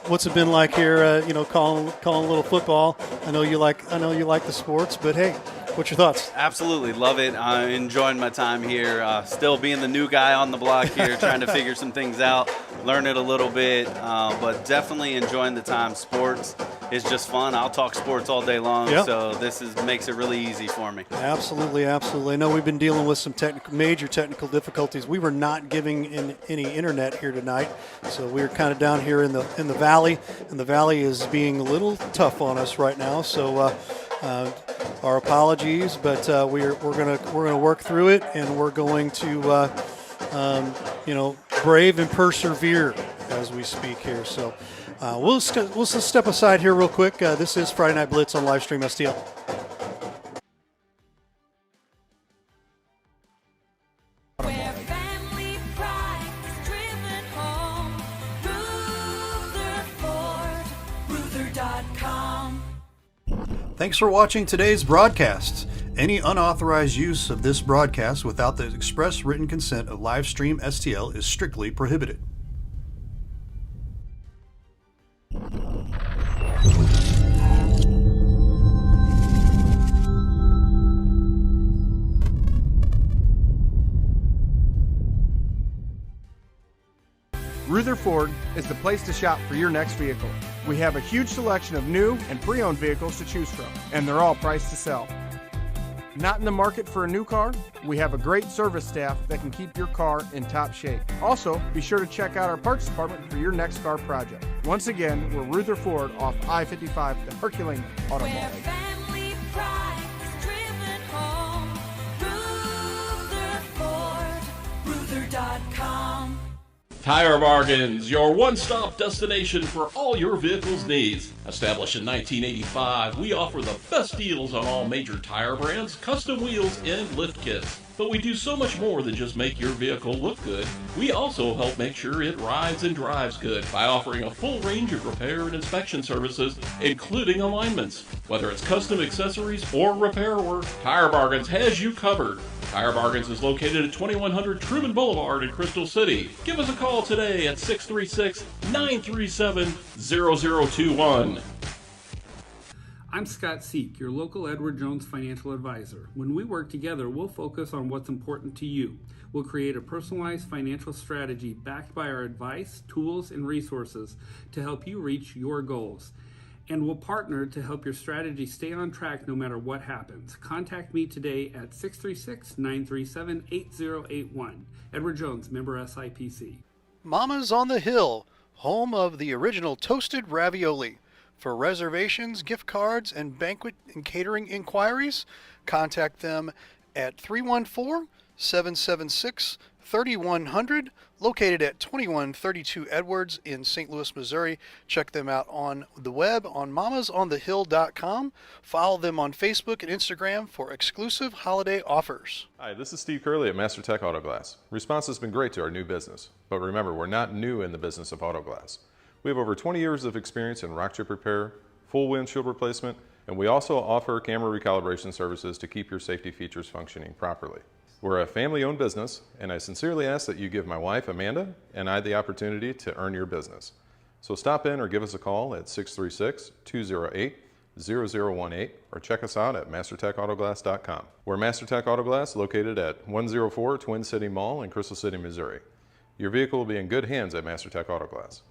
what's it been like here? Calling a little football. I know you like the sports, but hey, what's your thoughts?
Absolutely love it. I'm enjoying my time here. Still being the new guy on the block here, trying to figure some things out, learn it a little bit, but definitely enjoying the time. Sports is just fun. I'll talk sports all day long, so this makes it really easy for me.
Absolutely. I know we've been dealing with some major technical difficulties. We were not giving in any internet here tonight, so we're kind of down here in the valley, and the valley is being a little tough on us right now. So our apologies, but we're gonna work through it, and we're going to brave and persevere as we speak here. So we'll just step aside here real quick. This is Friday Night Blitz on Livestream STL.
Where family pride is driven home. Rutherford.com.
Thanks for watching today's broadcast. Any unauthorized use of this broadcast without the express written consent of Livestream STL is strictly prohibited.
Rutherford is the place to shop for your next vehicle. We have a huge selection of new and pre-owned vehicles to choose from, and they're all priced to sell. Not in the market for a new car? We have a great service staff that can keep your car in top shape. Also, be sure to check out our parts department for your next car project. Once again, we're Rutherford off I-55, the Herculean Auto Mall.
Where family pride is driven home. Rutherford. Ruther.com.
Tire Bargains, your one-stop destination for all your vehicle's needs. Established in 1985, we offer the best deals on all major tire brands, custom wheels, and lift kits. But we do so much more than just make your vehicle look good. We also help make sure it rides and drives good by offering a full range of repair and inspection services, including alignments. Whether it's custom accessories or repair work, Tire Bargains has you covered. Tire Bargains is located at 2100 Truman Boulevard in Crystal City. Give us a call today at 636-937-0021.
I'm Scott Seek, your local Edward Jones financial advisor. When we work together, we'll focus on what's important to you. We'll create a personalized financial strategy backed by our advice, tools, and resources to help you reach your goals. And we'll partner to help your strategy stay on track no matter what happens. Contact me today at 636-937-8081. Edward Jones, member SIPC.
Mama's on the Hill, home of the original toasted ravioli. For reservations, gift cards, and banquet and catering inquiries, contact them at 314-776-3100, located at 2132 Edwards in St. Louis, Missouri. Check them out on the web on mamasonthehill.com. Follow them on Facebook and Instagram for exclusive holiday offers.
Hi, this is Steve Curley at Master Tech Auto Glass. Response has been great to our new business, but remember, we're not new in the business of auto glass. We have over 20 years of experience in rock chip repair, full windshield replacement, and we also offer camera recalibration services to keep your safety features functioning properly. We're a family-owned business, and I sincerely ask that you give my wife, Amanda, and I the opportunity to earn your business. So stop in or give us a call at 636-208-0018 or check us out at mastertechautoglass.com. We're Master Tech Auto Glass, located at 104 Twin City Mall in Crystal City, Missouri. Your vehicle will be in good hands at Master Tech Auto Glass.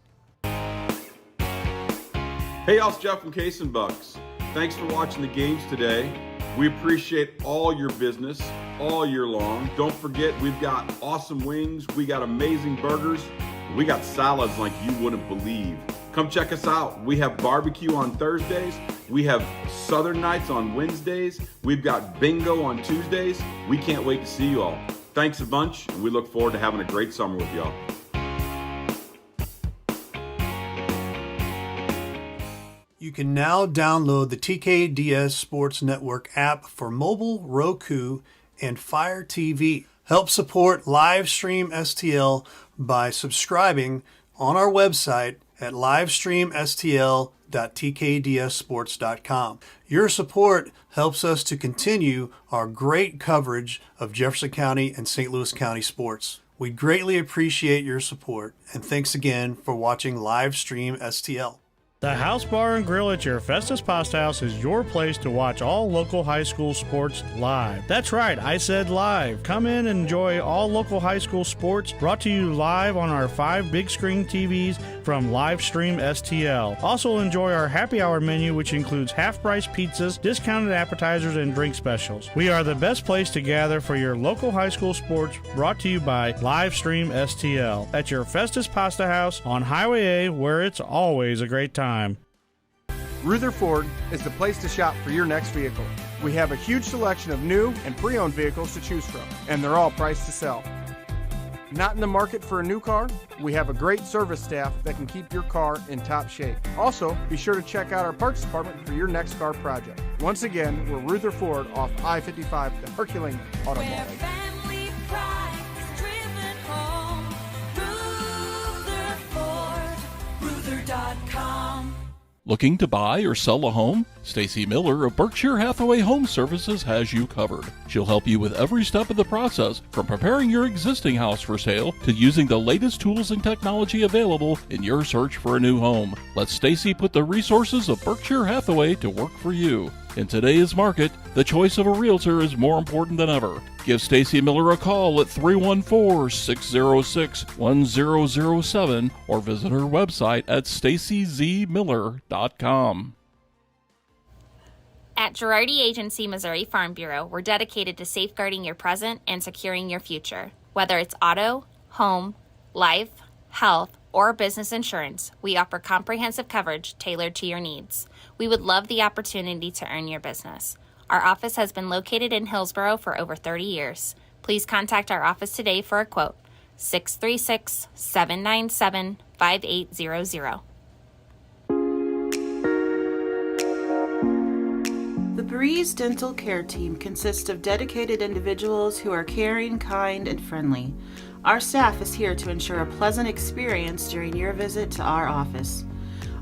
Hey, y'all, it's Jeff from Case and Bucks. Thanks for watching the games today. We appreciate all your business all year long. Don't forget, we've got awesome wings. We got amazing burgers. We got salads like you wouldn't believe. Come check us out. We have barbecue on Thursdays. We have Southern Nights on Wednesdays. We've got bingo on Tuesdays. We can't wait to see you all. Thanks a bunch, and we look forward to having a great summer with y'all.
You can now download the TKDS Sports Network app for mobile, Roku, and Fire TV. Help support Livestream STL by subscribing on our website at livestreamstl.tkdssports.com. Your support helps us to continue our great coverage of Jefferson County and St. Louis County sports. We greatly appreciate your support, and thanks again for watching Livestream STL.
The House Bar and Grill at your Festus Pasta House is your place to watch all local high school sports live. That's right, I said live. Come in and enjoy all local high school sports brought to you live on our 5 big screen TVs from Livestream STL. Also enjoy our happy hour menu, which includes half-price pizzas, discounted appetizers, and drink specials. We are the best place to gather for your local high school sports, brought to you by Livestream STL at your Festus Pasta House on Highway A, where it's always a great time.
Ruther Ford is the place to shop for your next vehicle. We have a huge selection of new and pre-owned vehicles to choose from, and they're all priced to sell. Not in the market for a new car? We have a great service staff that can keep your car in top shape. Also, be sure to check out our parts department for your next car project. Once again, we're Ruther Ford off I-55, the Herculean Auto Mall.
Family pride is driven home. Rutherford, Ruther.com.
Looking to buy or sell a home? Stacy Miller of Berkshire Hathaway Home Services has you covered. She'll help you with every step of the process, from preparing your existing house for sale to using the latest tools and technology available in your search for a new home. Let Stacy put the resources of Berkshire Hathaway to work for you. In today's market, the choice of a realtor is more important than ever. Give Stacy Miller a call at 314-606-1007 or visit her website at stacyzmiller.com.
At Girardi Agency Missouri Farm Bureau, we're dedicated to safeguarding your present and securing your future. Whether it's auto, home, life, health, or business insurance, we offer comprehensive coverage tailored to your needs. We would love the opportunity to earn your business. Our office has been located in Hillsborough for over 30 years. Please contact our office today for a quote. 636-797-5800.
The Breeze Dental Care Team consists of dedicated individuals who are caring, kind, and friendly. Our staff is here to ensure a pleasant experience during your visit to our office.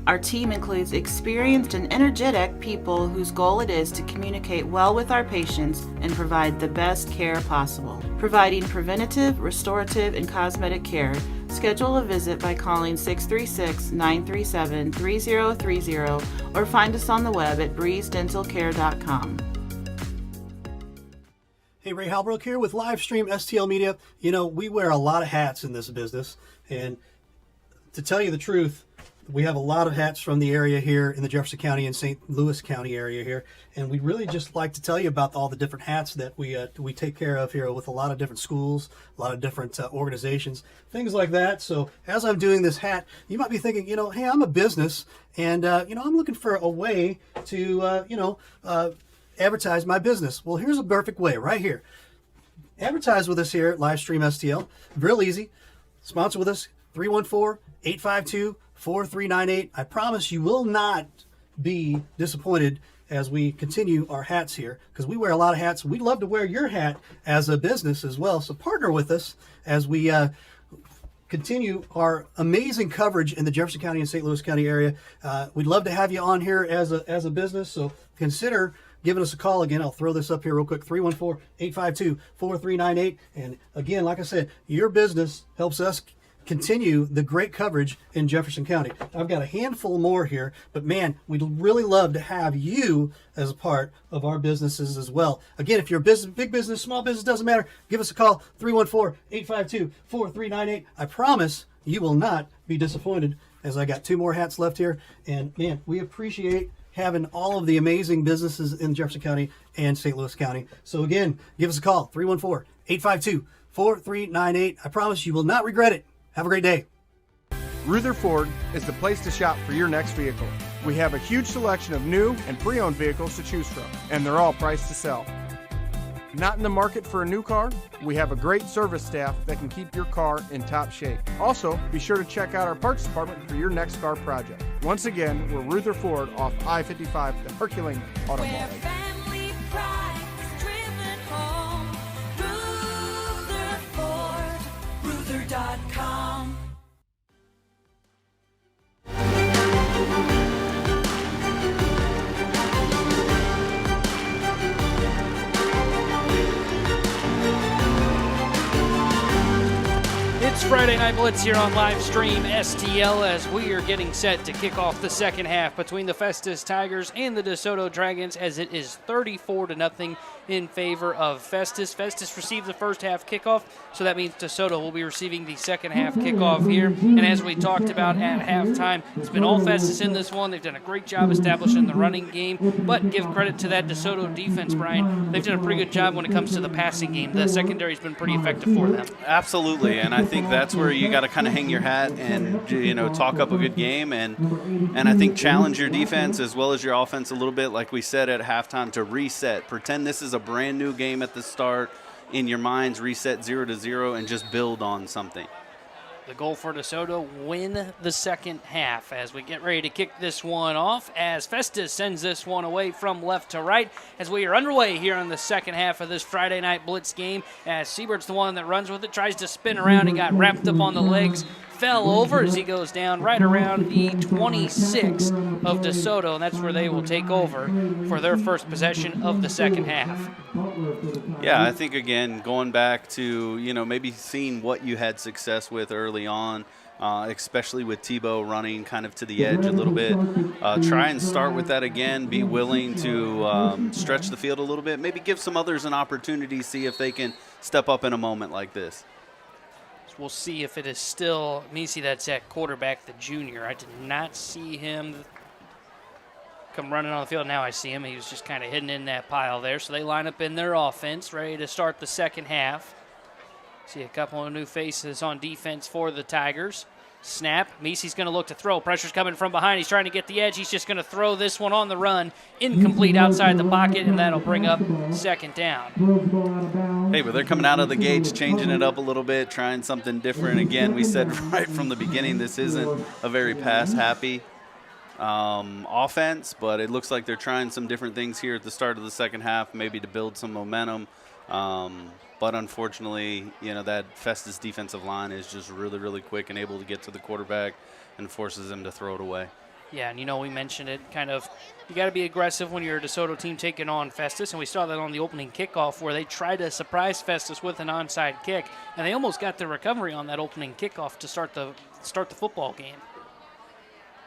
Our team includes experienced and energetic people whose goal it is to communicate well with our patients and provide the best care possible. Providing preventative, restorative, and cosmetic care, schedule a visit by calling 636-937-3030 or find us on the web at breezedentalcare.com.
Hey, Ray Halbrook here with Livestream STL Media. You know, we wear a lot of hats in this business, and to tell you the truth, we have a lot of hats from the area here in the Jefferson County and St. Louis County area here, and we'd really just like to tell you about all the different hats that we take care of here with a lot of different schools, a lot of different organizations, things like that. So as I'm doing this hat, you might be thinking, hey, I'm a business, and I'm looking for a way to advertise my business. Well, here's a perfect way right here. Advertise with us here at Livestream STL. Real easy. Sponsor with us, 314-852-4398. I promise you will not be disappointed as we continue our hats here, because we wear a lot of hats. We'd love to wear your hat as a business as well. So partner with us as we continue our amazing coverage in the Jefferson County and St. Louis County area. We'd love to have you on here as a business. So consider giving us a call. Again, I'll throw this up here real quick, 314-852-4398. And again, like I said, your business helps us continue the great coverage in Jefferson County. I've got a handful more here, but man, we'd really love to have you as a part of our businesses as well. Again, if you're a business, big business, small business, doesn't matter, give us a call, 314-852-4398. I promise you will not be disappointed, as I got 2 more hats left here. And man, we appreciate having all of the amazing businesses in Jefferson County and St. Louis County. So again, give us a call, 314-852-4398. I promise you will not regret it. Have a great day.
Rutherford is the place to shop for your next vehicle. We have a huge selection of new and pre-owned vehicles to choose from, and they're all priced to sell. Not in the market for a new car? We have a great service staff that can keep your car in top shape. Also, be sure to check out our parts department for your next car project. Once again, we're Rutherford off I-55, the Herculean Auto Mall.
Family pride is driven home. Rutherford, Ruther.com.
It's Friday Night Blitz here on live stream STL as we are getting set to kick off the second half between the Festus Tigers and the DeSoto Dragons, as it is 34-0 in favor of Festus. Festus received the first half kickoff, so that means DeSoto will be receiving the second half kickoff here. And as we talked about at halftime, it's been all Festus in this one. They've done a great job establishing the running game, but give credit to that DeSoto defense, Brian. They've done a pretty good job when it comes to the passing game. The secondary's been pretty effective for them.
Absolutely, and I think that's where you got to kind of hang your hat and talk up a good game and I think challenge your defense as well as your offense a little bit, like we said at halftime, to reset. Pretend this is a brand new game at the start. In your minds, reset 0-0 and just build on something.
The goal for DeSoto, win the second half as we get ready to kick this one off as Festus sends this one away from left to right as we are underway here on the second half of this Friday Night Blitz game as Siebert's the one that runs with it, tries to spin around. He got wrapped up on the legs, fell over as he goes down right around the 26 of DeSoto, and that's where they will take over for their first possession of the second half.
Yeah, I think, again, going back to, maybe seeing what you had success with early on, especially with Tebow running kind of to the edge a little bit. Try and start with that again. Be willing to stretch the field a little bit. Maybe give some others an opportunity, see if they can step up in a moment like this.
We'll see if it is still Misi that's at quarterback, the junior. I did not see him come running on the field. Now I see him. He was just kind of hidden in that pile there. So they line up in their offense, ready to start the second half. See a couple of new faces on defense for the Tigers. Snap. Misi's going to look to throw. Pressure's coming from behind. He's trying to get the edge. He's just going to throw this one on the run. Incomplete outside the pocket, and that'll bring up second down.
Hey, but they're coming out of the gates, changing it up a little bit, trying something different. Again, we said right from the beginning this isn't a very pass-happy offense, but it looks like they're trying some different things here at the start of the second half, maybe to build some momentum. But unfortunately, that Festus defensive line is just really, really quick and able to get to the quarterback and forces him to throw it away.
Yeah, and we mentioned it, kind of, you got to be aggressive when you're a DeSoto team taking on Festus, and we saw that on the opening kickoff where they tried to surprise Festus with an onside kick, and they almost got the recovery on that opening kickoff to start the football game.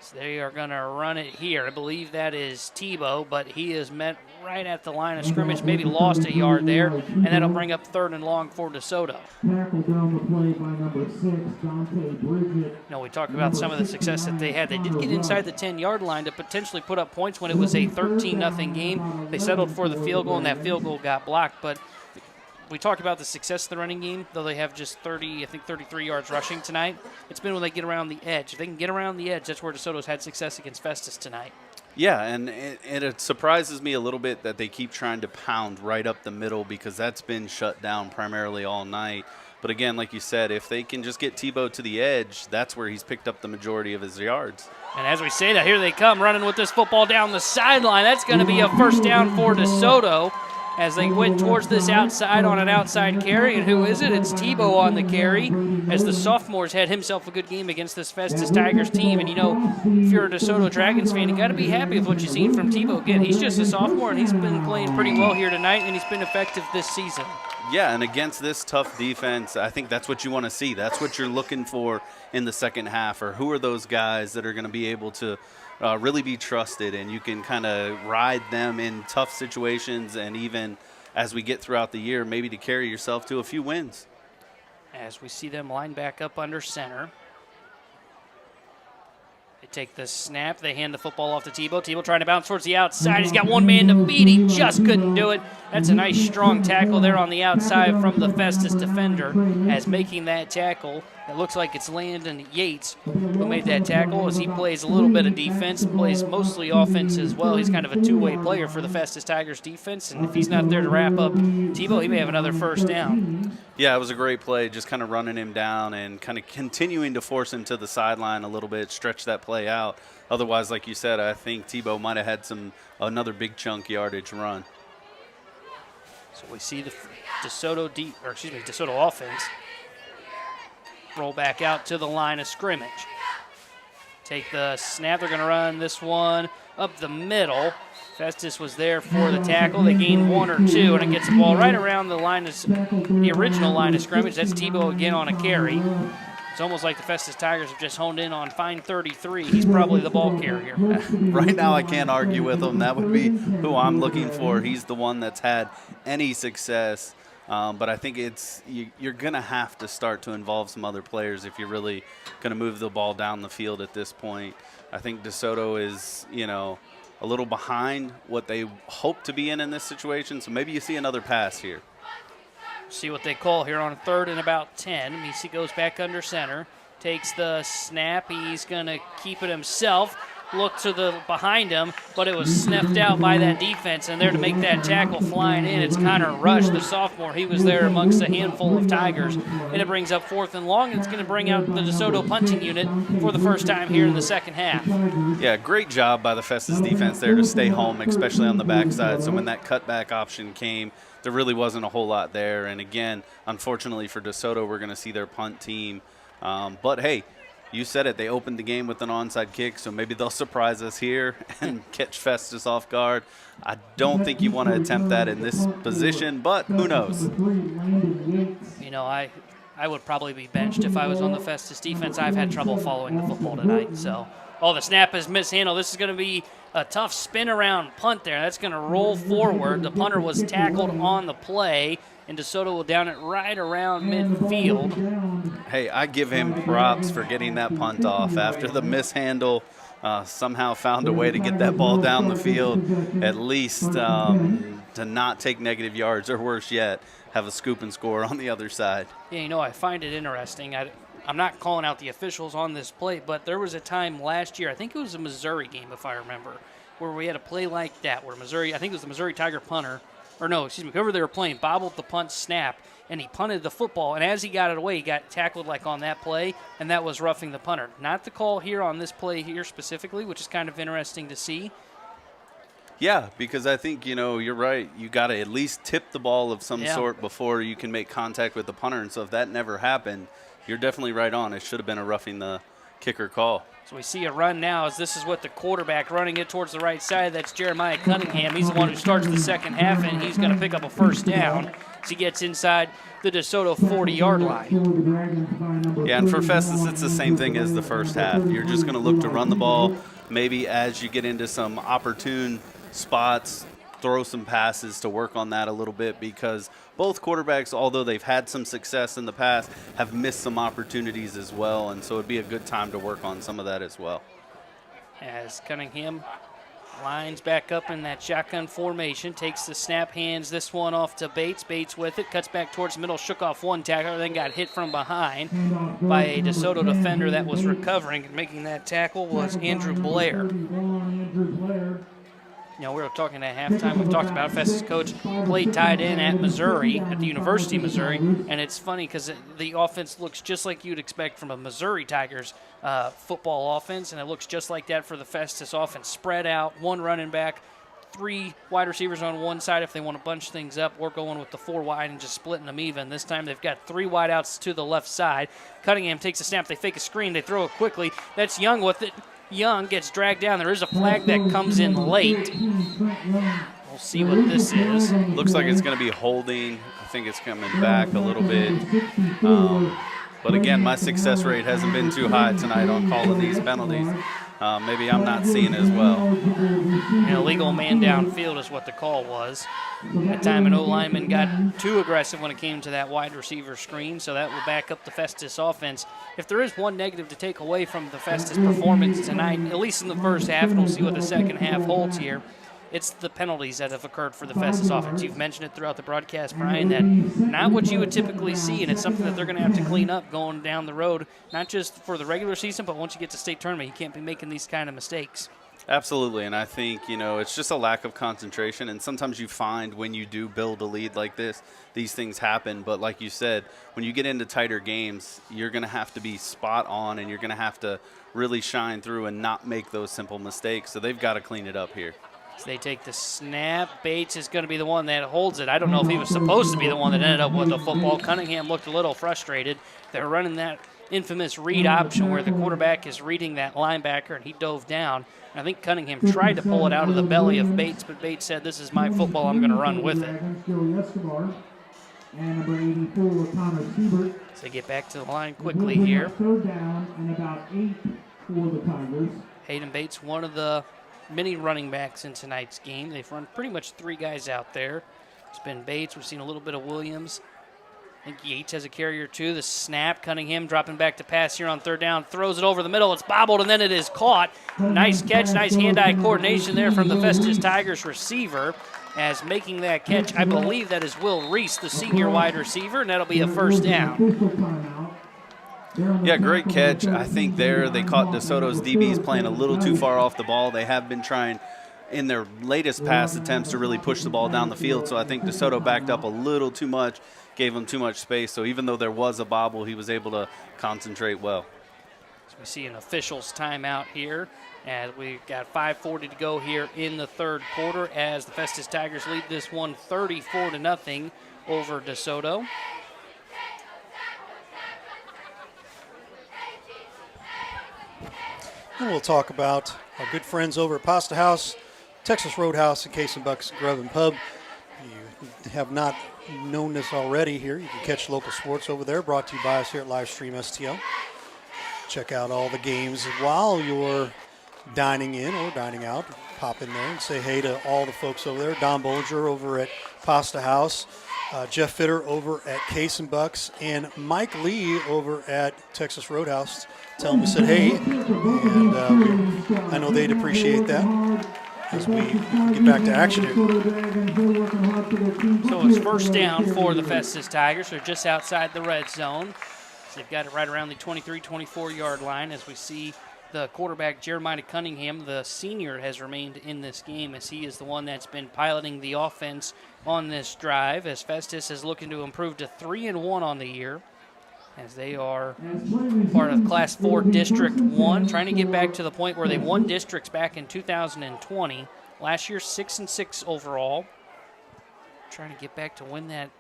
So they are going to run it here. I believe that is Tebow, but he is met right at the line of scrimmage, maybe lost a yard there, and that'll bring up 3rd and long for DeSoto.
Tackle down the play by number 6, Dante Bridget.
We talked about some of the success that they had. They did get inside the 10-yard line to potentially put up points when it was a 13-0 game. They settled for the field goal, and that field goal got blocked, but we talked about the success of the running game, though they have just 33 yards rushing tonight. It's been when they get around the edge. If they can get around the edge, that's where DeSoto's had success against Festus tonight.
Yeah, and it surprises me a little bit that they keep trying to pound right up the middle because that's been shut down primarily all night. But again, like you said, if they can just get Tebow to the edge, that's where he's picked up the majority of his yards.
And as we say that, here they come running with this football down the sideline. That's going to be a first down for DeSoto as they went towards this outside on an outside carry. And who is it? It's Tebow on the carry as the sophomore's had himself a good game against this Festus Tigers team. And, if you're a DeSoto Dragons fan, you got to be happy with what you've seen from Tebow. Again, he's just a sophomore, and he's been playing pretty well here tonight, and he's been effective this season.
Yeah, and against this tough defense, I think that's what you want to see. That's what you're looking for in the second half, or who are those guys that are going to be able to really be trusted, and you can kind of ride them in tough situations, and even as we get throughout the year, maybe to carry yourself to a few wins.
As we see them line back up under center. They take the snap. They hand the football off to Tebow. Tebow trying to bounce towards the outside. He's got one man to beat. He just couldn't do it. That's a nice, strong tackle there on the outside from the Festus defender as making that tackle It looks like it's Landon Yates who made that tackle as he plays a little bit of defense, plays mostly offense as well. He's kind of a two-way player for the Festus Tigers defense, and if he's not there to wrap up Tebow, he may have another first down.
Yeah, it was a great play, just kind of running him down and kind of continuing to force him to the sideline a little bit, stretch that play out. Otherwise, like you said, I think Tebow might have had another big chunk yardage run.
So we see the DeSoto offense roll back out to the line of scrimmage. Take the snap. They're going to run this one up the middle. Festus was there for the tackle. They gain 1 or 2, and it gets the ball right around the original line of scrimmage. That's Tebow again on a carry. It's almost like the Festus Tigers have just honed in on Fine 33. He's probably the ball carrier.
Right now I can't argue with him. That would be who I'm looking for. He's the one that's had any success. But I think you're going to have to start to involve some other players if you're really going to move the ball down the field at this point. I think DeSoto is, a little behind what they hope to be in this situation. So maybe you see another pass here.
See what they call here on 3rd and about 10. Misi goes back under center, takes the snap. He's going to keep it himself. Look to the behind him, but it was sniffed out by that defense, and there to make that tackle flying in, it's Connor Rush, the sophomore. He was there amongst a handful of Tigers, and it brings up 4th and long, and it's going to bring out the DeSoto punting unit for the first time here in the second half.
Yeah, great job by the Festus defense there to stay home, especially on the backside. So when that cutback option came, there really wasn't a whole lot there. And again, unfortunately for DeSoto, we're going to see their punt team. But hey, you said it. They opened the game with an onside kick, so maybe they'll surprise us here and catch Festus off guard. I don't think you want to attempt that in this position, but who knows?
I would probably be benched if I was on the Festus defense. I've had trouble following the football tonight. So, the snap is mishandled. This is going to be a tough spin-around punt there. That's going to roll forward. The punter was tackled on the play, and DeSoto will down it right around midfield.
Hey, I give him props for getting that punt off. After the mishandle, somehow found a way to get that ball down the field, at least to not take negative yards, or worse yet, have a scoop and score on the other side.
Yeah, I find it interesting. I'm not calling out the officials on this play, but there was a time last year, I think it was a Missouri game if I remember, where we had a play like that, where I think it was the Missouri Tiger punter, whoever they were playing, bobbled the punt snap, and he punted the football, and as he got it away, he got tackled like on that play, and that was roughing the punter. Not the call here on this play here specifically, which is kind of interesting to see.
Yeah, because I think, you're right. You got to at least tip the ball of some sort before you can make contact with the punter, and so if that never happened, you're definitely right on. It should have been a roughing the kicker call.
So we see a run now as this is what the quarterback running it towards the right side. That's Jeremiah Cunningham. He's the one who starts the second half, and he's going to pick up a first down as he gets inside the DeSoto 40-yard line.
Yeah, and for Festus, it's the same thing as the first half. You're just going to look to run the ball. Maybe as you get into some opportune spots, throw some passes to work on that a little bit, because both quarterbacks, although they've had some success in the past, have missed some opportunities as well, and so it'd be a good time to work on some of that as well.
As Cunningham lines back up in that shotgun formation, takes the snap, hands this one off to Bates. Bates with it, cuts back towards the middle, shook off one tackler, then got hit from behind by a DeSoto defender that was recovering, and making that tackle was Andrew Blair. We were talking at halftime. We've talked about Festus coach played tight end at Missouri, at the University of Missouri, and it's funny because the offense looks just like you'd expect from a Missouri Tigers football offense, and it looks just like that for the Festus offense. Spread out, one running back, 3 wide receivers on one side if they want to bunch things up. We're going with the 4 wide and just splitting them even. This time they've got 3 wide outs to the left side. Cunningham takes a snap. They fake a screen. They throw it quickly. That's Young with it. Young gets dragged down. There is a flag that comes in late. We'll see what this is.
Looks like it's going to be holding. I think it's coming back a little bit. But again, my success rate hasn't been too high tonight on calling these penalties. Maybe I'm not seeing as well.
An illegal man downfield is what the call was. That time an O-lineman got too aggressive when it came to that wide receiver screen, so that will back up the Festus offense. If there is one negative to take away from the Festus performance tonight, at least in the first half, and we'll see what the second half holds here, it's the penalties that have occurred for the Festus offense. You've mentioned it throughout the broadcast, Brian, that not what you would typically see, and it's something that they're going to have to clean up going down the road, not just for the regular season, but once you get to state tournament, you can't be making these kind of mistakes.
Absolutely, and I think, it's just a lack of concentration, and sometimes you find when you do build a lead like this, these things happen. But like you said, when you get into tighter games, you're going to have to be spot on, and you're going to have to really shine through and not make those simple mistakes. So they've got to clean it up here.
So they take the snap. Bates is going to be the one that holds it. I don't know if he was supposed to be the one that ended up with the football. Cunningham looked a little frustrated. They're running that infamous read option where the quarterback is reading that linebacker, and he dove down. And I think Cunningham tried to pull it out of the belly of Bates, but Bates said, "This is my football. I'm going to run with it."
And number 84, Thomas Siebert.
So they get back to the line quickly here.
Third down and about 8 for the Tigers.
Hayden Bates, one of the many running backs in tonight's game. They've run pretty much 3 guys out there. It's been Bates. We've seen a little bit of Williams. I think Yates has a carrier too. The snap, Cunningham dropping back to pass here on third down. Throws it over the middle. It's bobbled, and then it is caught. Nice catch, nice hand-eye coordination there from the Festus Tigers receiver. As making that catch, I believe that is Will Reese, the senior wide receiver, and that'll be a first down.
Yeah, great catch. I think there they caught DeSoto's DBs playing a little too far off the ball. They have been trying in their latest pass attempts to really push the ball down the field, so I think DeSoto backed up a little too much, gave him too much space. So even though there was a bobble, he was able to concentrate well.
So we see an official's timeout here, and we've got 5:40 to go here in the third quarter as the Festus Tigers lead this one 34-0 over DeSoto.
And we'll talk about our good friends over at Pasta House, Texas Roadhouse, and Case and Bucks Grub and Pub. You have not known this already here. You can catch local sports over there, brought to you by us here at Livestream STL. Check out all the games while you're dining in or dining out. Pop in there and say hey to all the folks over there. Don Bollinger over at Pasta House, Jeff Fitter over at Case and Bucks, and Mike Lee over at Texas Roadhouse. Tell them we said hey, and I know they'd appreciate that as we get back to action here.
So it's first down for the Festus Tigers. They're just outside the red zone. So they've got it right around the 23-24-yard line as we see the quarterback, Jeremiah Cunningham, the senior, has remained in this game as he is the one that's been piloting the offense on this drive as Festus is looking to improve to 3-1 on the year as they are part of Class 4 District 1, trying to get back to the point where they won districts back in 2020. Last year, 6-6 overall. Trying to get back to win that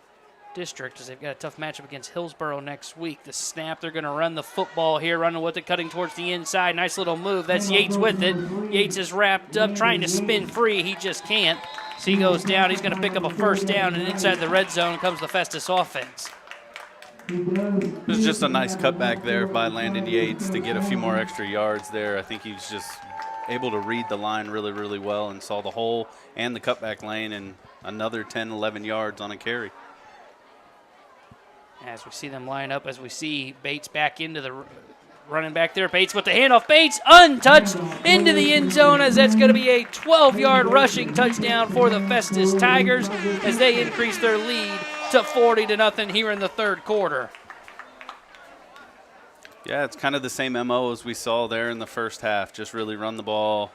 district as they've got a tough matchup against Hillsboro next week. The snap, they're going to run the football here, running with it, cutting towards the inside. Nice little move. That's Yates with it. Yates is wrapped up, trying to spin free. He just can't. So he goes down. He's going to pick up a first down, and inside the red zone comes the Festus offense.
It was just a nice cutback there by Landon Yates to get a few more extra yards there. I think he was just able to read the line really, really well and saw the hole and the cutback lane and another 10, 11 yards on a carry.
As we see them line up, as we see Bates back into the running back there. Bates with the handoff. Bates untouched into the end zone as that's going to be a 12-yard rushing touchdown for the Festus Tigers as they increase their lead to 40-0 here in the third quarter.
Yeah, it's kind of the same MO as we saw there in the first half. Just really run the ball,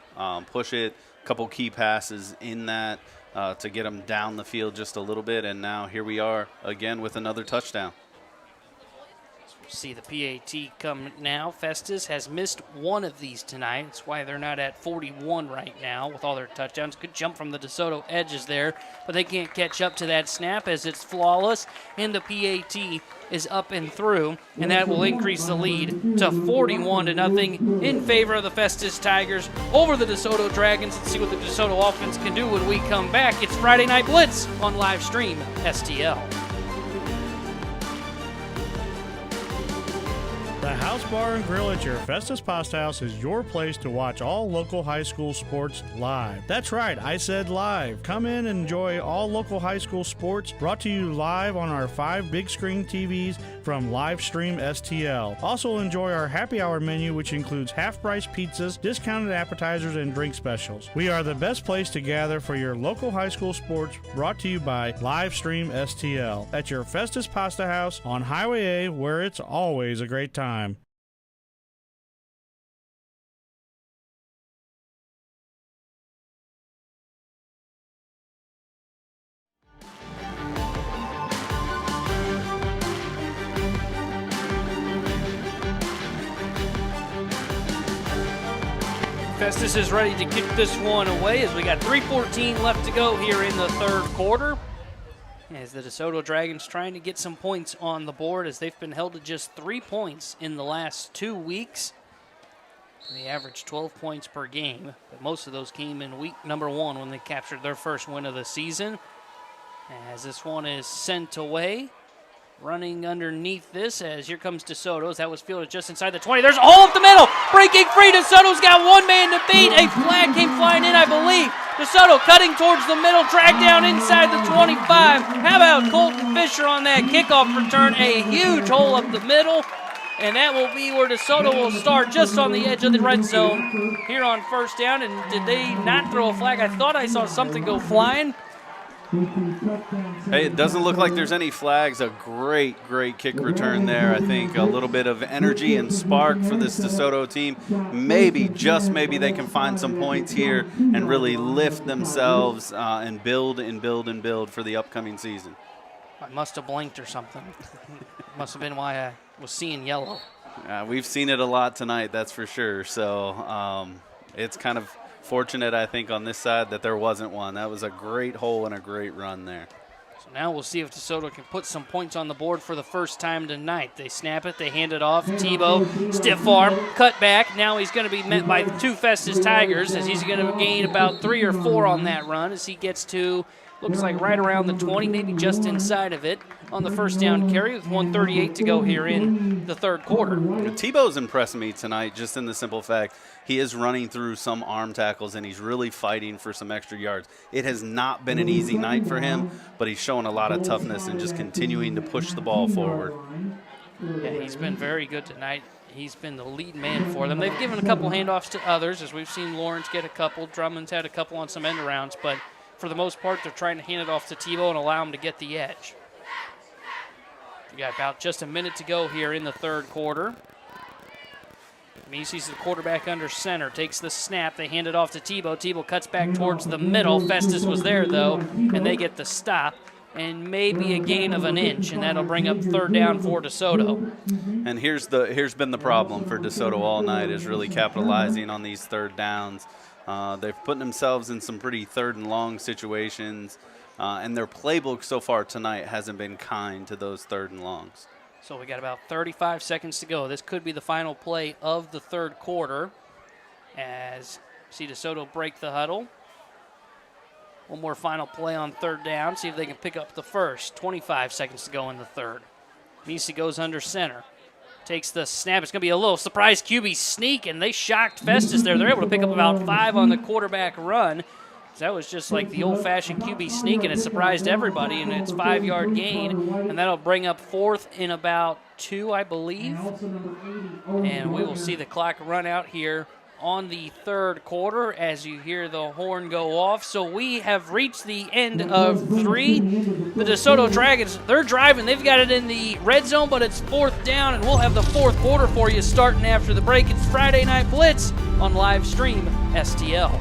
push it, a couple key passes in that to get them down the field just a little bit. And now here we are again with another touchdown.
See the PAT come now. Festus has missed one of these tonight. That's why they're not at 41 right now with all their touchdowns. Good jump from the DeSoto edges there, but they can't catch up to that snap as it's flawless, and the PAT is up and through, and that will increase the lead to 41-0 in favor of the Festus Tigers over the DeSoto Dragons. Let's see what the DeSoto offense can do when we come back. It's Friday Night Blitz on Livestream STL.
The House Bar and Grill at your Festus Pasta House is your place to watch all local high school sports live. That's right, I said live. Come in and enjoy all local high school sports brought to you live on our 5 big screen TVs from Livestream STL. Also enjoy our happy hour menu, which includes half-price pizzas, discounted appetizers, and drink specials. We are the best place to gather for your local high school sports, brought to you by Livestream STL at your Festus Pasta House on Highway A, where it's always a great time.
Festus is ready to kick this one away as we got 3:14 left to go here in the third quarter. As the DeSoto Dragons trying to get some points on the board as they've been held to just 3 points in the last 2 weeks. They averaged 12 points per game, but most of those came in week number 1 when they captured their first win of the season. As this one is sent away. Running underneath this as here comes DeSoto. That was fielded just inside the 20. There's a hole up the middle. Breaking free. DeSoto's got one man to beat. A flag came flying in, I believe. DeSoto cutting towards the middle. Dragged down inside the 25. How about Colton Fisher on that kickoff return? A huge hole up the middle. And that will be where DeSoto will start just on the edge of the red zone here on first down. And did they not throw a flag? I thought I saw something go flying.
Hey, it doesn't look like there's any flags. A great kick return there. I think a little bit of energy and spark for this DeSoto team. Maybe, just maybe, they can find some points here and really lift themselves and build for the upcoming season.
I must have blinked or something. Must have been why I was seeing yellow.
We've seen it a lot tonight, that's for sure. So it's kind of fortunate, I think, on this side that there wasn't one. That was a great hole and a great run there.
So now we'll see if DeSoto can put some points on the board for the first time tonight. They snap it, they hand it off. Tebow, stiff arm, cut back. Now he's going to be met by 2 Festus Tigers as he's going to gain about 3 or 4 on that run as he gets to, looks like right around the 20, maybe just inside of it on the first down carry with 1:38 to go here in the third quarter.
Tebow's impressed me tonight just in the simple fact he is running through some arm tackles and he's really fighting for some extra yards. It has not been an easy night for him, but he's showing a lot of toughness and just continuing to push the ball forward.
Yeah, he's been very good tonight. He's been the lead man for them. They've given a couple handoffs to others, as we've seen Lawrence get a couple. Drummond's had a couple on some end arounds, but for the most part, they're trying to hand it off to Tebow and allow him to get the edge. We got about just a minute to go here in the third quarter. Macy's the quarterback under center, takes the snap. They hand it off to Tebow. Tebow cuts back towards the middle. Festus was there, though, and they get the stop. And maybe a gain of an inch, and that'll bring up third down for DeSoto.
And here's been the problem for DeSoto all night, is really capitalizing on these third downs. They've put themselves in some pretty third and long situations, and their playbook so far tonight hasn't been kind to those third and longs.
So we got about 35 seconds to go. This could be the final play of the third quarter as see DeSoto break the huddle. One more final play on third down, see if they can pick up the first. 25 seconds to go in the third. Misi goes under center. Takes the snap. It's going to be a little surprise QB sneak, and they shocked Festus there. They're able to pick up about 5 on the quarterback run. That was just like the old-fashioned QB sneak, and it surprised everybody, and it's 5-yard gain, and that'll bring up fourth in about 2, I believe. And we will see the clock run out here on the third quarter as you hear the horn go off. So we have reached the end of 3. The DeSoto Dragons, they're driving. They've got it in the red zone, but it's fourth down, and we'll have the fourth quarter for you starting after the break. It's Friday Night Blitz on live stream STL.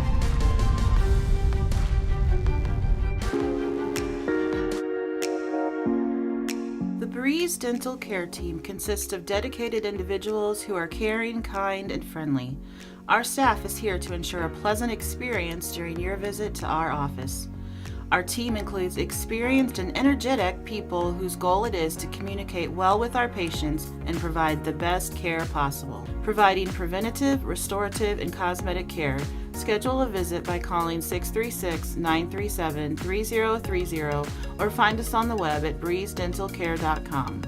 The Breeze Dental Care Team consists of dedicated individuals who are caring, kind, and friendly. Our staff is here to ensure a pleasant experience during your visit to our office. Our team includes experienced and energetic people whose goal it is to communicate well with our patients and provide the best care possible. Providing preventative, restorative, and cosmetic care. Schedule a visit by calling 636-937-3030 or find us on the web at breezedentalcare.com.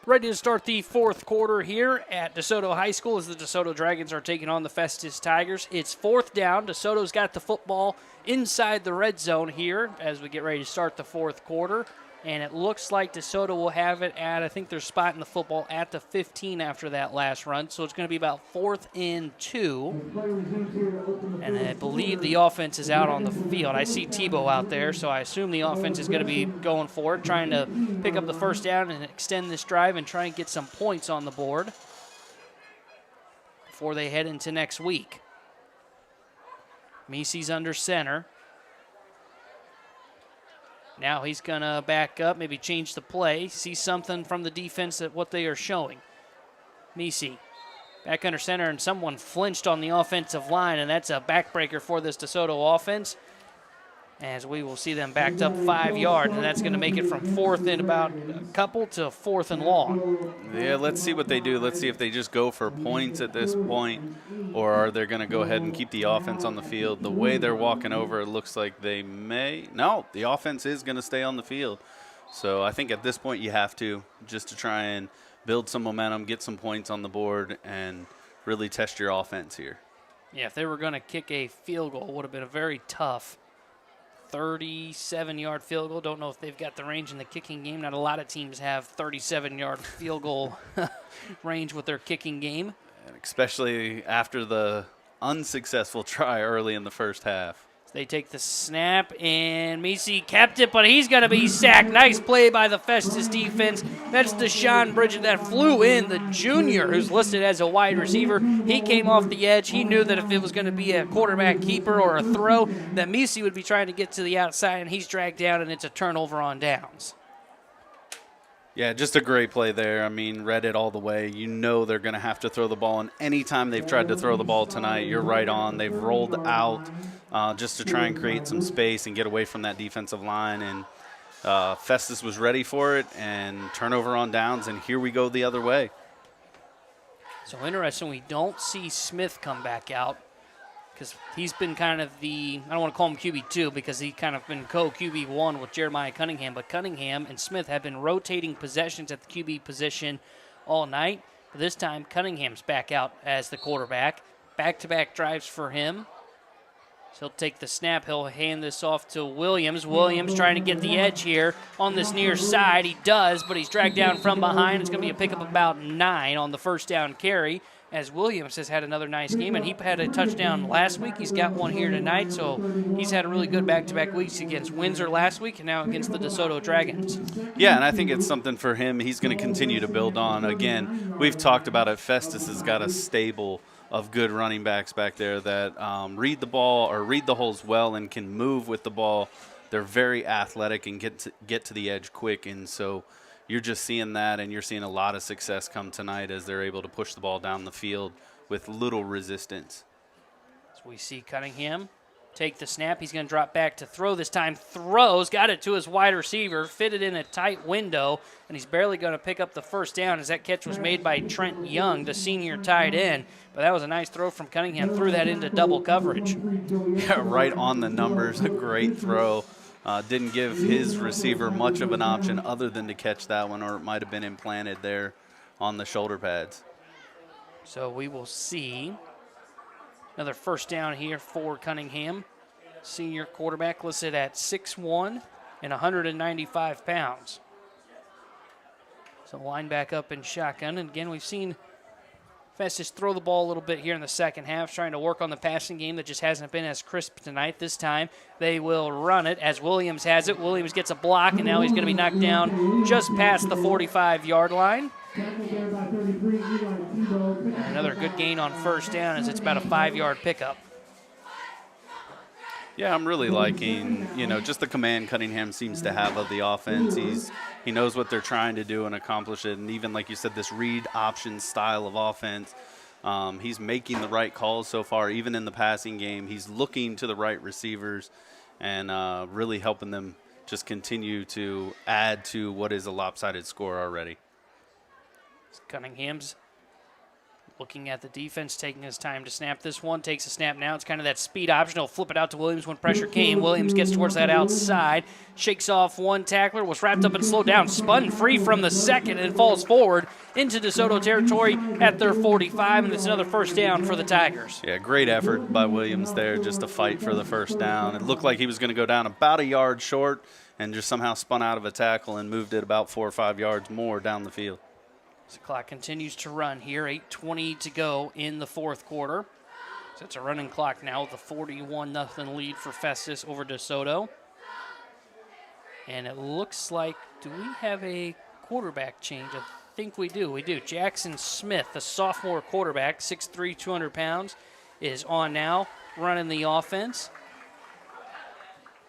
Ready to start the fourth quarter here at DeSoto High School as the DeSoto Dragons are taking on the Festus Tigers. It's fourth down. DeSoto's got the football inside the red zone here as we get ready to start the fourth quarter. And it looks like DeSoto will have it at, I think they're spotting the football at the 15 after that last run. So it's going to be about 4th and 2. And I believe the offense is out on the field. I see Tebow out there, so I assume the offense is going to be going for it, trying to pick up the first down and extend this drive and try and get some points on the board before they head into next week. Misi's under center. Now he's going to back up, maybe change the play, see something from the defense at what they are showing. Misi back under center, and someone flinched on the offensive line, and that's a backbreaker for this DeSoto offense, as we will see them backed up 5 yards, and that's going to make it from 4th and about a couple to 4th and long.
Yeah, let's see what they do. Let's see if they just go for points at this point, or are they going to go ahead and keep the offense on the field? The way they're walking over, it looks like they may. No, the offense is going to stay on the field. So I think at this point you have to, just to try and build some momentum, get some points on the board, and really test your offense here.
Yeah, if they were going to kick a field goal, it would have been a very tough 37-yard field goal. Don't know if they've got the range in the kicking game. Not a lot of teams have 37-yard field goal range with their kicking game.
And especially after the unsuccessful try early in the first half.
They take the snap, and Misi kept it, but he's going to be sacked. Nice play by the Festus defense. That's Deshaun Bridget that flew in, the junior, who's listed as a wide receiver. He came off the edge. He knew that if it was going to be a quarterback keeper or a throw, that Misi would be trying to get to the outside, and he's dragged down, and it's a turnover on downs.
Yeah, just a great play there. I mean, read it all the way. You know they're going to have to throw the ball, and anytime they've tried to throw the ball tonight, you're right on. They've rolled out just to try and create some space and get away from that defensive line, and Festus was ready for it, and turnover on downs, and here we go the other way.
So interesting, we don't see Smith come back out because he's been kind of the, I don't want to call him QB2 because he kind of been co-QB1 with Jeremiah Cunningham, but Cunningham and Smith have been rotating possessions at the QB position all night. But this time, Cunningham's back out as the quarterback. Back-to-back drives for him. So he'll take the snap. He'll hand this off to Williams. Williams trying to get the edge here on this near side. He does, but he's dragged down from behind. It's going to be a pickup about 9 on the first down carry, as Williams has had another nice game, and he had a touchdown last week. He's got one here tonight, so he's had a really good back-to-back weeks against Windsor last week and now against the DeSoto Dragons.
Yeah, and I think it's something for him he's going to continue to build on. Again, we've talked about it. Festus has got a stable of good running backs back there that read the ball or read the holes well and can move with the ball. They're very athletic and get to the edge quick, and so you're just seeing that, and you're seeing a lot of success come tonight as they're able to push the ball down the field with little resistance.
So we see Cunningham take the snap. He's going to drop back to throw this time. Throws, got it to his wide receiver, fitted in a tight window, and he's barely going to pick up the first down as that catch was made by Trent Young, the senior tight end. But that was a nice throw from Cunningham. Threw that into double coverage.
Yeah, right on the numbers. A great throw. Didn't give his receiver much of an option other than to catch that one, or it might have been implanted there on the shoulder pads.
So we will see another first down here for Cunningham. Senior quarterback listed at 6'1" and 195 pounds. So line back up in shotgun. And again, we've seen Festus throw the ball a little bit here in the second half, trying to work on the passing game that just hasn't been as crisp tonight. This time they will run it as Williams has it. Williams gets a block, and now he's going to be knocked down just past the 45-yard line. Another good gain on first down as it's about a 5-yard pickup.
Yeah, I'm really liking, just the command Cunningham seems to have of the offense. He knows what they're trying to do and accomplish it. And even, like you said, this read option style of offense, he's making the right calls so far, even in the passing game. He's looking to the right receivers and really helping them just continue to add to what is a lopsided score already.
Cunningham's Looking at the defense, taking his time to snap this one. Takes a snap now. It's kind of that speed option. He'll flip it out to Williams when pressure came. Williams gets towards that outside. Shakes off one tackler. Was wrapped up and slowed down. Spun free from the second and falls forward into DeSoto territory at their 45. And it's another first down for the Tigers.
Yeah, great effort by Williams there just to fight for the first down. It looked like he was going to go down about a yard short and just somehow spun out of a tackle and moved it about 4 or 5 yards more down the field.
The clock continues to run here. 8:20 to go in the fourth quarter. So it's a running clock now with a 41-0 lead for Festus over DeSoto. And it looks like, do we have a quarterback change? I think we do. We do. Jackson Smith, the sophomore quarterback, 6'3", 200 pounds, is on now, running the offense.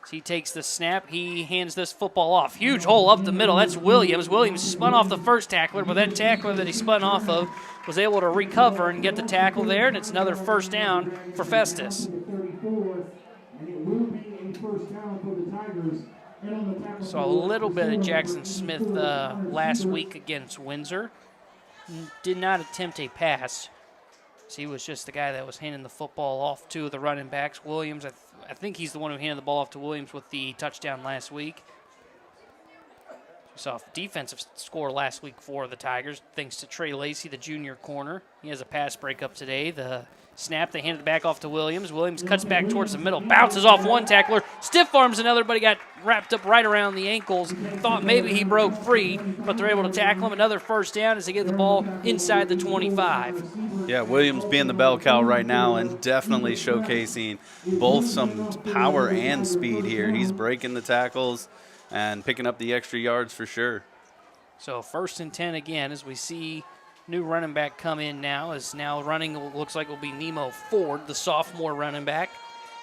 He takes the snap. He hands this football off. Huge hole up the middle. That's Williams. Williams spun off the first tackler, but that tackler that he spun off of was able to recover and get the tackle there, and it's another first down for Festus. Saw a little bit of Jackson Smith last week against Windsor. Did not attempt a pass. So he was just the guy that was handing the football off to the running backs. Williams, I think he's the one who handed the ball off to Williams with the touchdown last week. We saw a defensive score last week for the Tigers, thanks to Trey Lacey, the junior corner. He has a pass breakup today. The snap, they handed it back off to Williams. Williams cuts back towards the middle, bounces off one tackler, stiff arms another, but he got wrapped up right around the ankles. Thought maybe he broke free, but they're able to tackle him. Another first down as they get the ball inside the 25.
Yeah, Williams being the bell cow right now and definitely showcasing both some power and speed here. He's breaking the tackles and picking up the extra yards for sure.
So 1st and 10 again as we see new running back come in now. Is now running, looks like it will be Nemo Ford, the sophomore running back.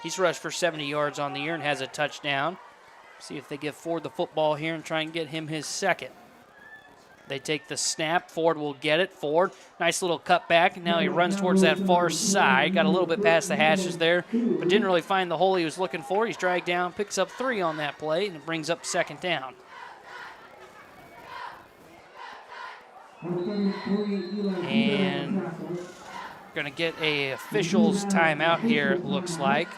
He's rushed for 70 yards on the year and has a touchdown. See if they give Ford the football here and try and get him his second. They take the snap. Ford will get it. Ford, nice little cut back. Now he runs towards that far side. Got a little bit past the hashes there, but didn't really find the hole he was looking for. He's dragged down, picks up 3 on that play, and it brings up 2nd down. And going to get a officials timeout here, it looks like,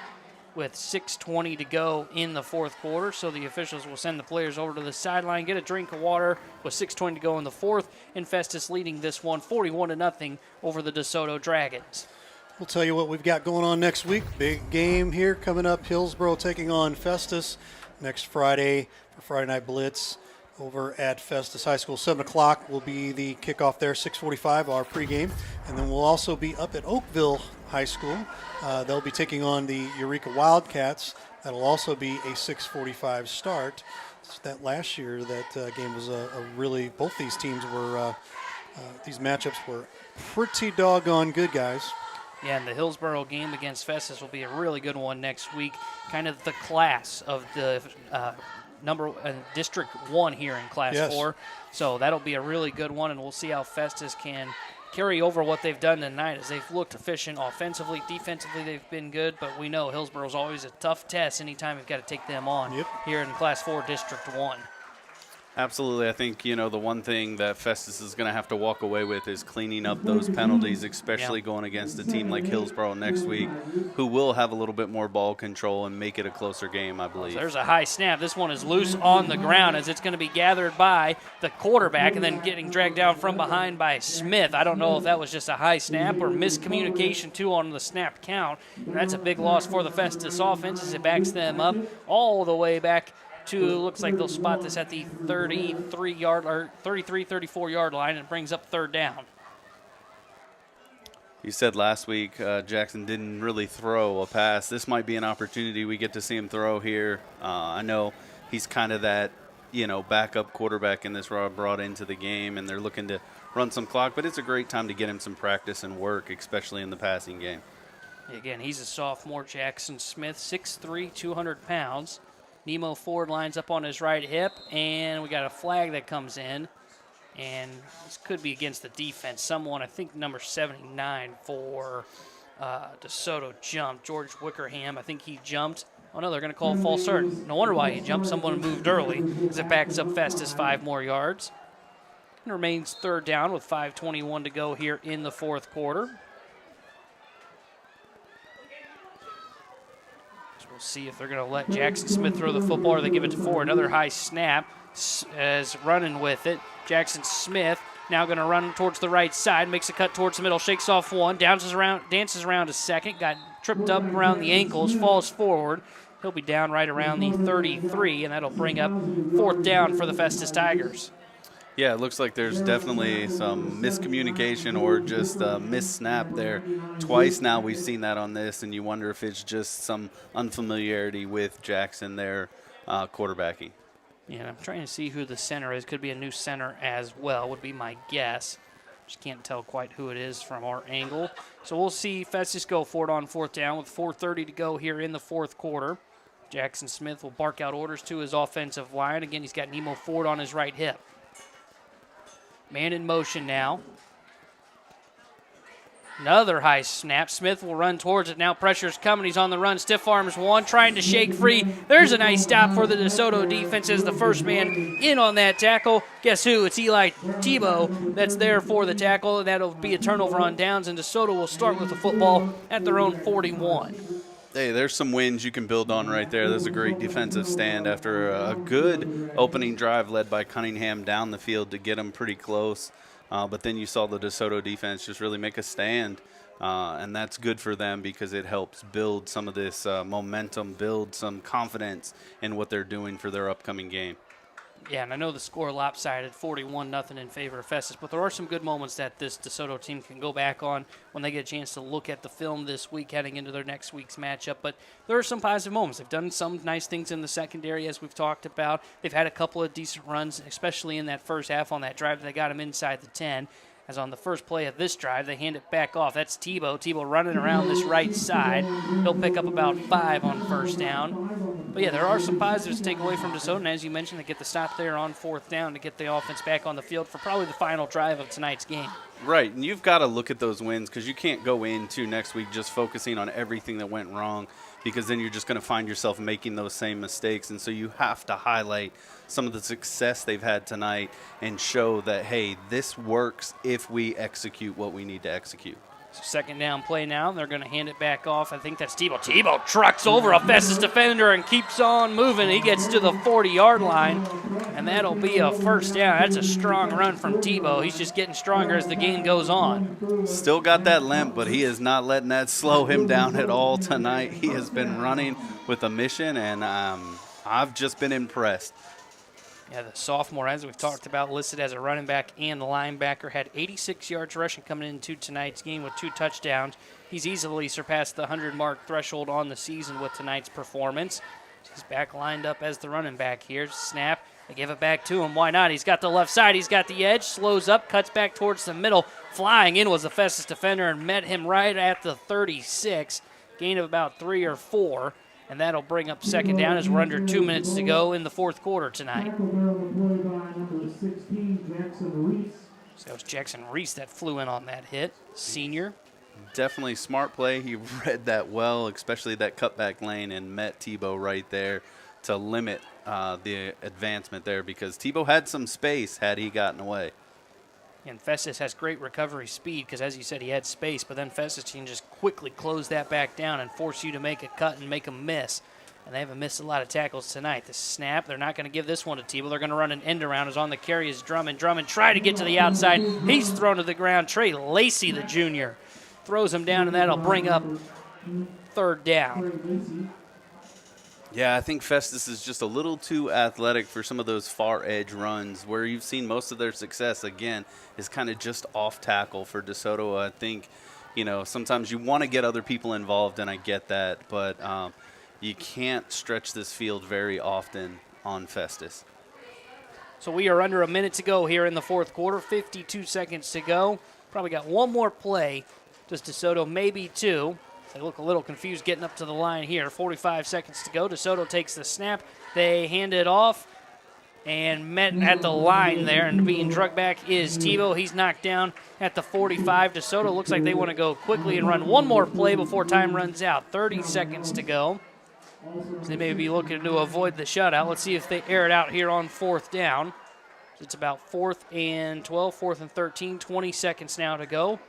with 6:20 to go in the fourth quarter. So the officials will send the players over to the sideline, get a drink of water with 6:20 to go in the fourth, and Festus leading this one 41-0 over the DeSoto Dragons.
We'll tell you what we've got going on next week. Big game here coming up. Hillsboro taking on Festus next Friday for Friday Night Blitz over at Festus High School. 7 o'clock will be the kickoff there, 6:45, our pregame. And then we'll also be up at Oakville High School. They'll be taking on the Eureka Wildcats. That'll also be a 6:45 start. So that last year, that game was a really, both these teams were, these matchups were pretty doggone good, guys.
Yeah, and the Hillsboro game against Festus will be a really good one next week. Kind of the class of the District 1 here in Class 4. So that'll be a really good one, and we'll see how Festus can carry over what they've done tonight as they've looked efficient offensively. Defensively, they've been good, but we know Hillsboro's always a tough test anytime you've got to take them on here in Class 4 District 1.
Absolutely. I think, the one thing that Festus is going to have to walk away with is cleaning up those penalties, especially going against a team like Hillsboro next week, who will have a little bit more ball control and make it a closer game, I believe.
So there's a high snap. This one is loose on the ground as it's going to be gathered by the quarterback and then getting dragged down from behind by Smith. I don't know if that was just a high snap or miscommunication, too, on the snap count. And that's a big loss for the Festus offense as it backs them up all the way back to, looks like they'll spot this at the 34-yard line, and it brings up 3rd down.
You said last week Jackson didn't really throw a pass. This might be an opportunity we get to see him throw here. I know he's kind of that, backup quarterback in this brought into the game, and they're looking to run some clock, but it's a great time to get him some practice and work, especially in the passing game.
Again, he's a sophomore, Jackson Smith, 6'3", 200 pounds. Nemo Ford lines up on his right hip, and we got a flag that comes in. And this could be against the defense. Someone, I think number 79 for DeSoto jumped. George Wickerham, I think he jumped. Oh, no, they're going to call false start. No wonder why he jumped. Someone moved early as it backs up Festus 5 more yards. It remains third down with 5:21 to go here in the fourth quarter. So we'll see if they're going to let Jackson Smith throw the football or they give it to Ford. Another high snap as running with it. Jackson Smith now going to run towards the right side, makes a cut towards the middle, shakes off one, dances around a second, got tripped up around the ankles, falls forward. He'll be down right around the 33, and that'll bring up fourth down for the Festus Tigers.
Yeah, it looks like there's definitely some miscommunication or just a missed snap there. Twice now we've seen that on this, and you wonder if it's just some unfamiliarity with Jackson there quarterbacking.
Yeah, I'm trying to see who the center is. Could be a new center as well, would be my guess. Just can't tell quite who it is from our angle. So we'll see Festus go for it on fourth down with 4:30 to go here in the fourth quarter. Jackson Smith will bark out orders to his offensive line. Again, he's got Nemo Ford on his right hip. Man in motion now. Another high snap. Smith will run towards it. Now pressure's coming. He's on the run. Stiff arms one, trying to shake free. There's a nice stop for the DeSoto defense as the first man in on that tackle. Guess who? It's Eli Tebow that's there for the tackle, and that'll be a turnover on downs, and DeSoto will start with the football at their own 41.
Hey, there's some wins you can build on right there. There's a great defensive stand after a good opening drive led by Cunningham down the field to get him pretty close. But then you saw the DeSoto defense just really make a stand, and that's good for them because it helps build some of this momentum, build some confidence in what they're doing for their upcoming game.
Yeah, and I know the score lopsided, 41-0 in favor of Festus, but there are some good moments that this DeSoto team can go back on when they get a chance to look at the film this week heading into their next week's matchup. But there are some positive moments. They've done some nice things in the secondary, as we've talked about. They've had a couple of decent runs, especially in that first half on that drive. They got him inside the 10. As on the first play of this drive, they hand it back off. That's Tebow. Tebow running around this right side. He'll pick up about 5 on first down. But, yeah, there are some positives to take away from DeSoto. And as you mentioned, they get the stop there on fourth down to get the offense back on the field for probably the final drive of tonight's game.
Right, and you've got to look at those wins because you can't go into next week just focusing on everything that went wrong because then you're just going to find yourself making those same mistakes. And so you have to highlight some of the success they've had tonight and show that, hey, this works if we execute what we need to execute.
So second down play now. They're going to hand it back off. I think that's Tebow. Tebow trucks over a Festus defender and keeps on moving. He gets to the 40-yard line, and that'll be a first down. That's a strong run from Tebow. He's just getting stronger as the game goes on.
Still got that limp, but he is not letting that slow him down at all tonight. He has been running with a mission, and I've just been impressed.
Yeah, the sophomore, as we've talked about, listed as a running back and linebacker, had 86 yards rushing coming into tonight's game with 2 touchdowns. He's easily surpassed the 100-mark threshold on the season with tonight's performance. He's back lined up as the running back here. Snap. They give it back to him. Why not? He's got the left side. He's got the edge. Slows up. Cuts back towards the middle. Flying in was the Festus defender and met him right at the 36. Gain of about 3 or 4. And that'll bring up second down as we're under 2 minutes to go in the fourth quarter tonight. So that was Jackson Reese that flew in on that hit, senior.
Definitely smart play. He read that well, especially that cutback lane, and met Tebow right there to limit the advancement there because Tebow had some space had he gotten away.
And Festus has great recovery speed because, as you said, he had space, but then Festus can just quickly close that back down and force you to make a cut and make a miss. And they haven't missed a lot of tackles tonight. The snap, they're not going to give this one to Tebow. They're going to run an end around. Is on the carry is Drummond. Drummond try to get to the outside. He's thrown to the ground. Trey Lacey, the junior, throws him down, and that'll bring up third down.
Yeah, I think Festus is just a little too athletic for some of those far edge runs where you've seen most of their success, again, is kind of just off tackle for DeSoto. I think, sometimes you want to get other people involved, and I get that, but you can't stretch this field very often on Festus.
So we are under a minute to go here in the fourth quarter, 52 seconds to go. Probably got one more play. Does DeSoto maybe 2? They look a little confused getting up to the line here. 45 seconds to go. DeSoto takes the snap. They hand it off and met at the line there. And being drugged back is Tebow. He's knocked down at the 45. DeSoto looks like they want to go quickly and run one more play before time runs out. 30 seconds to go. So they may be looking to avoid the shutout. Let's see if they air it out here on fourth down. It's about 4th and 12, 4th and 13, 20 seconds now to go.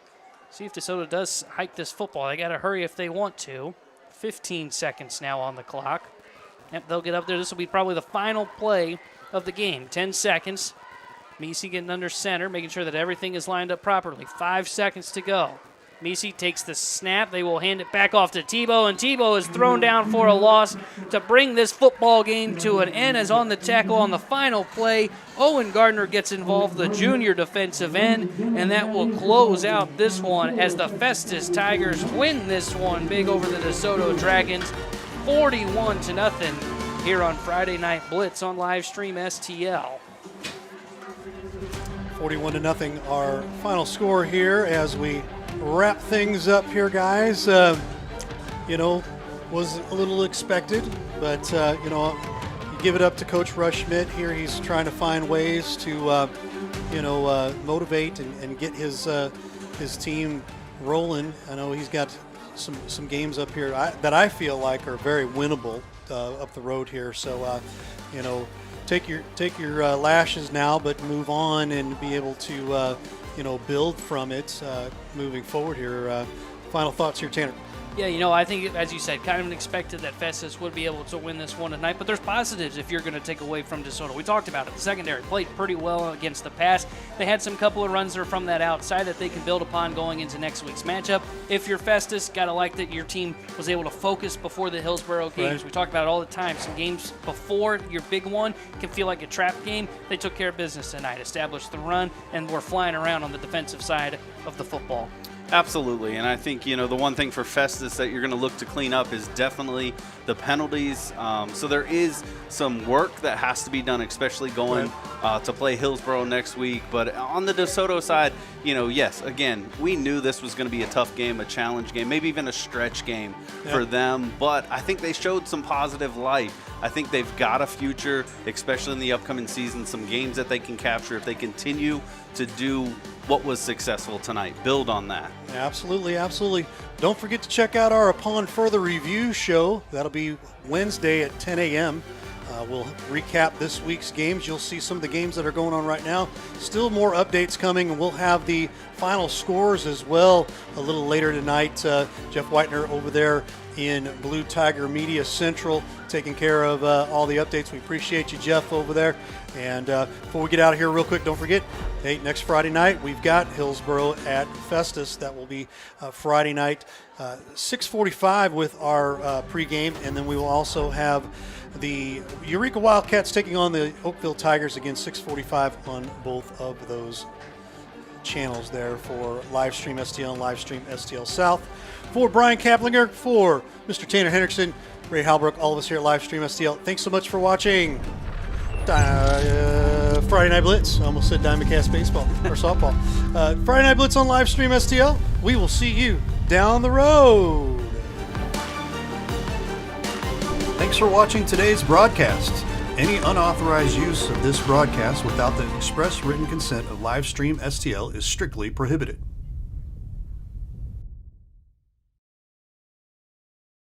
See if DeSoto does hike this football. They got to hurry if they want to. 15 seconds now on the clock. Yep, they'll get up there. This will be probably the final play of the game. 10 seconds. Meese getting under center, making sure that everything is lined up properly. 5 seconds to go. Meese takes the snap. They will hand it back off to Tebow, and Tebow is thrown down for a loss to bring this football game to an end. As on the tackle on the final play, Owen Gardner gets involved, the junior defensive end, and that will close out this one as the Festus Tigers win this one big over the DeSoto Dragons, 41-0 here on Friday Night Blitz on Livestream STL.
41-0 our final score here as we wrap things up here, guys. Was a little expected, but you give it up to Coach Rush Schmidt here. He's trying to find ways to motivate and get his team rolling. I know he's got some games up here that I feel like are very winnable up the road here. So take your lashes now, but move on and be able to build from it moving forward here. Final thoughts here, Tanner.
Yeah, I think, as you said, kind of expected that Festus would be able to win this one tonight, but there's positives if you're going to take away from DeSoto. We talked about it. The secondary played pretty well against the pass. They had some couple of runs there from that outside that they can build upon going into next week's matchup. If you're Festus, got to like that your team was able to focus before the Hillsborough games.
Right.
We talk about it all the time. Some games before your big one can feel like a trap game. They took care of business tonight, established the run, and we're flying around on the defensive side of the football.
Absolutely, and I think, the one thing for Festus that you're going to look to clean up is definitely the penalties. So there is some work that has to be done, especially going to play Hillsborough next week. But on the DeSoto side, yes, again, we knew this was going to be a tough game, a challenge game, maybe even a stretch game for them. But I think they showed some positive light. I think they've got a future, especially in the upcoming season, some games that they can capture if they continue to do what was successful tonight. Build on that.
Absolutely, absolutely. Don't forget to check out our Upon Further Review show. That'll be Wednesday at 10 a.m. We'll recap this week's games. You'll see some of the games that are going on right now. Still more updates coming, and we'll have the final scores as well a little later tonight. Jeff Whitener over there in Blue Tiger Media Central taking care of all the updates. We appreciate you, Jeff, over there. And before we get out of here real quick, don't forget, hey, next Friday night, we've got Hillsborough at Festus. That will be Friday night, 6:45 with our pregame. And then we will also have the Eureka Wildcats taking on the Oakville Tigers again, 6:45 on both of those channels there for Livestream STL and Livestream STL South. For Brian Kaplinger, for Mr. Tanner Hendrickson, Ray Halbrook, all of us here at Livestream STL, thanks so much for watching Friday Night Blitz. I almost said Diamondcast baseball or softball. Friday Night Blitz on Livestream STL. We will see you down the road. Thanks for watching today's broadcast. Any unauthorized use of this broadcast without the express written consent of Livestream STL is strictly prohibited.